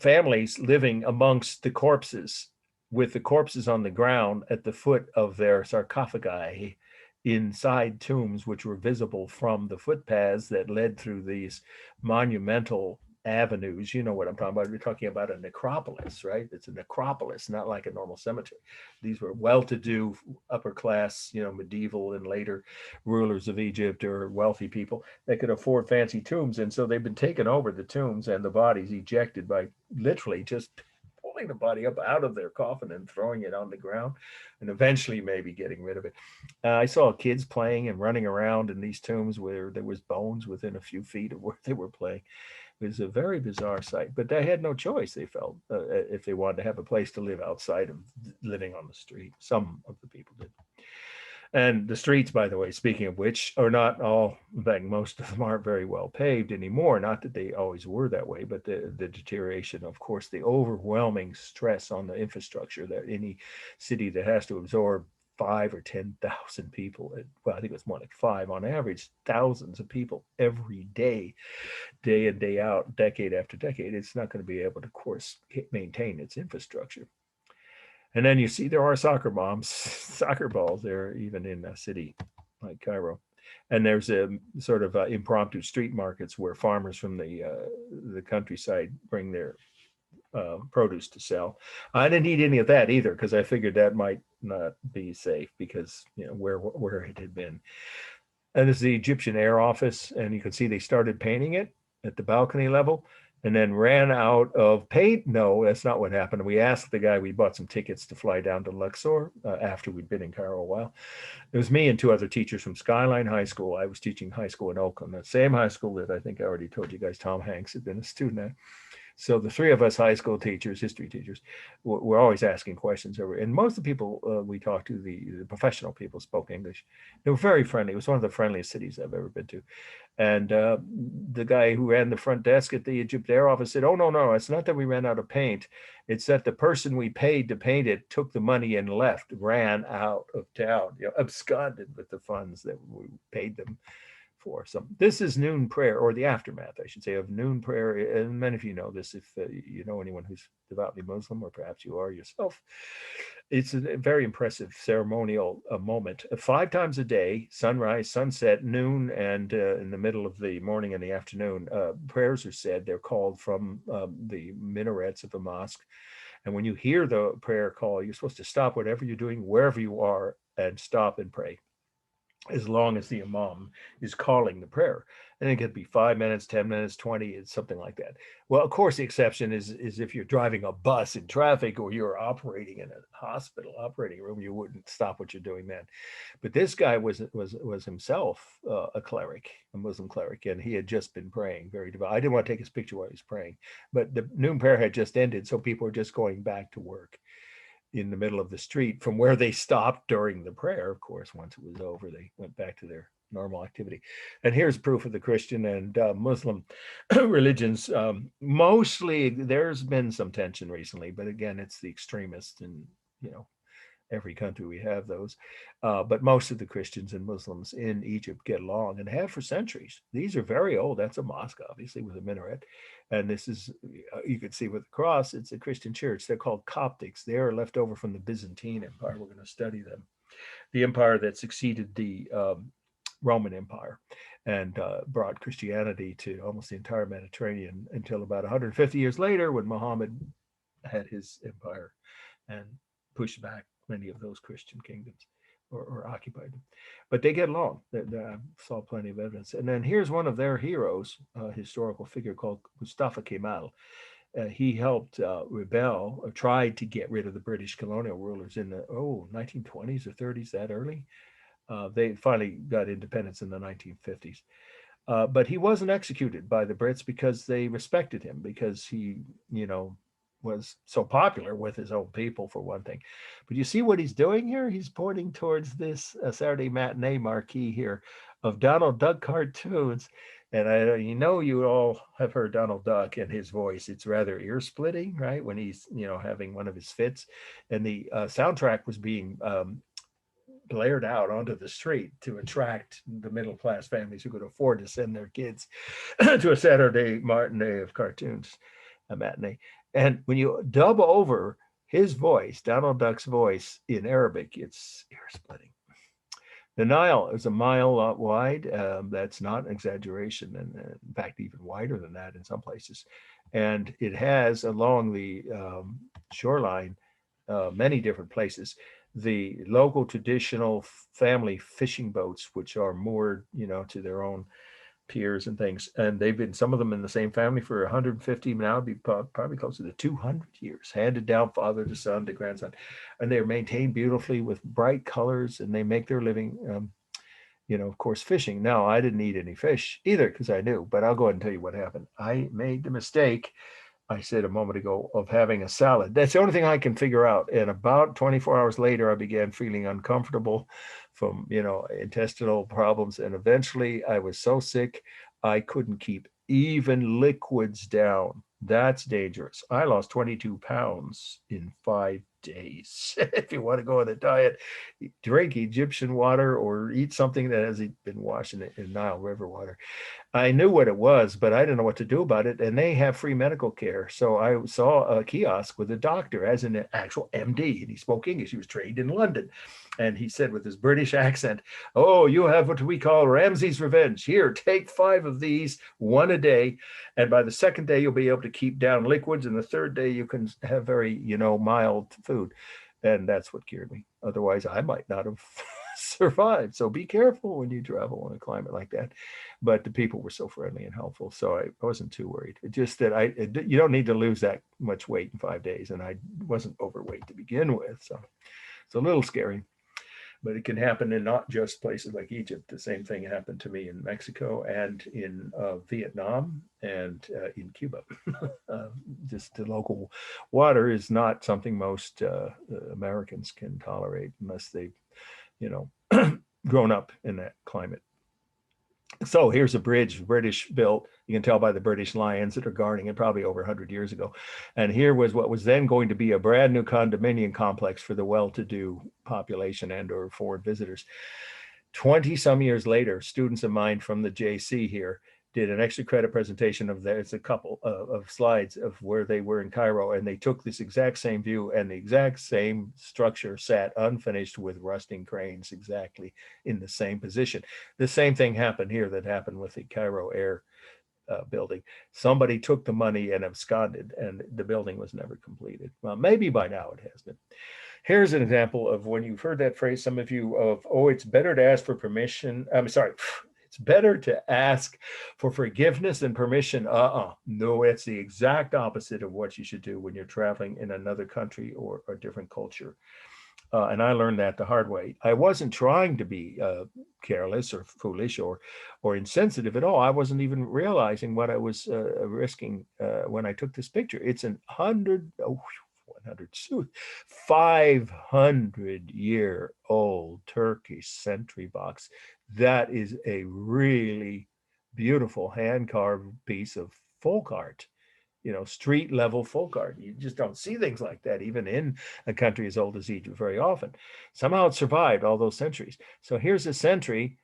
Families living amongst the corpses, with the corpses on the ground at the foot of their sarcophagi, inside tombs, which were visible from the footpaths that led through these monumental avenues. You know what I'm talking about. We're talking about a necropolis, right? It's a necropolis, not like a normal cemetery. These were well-to-do, upper class, medieval and later rulers of Egypt, or wealthy people that could afford fancy tombs. And so they've been taken over, the tombs, and the bodies ejected by literally just pulling the body up out of their coffin and throwing it on the ground, and eventually maybe getting rid of it. I saw kids playing and running around in these tombs where there was bones within a few feet of where they were playing. It was a very bizarre sight, but they had no choice, they felt, if they wanted to have a place to live outside of living on the street. Some of the people did. And the streets, by the way, speaking of which, are not all, in fact, most of them aren't very well paved anymore. Not that they always were that way, but the deterioration, of course, the overwhelming stress on the infrastructure that any city that has to absorb 5 or 10,000 people. Well, I think it was more like 5 on average, thousands of people every day, day in, day out, decade after decade. It's not going to be able to, of course, maintain its infrastructure. And then you see there are soccer moms, soccer balls there, even in a city like Cairo. And there's a sort of impromptu street markets where farmers from the countryside bring their produce to sell. I didn't eat any of that either because I figured that might not be safe because where it had been. And this is the Egyptian Air Office, and you can see they started painting it at the balcony level and then ran out of paint. No, that's not what happened. We asked the guy, we bought some tickets to fly down to Luxor after we'd been in Cairo a while. It was me and 2 other teachers from Skyline High School. I was teaching high school in Oakland, the same high school that I think I already told you guys Tom Hanks had been a student at. So the 3 of us high school teachers, history teachers, were always asking questions. And most of the people we talked to, the professional people, spoke English. They were very friendly. It was one of the friendliest cities I've ever been to. And the guy who ran the front desk at the Egypt Air Office said, "Oh, no, it's not that we ran out of paint. It's that the person we paid to paint it took the money and left, ran out of town, absconded with the funds that we paid them for." So this is noon prayer, or the aftermath, I should say, of noon prayer. And many of you know this if you know anyone who's devoutly Muslim, or perhaps you are yourself. It's a very impressive ceremonial moment. 5 times a day, sunrise, sunset, noon, and in the middle of the morning and the afternoon, prayers are said. They're called from the minarets of the mosque. And when you hear the prayer call, you're supposed to stop whatever you're doing, wherever you are, and stop and pray, as long as the imam is calling the prayer. And it could be 5 minutes, 10 minutes, 20, it's something like that. Well, of course, the exception is if you're driving a bus in traffic or you're operating in a hospital operating room, you wouldn't stop what you're doing then. But this guy was himself a cleric, a Muslim cleric, and he had just been praying very devout. I didn't want to take his picture while he was praying, but the noon prayer had just ended, so people were just going back to work in the middle of the street from where they stopped during the prayer. Of course, once it was over, they went back to their normal activity. And here's proof of the Christian and Muslim religions. Mostly, there's been some tension recently, but again, it's the extremists, and every country we have those. But most of the Christians and Muslims in Egypt get along and have for centuries. These are very old. That's a mosque, obviously, with a minaret. And this is, you can see with the cross, it's a Christian church. They're called Coptics. They are left over from the Byzantine Empire. We're going to study them. The empire that succeeded the Roman Empire and brought Christianity to almost the entire Mediterranean until about 150 years later, when Muhammad had his empire and pushed back many of those Christian kingdoms or occupied them. But they get along. I saw plenty of evidence. And then here's one of their heroes, a historical figure called Mustafa Kemal. He helped rebel, or tried to get rid of the British colonial rulers in the 1920s or 30s, that early. They finally got independence in the 1950s. But he wasn't executed by the Brits because they respected him, because he, was so popular with his own people, for one thing. But you see what he's doing here? He's pointing towards this Saturday matinee marquee here of Donald Duck cartoons. And you all have heard Donald Duck and his voice. It's rather ear-splitting, right? When he's, having one of his fits. And the soundtrack was being blared out onto the street to attract the middle-class families who could afford to send their kids to a Saturday matinee of cartoons, a matinee. And when you dub over his voice, Donald Duck's voice in Arabic, it's ear-splitting. The Nile is a mile wide. That's not an exaggeration, and in fact, even wider than that in some places. And it has along the shoreline many different places. The local traditional family fishing boats, which are moored, to their own piers and things, and they've been, some of them in the same family for 150, now it'd be probably closer to 200 years, handed down father to son to grandson, and they're maintained beautifully with bright colors, and they make their living, of course, fishing. Now, I didn't eat any fish either because I knew, but I'll go ahead and tell you what happened. I made the mistake, I said a moment ago, of having a salad. That's the only thing I can figure out. And about 24 hours later, I began feeling uncomfortable from, intestinal problems. And eventually I was so sick, I couldn't keep even liquids down. That's dangerous. I lost 22 pounds in 5 days. If you want to go on a diet, drink Egyptian water or eat something that hasn't been washed in Nile River water. I knew what it was, but I didn't know what to do about it. And they have free medical care. So I saw a kiosk with a doctor, as an actual MD, and he spoke English. He was trained in London. And he said with his British accent, "Oh, you have what we call Ramsay's Revenge. Here, take 5 of these, one a day. And by the second day, you'll be able to keep down liquids. And the third day, you can have very, mild food." And that's what cured me. Otherwise, I might not have survived. So be careful when you travel in a climate like that. But the people were so friendly and helpful, so I wasn't too worried. It just that you don't need to lose that much weight in 5 days, and I wasn't overweight to begin with, so it's a little scary. But it can happen in not just places like Egypt. The same thing happened to me in Mexico and in Vietnam and in Cuba. Just the local water is not something most Americans can tolerate unless they've, grown up in that climate. So here's a bridge, British built. You can tell by the British lions that are guarding it, probably over 100 years ago. And here was what was then going to be a brand new condominium complex for the well-to-do population and or foreign visitors. 20 some years later, students of mine from the JC here did an extra credit presentation of there's a couple of slides of where they were in Cairo, and they took this exact same view, and the exact same structure sat unfinished with rusting cranes exactly in the same position. The same thing happened here that happened with the Cairo Air building. Somebody took the money and absconded, and the building was never completed. Well, maybe by now it has been. Here's an example of when you've heard that phrase, some of you, of, oh, it's better to ask for permission. I'm sorry. It's better to ask for forgiveness than permission. No, it's the exact opposite of what you should do when you're traveling in another country or a different culture. And I learned that the hard way. I wasn't trying to be careless or foolish or insensitive at all. I wasn't even realizing what I was risking when I took this picture. It's 500-year-old Turkish sentry box. That is a really beautiful hand-carved piece of folk art, street level folk art. You just don't see things like that even in a country as old as Egypt very often. Somehow it survived all those centuries. So here's a sentry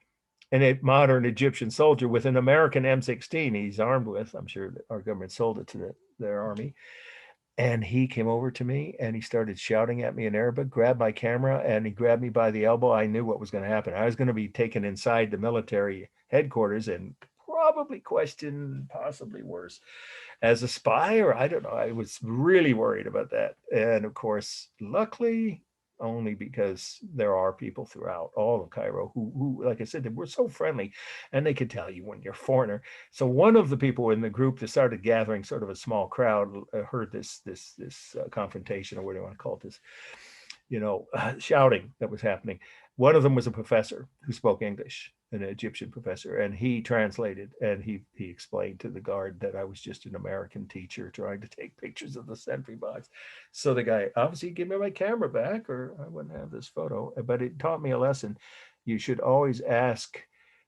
and a modern Egyptian soldier with an American M16 he's armed with. I'm sure that our government sold it to their army. And he came over to me and he started shouting at me in Arabic, grabbed my camera, and he grabbed me by the elbow. I knew what was going to happen. I was going to be taken inside the military headquarters and probably questioned, possibly worse, as a spy, or I don't know. I was really worried about that. And of course, luckily, only because there are people throughout all of Cairo who, like I said, they were so friendly and they could tell you when you're a foreigner. So one of the people in the group that started gathering sort of a small crowd heard this confrontation, or what do you want to call it, this, shouting that was happening. One of them was a professor who spoke English, an Egyptian professor, and he translated, and he explained to the guard that I was just an American teacher trying to take pictures of the sentry box. So the guy obviously gave me my camera back, or I wouldn't have this photo. But it taught me a lesson. You should always ask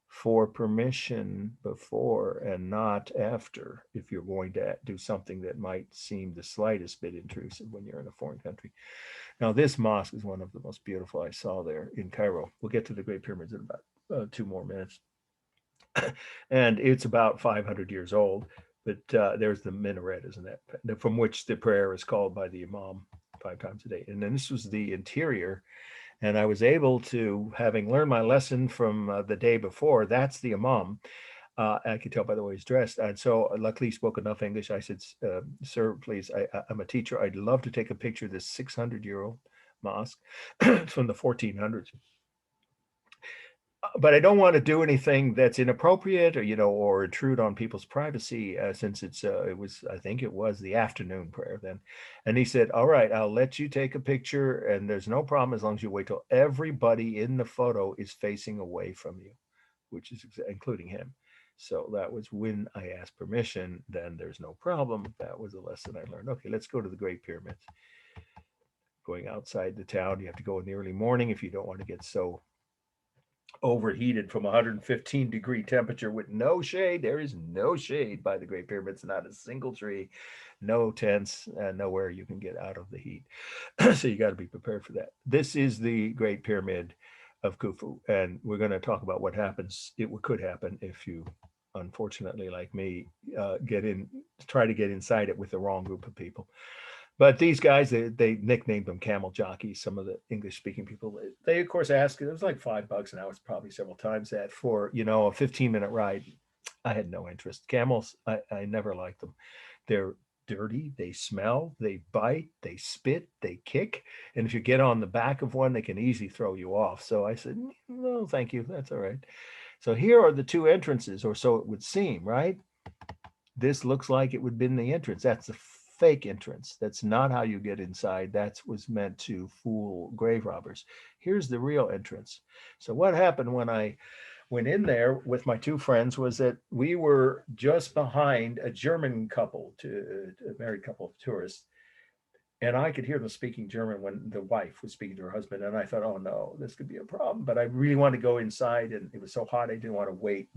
for permission before and not after if you're going to do something that might seem the slightest bit intrusive when you're in a foreign country. Now, this mosque is one of the most beautiful I saw there in Cairo. We'll get to the Great Pyramids in about 2 more minutes. And it's about 500 years old, but there's the minaret, isn't it? From which the prayer is called by the Imam 5 times a day. And then this was the interior. And I was able to, having learned my lesson from the day before, that's the Imam. I could tell by the way he's dressed. And so luckily he spoke enough English. I said, sir, please, I'm a teacher. I'd love to take a picture of this 600-year-old mosque from the 1400s. But I don't want to do anything that's inappropriate or intrude on people's privacy since I think it was the afternoon prayer then. And he said, all right, I'll let you take a picture and there's no problem as long as you wait till everybody in the photo is facing away from you, which is including him. So that was when I asked permission, then there's no problem. That was a lesson I learned. Okay, let's go to the Great Pyramids. Going outside the town, you have to go in the early morning if you don't want to get so overheated from 115-degree temperature with no shade. There is no shade by the Great Pyramids, not a single tree, no tents, nowhere you can get out of the heat. So you got to be prepared for that. This is the Great Pyramid of Khufu, and we're going to talk about what happens. It could happen if you, unfortunately, like me, try to get inside it with the wrong group of people. But these guys, they nicknamed them camel jockeys. Some of the English-speaking people, they of course asked. It was like $5 an hour. It's probably several times that for a 15-minute ride. I had no interest. Camels, I never liked them. They're dirty. They smell. They bite. They spit. They kick. And if you get on the back of one, they can easily throw you off. So I said, no, thank you. That's all right. So here are the two entrances, or so it would seem, right? This looks like it would have been the entrance. That's the fake entrance. That's not how you get inside. That was meant to fool grave robbers. Here's the real entrance. So what happened when I went in there with my two friends was that we were just behind a German couple, a married couple of tourists. And I could hear them speaking German when the wife was speaking to her husband. And I thought, oh no, this could be a problem. But I really wanted to go inside, and it was so hot, I didn't want to wait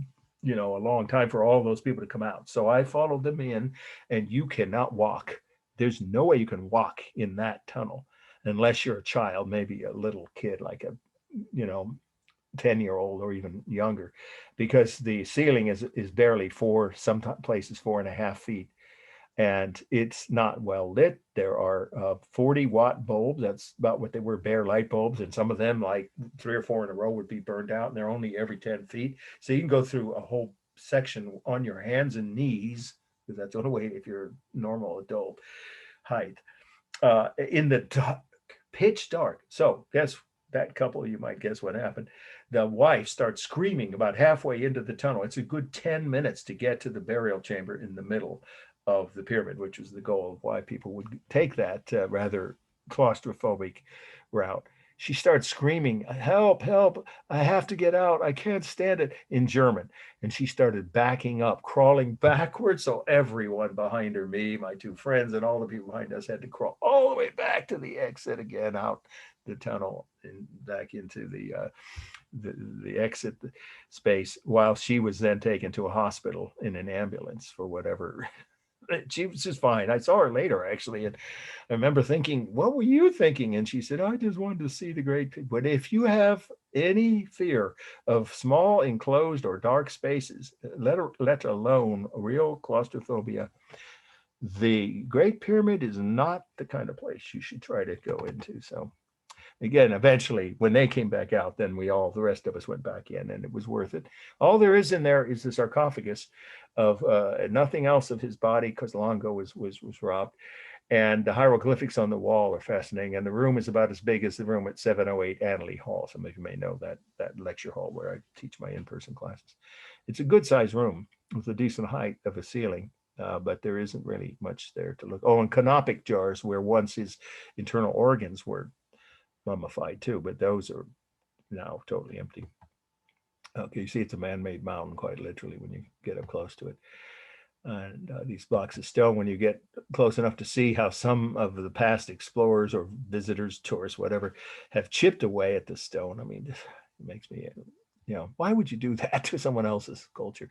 a long time for all those people to come out. So I followed them in, and you cannot walk. There's no way you can walk in that tunnel unless you're a child, maybe a little kid, like a 10-year-old or even younger, because the ceiling is barely some places 4.5 feet. And it's not well lit. There are 40-watt bulbs. That's about what they were, bare light bulbs. And some of them, like 3 or 4 in a row, would be burned out. And they're only every 10 feet. So you can go through a whole section on your hands and knees, because that's the only way if you're normal adult height, in the dark, pitch dark. So guess that couple, you might guess what happened. The wife starts screaming about halfway into the tunnel. It's a good 10 minutes to get to the burial chamber in the middle of the pyramid, which was the goal of why people would take that rather claustrophobic route. She starts screaming, help, help, I have to get out, I can't stand it, in German. And she started backing up, crawling backwards. So everyone behind her, me, my two friends, and all the people behind us had to crawl all the way back to the exit again, out the tunnel and back into the exit space, while she was then taken to a hospital in an ambulance for whatever. She was just fine. I saw her later, actually, and I remember thinking, what were you thinking? And she said, I just wanted to see the great people. But if you have any fear of small, enclosed, or dark spaces, let alone real claustrophobia, the Great Pyramid is not the kind of place you should try to go into. So again, eventually, when they came back out, then the rest of us went back in, and it was worth it. All there is in there is the sarcophagus of nothing else of his body, because long ago was robbed. And the hieroglyphics on the wall are fascinating. And the room is about as big as the room at 708 Annerley Hall. Some of you may know that lecture hall where I teach my in-person classes. It's a good sized room with a decent height of a ceiling. But there isn't really much there to look. Oh, and canopic jars where once his internal organs were mummified too, but those are now totally empty. Okay, you see it's a man-made mountain, quite literally, when you get up close to it. And these blocks of stone, when you get close enough to see how some of the past explorers or visitors, tourists, whatever, have chipped away at the stone. I mean, it makes me, why would you do that to someone else's culture?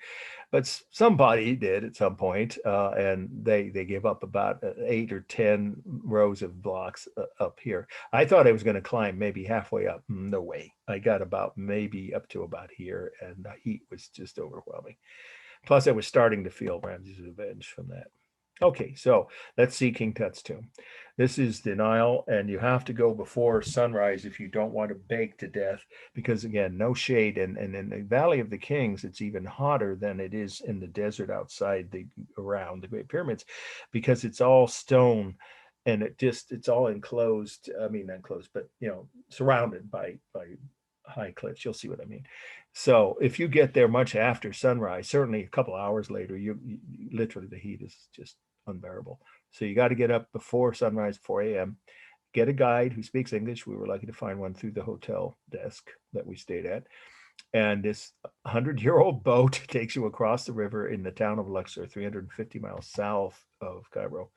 But somebody did at some point, and they give up about 8 or 10 rows of blocks up here. I thought I was going to climb maybe halfway up. No way. I got about maybe up to about here, and the heat was just overwhelming. Plus, I was starting to feel Ramses' revenge from that. Okay, so let's see King Tut's tomb. This is the Nile, and you have to go before sunrise if you don't want to bake to death, because again, no shade. And in the Valley of the Kings, it's even hotter than it is in the desert outside around the Great Pyramids, because it's all stone, and it's all enclosed. I mean, not enclosed, but surrounded by high cliffs. You'll see what I mean. So if you get there much after sunrise, certainly a couple hours later, you literally, the heat is just unbearable. So you got to get up before sunrise, 4 a.m. Get a guide who speaks English. We were lucky to find one through the hotel desk that we stayed at. And this 100-year-old boat takes you across the river in the town of Luxor, 350 miles south of Cairo.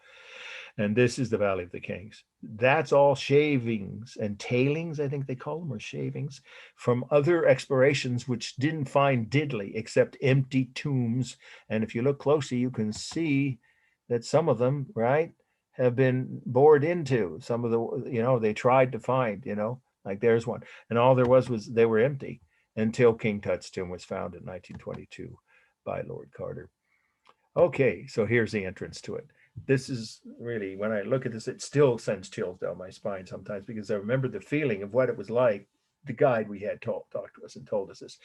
And this is the Valley of the Kings. That's all shavings and tailings, I think they call them, or shavings, from other explorations which didn't find diddly except empty tombs. And if you look closely, you can see that some of them, right, have been bored into. Some of the, they tried to find, like there's one. And all there was they were empty until King Tut's tomb was found in 1922 by Lord Carter. Okay, so here's the entrance to it. This is really, when I look at this, it still sends chills down my spine sometimes, because I remember the feeling of what it was like. The guide we had talked to us and told us this.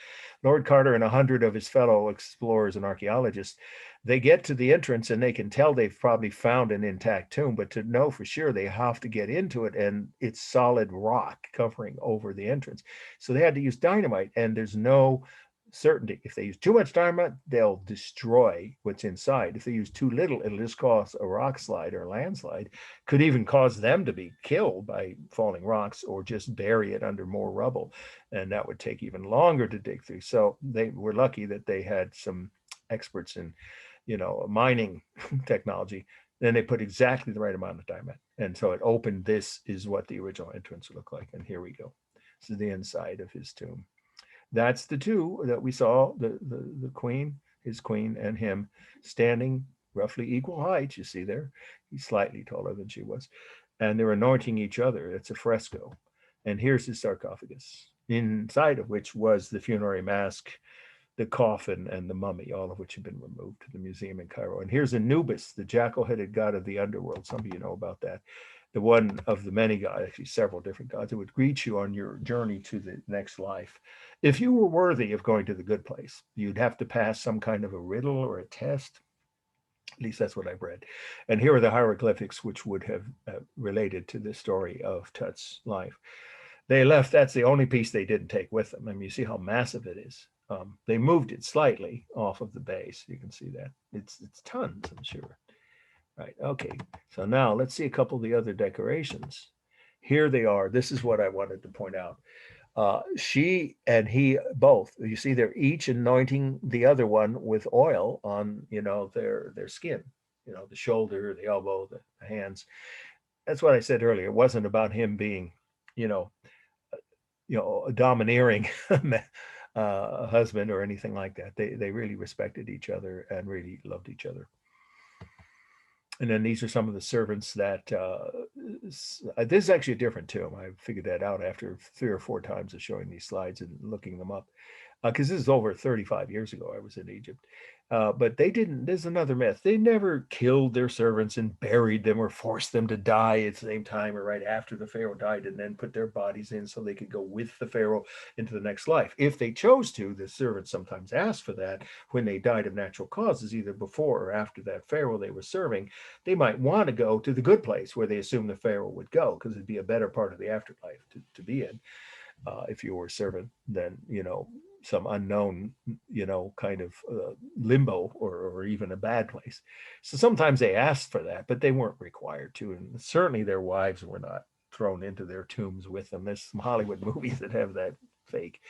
Lord Carter and 100 of his fellow explorers and archaeologists, they get to the entrance and they can tell they've probably found an intact tomb, but to know for sure, they have to get into it, and it's solid rock covering over the entrance. So they had to use dynamite, and there's no certainty. If they use too much dynamite, they'll destroy what's inside. If they use too little, it'll just cause a rock slide or a landslide. Could even cause them to be killed by falling rocks, or just bury it under more rubble. And that would take even longer to dig through. So they were lucky that they had some experts in, mining technology. Then they put exactly the right amount of dynamite. And so it opened. This is what the original entrance looked like. And here we go. This is the inside of his tomb. That's the two that we saw, the queen, his queen, and him standing roughly equal height. You see there, he's slightly taller than she was. And they're anointing each other. It's a fresco. And here's his sarcophagus, inside of which was the funerary mask, the coffin, and the mummy, all of which have been removed to the museum in Cairo. And here's Anubis, the jackal-headed god of the underworld. Some of you know about that. The one of the many gods, actually several different gods, that would greet you on your journey to the next life. If you were worthy of going to the good place, you'd have to pass some kind of a riddle or a test. At least that's what I've read. And here are the hieroglyphics which would have related to the story of Tut's life. They left, that's the only piece they didn't take with them. I mean, you see how massive it is. They moved it slightly off of the base. You can see that. It's tons, I'm sure. Right, okay. So now let's see a couple of the other decorations. Here they are. This is what I wanted to point out. She and he both, you see, they're each anointing the other one with oil on, their skin, the shoulder, the elbow, the hands. That's what I said earlier. It wasn't about him being, a domineering husband or anything like that. They really respected each other and really loved each other. And then these are some of the servants that, this is actually a different tomb. I figured that out after 3 or 4 times of showing these slides and looking them up. Because this is over 35 years ago, I was in Egypt. But they didn't, there's another myth. They never killed their servants and buried them or forced them to die at the same time or right after the Pharaoh died, and then put their bodies in so they could go with the Pharaoh into the next life. If they chose to, the servants sometimes asked for that when they died of natural causes, either before or after that Pharaoh they were serving. They might want to go to the good place where they assumed the Pharaoh would go, because it'd be a better part of the afterlife to be in. If you were a servant, then, some unknown, kind of limbo or even a bad place. So sometimes they asked for that, but they weren't required to. And certainly their wives were not thrown into their tombs with them. There's some Hollywood movies that have that fake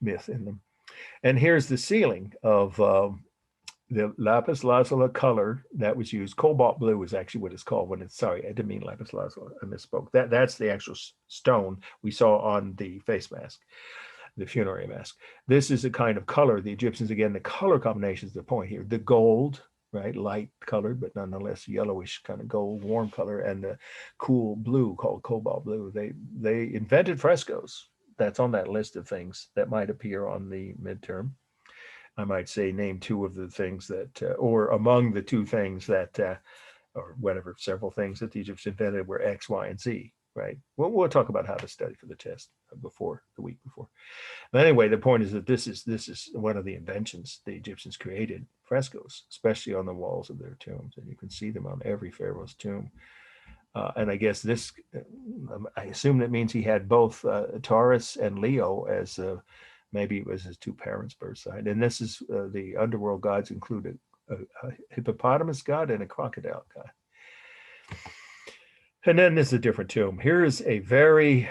myth in them. And here's the ceiling of the lapis lazuli color that was used. Cobalt blue is actually what it's called when it's, sorry, I didn't mean lapis lazuli, I misspoke. That's the actual stone we saw on the face mask, the funerary mask. This is a kind of color. The Egyptians, again, the color combination is the point here. The gold, right, light colored, but nonetheless yellowish kind of gold, warm color, and the cool blue called cobalt blue. They invented frescoes. That's on that list of things that might appear on the midterm. I might say name 2 of the things that, or among the 2 things that, or whatever, several things that the Egyptians invented were X, Y, and Z. Right. We'll talk about how to study for the test the week before. But anyway, the point is that this is one of the inventions the Egyptians created, frescoes, especially on the walls of their tombs. And you can see them on every pharaoh's tomb. And I guess this, I assume that means he had both Taurus and Leo as maybe it was his 2 parents' birth side. And this is the underworld gods include a hippopotamus god and a crocodile god. And then there's a different tomb. Here is a very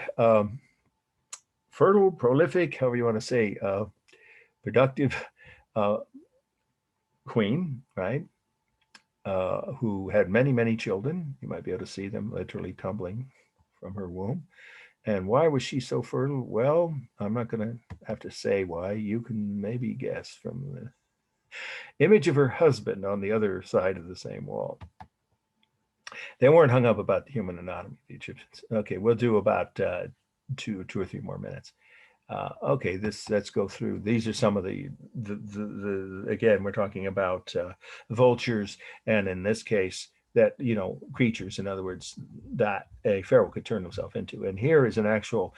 fertile, prolific, however you want to say, productive queen, right? Who had many, many children. You might be able to see them literally tumbling from her womb. And why was she so fertile? Well, I'm not going to have to say why. You can maybe guess from the image of her husband on the other side of the same wall. They weren't hung up about the human anatomy, the Egyptians. Okay, we'll do about two or three more minutes. Okay, let's go through. These are some of the again, we're talking about vultures, and in this case, that, creatures, in other words, that a pharaoh could turn himself into. And here is an actual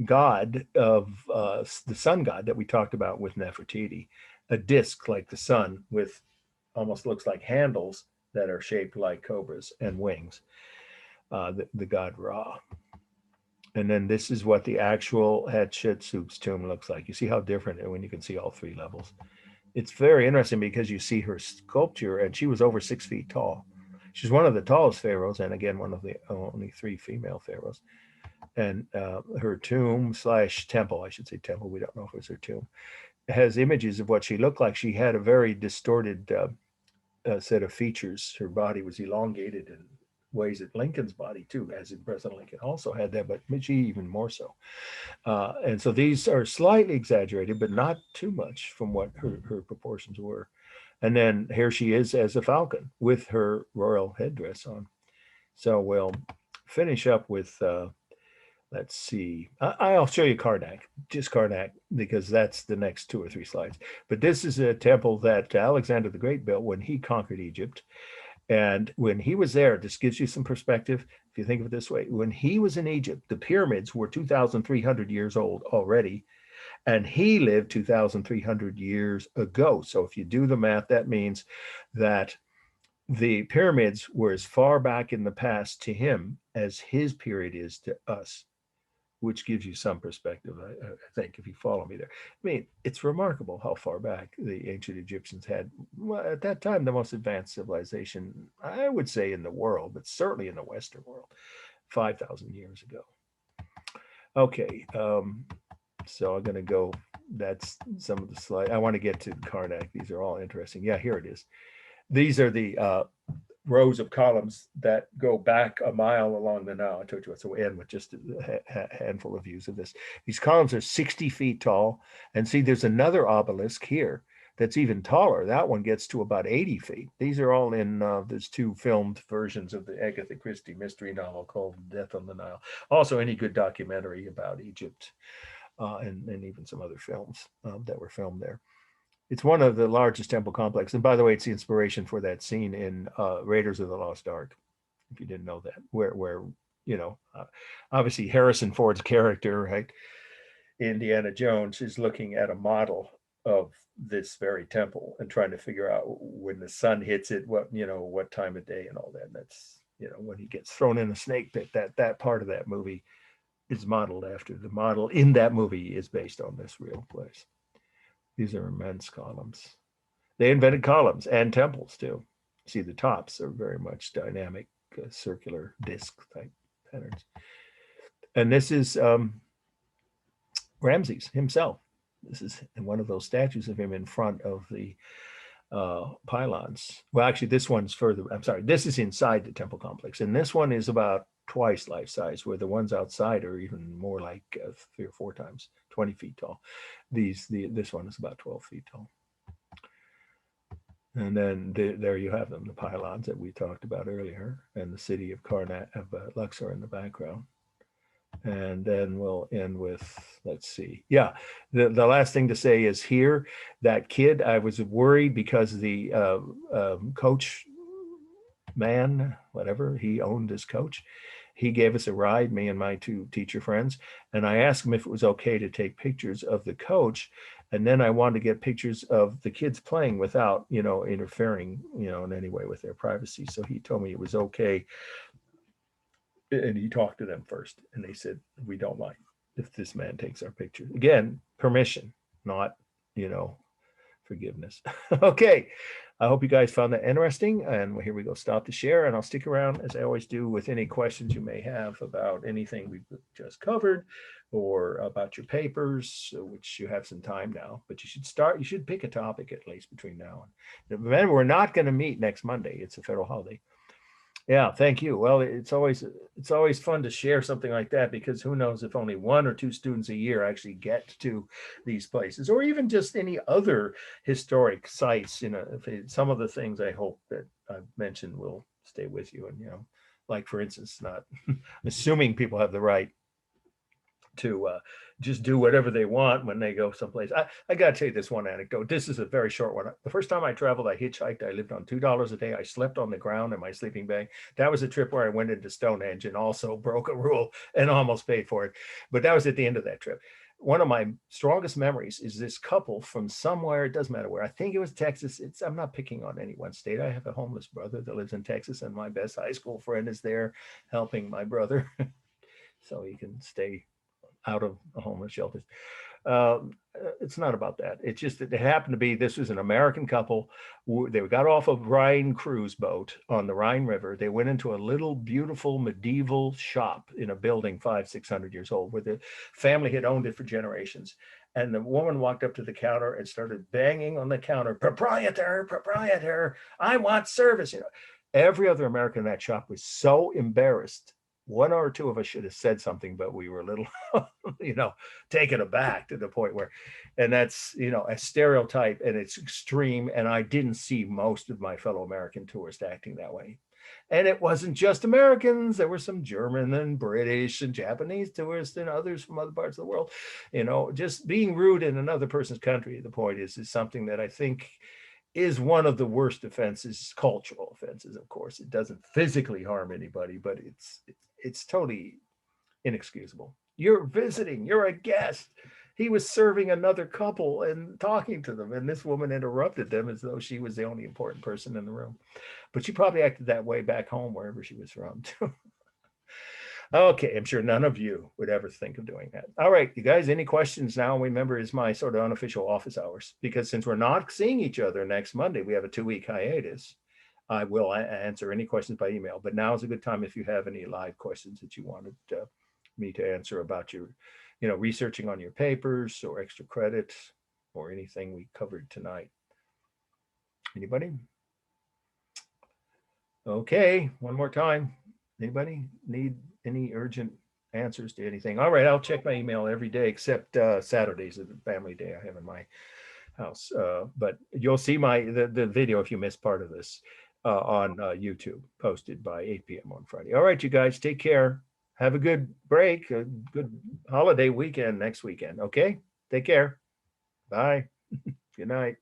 god of the sun god that we talked about with Nefertiti, a disc like the sun with almost looks like handles that are shaped like cobras and wings, the god Ra. And then this is what the actual Hatshepsut's tomb looks like. You see how different, and when you can see all three levels. It's very interesting because you see her sculpture, and she was over 6 feet tall. She's one of the tallest pharaohs, and again, one of the only 3 female pharaohs. And her tomb / temple, I should say temple, we don't know if it was her tomb, has images of what she looked like. She had a very distorted set of features. Her body was elongated in ways that Lincoln's body too, as in President Lincoln also had that, but she even more so. And so these are slightly exaggerated, but not too much from what her proportions were. And then here she is as a falcon with her royal headdress on. So we'll finish up with, let's see, I'll show you Karnak, just Karnak, because that's the next 2 or 3 slides. But this is a temple that Alexander the Great built when he conquered Egypt. And when he was there, this gives you some perspective. If you think of it this way, when he was in Egypt, the pyramids were 2,300 years old already, and he lived 2,300 years ago. So if you do the math, that means that the pyramids were as far back in the past to him as his period is to us, which gives you some perspective, I think, if you follow me there. I mean, it's remarkable how far back the ancient Egyptians had, well, at that time, the most advanced civilization, I would say, in the world, but certainly in the Western world, 5,000 years ago. Okay, so I'm going to go, that's some of the slides. I want to get to Karnak. These are all interesting. Yeah, here it is. These are the rows of columns that go back a mile along the Nile. I told you what, so we'll end with just a handful of views of this. These columns are 60 feet tall. And see, there's another obelisk here that's even taller. That one gets to about 80 feet. These are all in, there's 2 filmed versions of the Agatha Christie mystery novel called Death on the Nile. Also, any good documentary about Egypt and even some other films that were filmed there. It's one of the largest temple complexes. And by the way, it's the inspiration for that scene in Raiders of the Lost Ark, if you didn't know that, where obviously Harrison Ford's character, right, Indiana Jones, is looking at a model of this very temple and trying to figure out when the sun hits it, what time of day and all that. And that's, when he gets thrown in a snake pit, that part of that movie is modeled after the model in that movie is based on this real place. These are immense columns. They invented columns and temples too. See, the tops are very much dynamic, circular disc type patterns. And this is Ramses himself. This is one of those statues of him in front of the pylons. Well, actually, this one's further. I'm sorry. This is inside the temple complex, and this one is about twice life size, where the ones outside are even more like 3 or 4 times, 20 feet tall. This one is about 12 feet tall. And then there you have them, the pylons that we talked about earlier, and the city of Karnak, of Luxor in the background. And then we'll end with, let's see. Yeah, the last thing to say is here, that kid, I was worried because the coach man, whatever, he owned this coach. He gave us a ride, me and my 2 teacher friends, and I asked him if it was okay to take pictures of the coach. And then I wanted to get pictures of the kids playing without, interfering, in any way with their privacy. So he told me it was okay. And he talked to them first, and they said, we don't mind if this man takes our picture. Again, permission, not, forgiveness. Okay. I hope you guys found that interesting. And here we go. Stop the share. And I'll stick around, as I always do, with any questions you may have about anything we've just covered or about your papers, which you have some time now. But you should pick a topic at least between now and remember, we're not going to meet next Monday. It's a federal holiday. Yeah, thank you. Well, it's always fun to share something like that, because who knows if only 1 or 2 students a year actually get to these places, or even just any other historic sites. Some of the things I hope that I've mentioned will stay with you. And, like for instance, not assuming people have the right to just do whatever they want when they go someplace. I got to tell you this one anecdote. This is a very short one. The first time I traveled, I hitchhiked. I lived on $2 a day. I slept on the ground in my sleeping bag. That was a trip where I went into Stonehenge and also broke a rule and almost paid for it. But that was at the end of that trip. One of my strongest memories is this couple from somewhere, it doesn't matter where. I think it was Texas. I'm not picking on any one state. I have a homeless brother that lives in Texas, and my best high school friend is there helping my brother so he can stay out of homeless shelters. It's not about that. It's just that it happened to be, this was an American couple. They got off a Rhine cruise boat on the Rhine River. They went into a little beautiful medieval shop in a building 500-600 years old, where the family had owned it for generations. And the woman walked up to the counter and started banging on the counter, proprietor, proprietor, I want service. Every other American in that shop was so embarrassed. 1 or 2 of us should have said something, but we were a little, taken aback to the point where, and that's, a stereotype, and it's extreme. And I didn't see most of my fellow American tourists acting that way. And it wasn't just Americans. There were some German and British and Japanese tourists and others from other parts of the world. Just being rude in another person's country, the point is something that I think is one of the worst offenses, cultural offenses. Of course, it doesn't physically harm anybody, but it's totally inexcusable. You're visiting, you're a guest. He was serving another couple and talking to them, and this woman interrupted them as though she was the only important person in the room. But she probably acted that way back home, wherever she was from, too. Okay, I'm sure none of you would ever think of doing that. All right, you guys, any questions now? Remember, is my sort of unofficial office hours, because since we're not seeing each other next Monday, we have a 2-week hiatus. I will answer any questions by email, but now is a good time if you have any live questions that you wanted me to answer about your, researching on your papers or extra credit or anything we covered tonight. Anybody? Okay, one more time. Anybody need any urgent answers to anything? All right, I'll check my email every day except Saturdays, is the family day I have in my house. But you'll see the video if you missed part of this on YouTube, posted by 8 p.m. on Friday. All right, you guys, take care. Have a good break, a good holiday weekend next weekend. Okay, take care. Bye. Good night.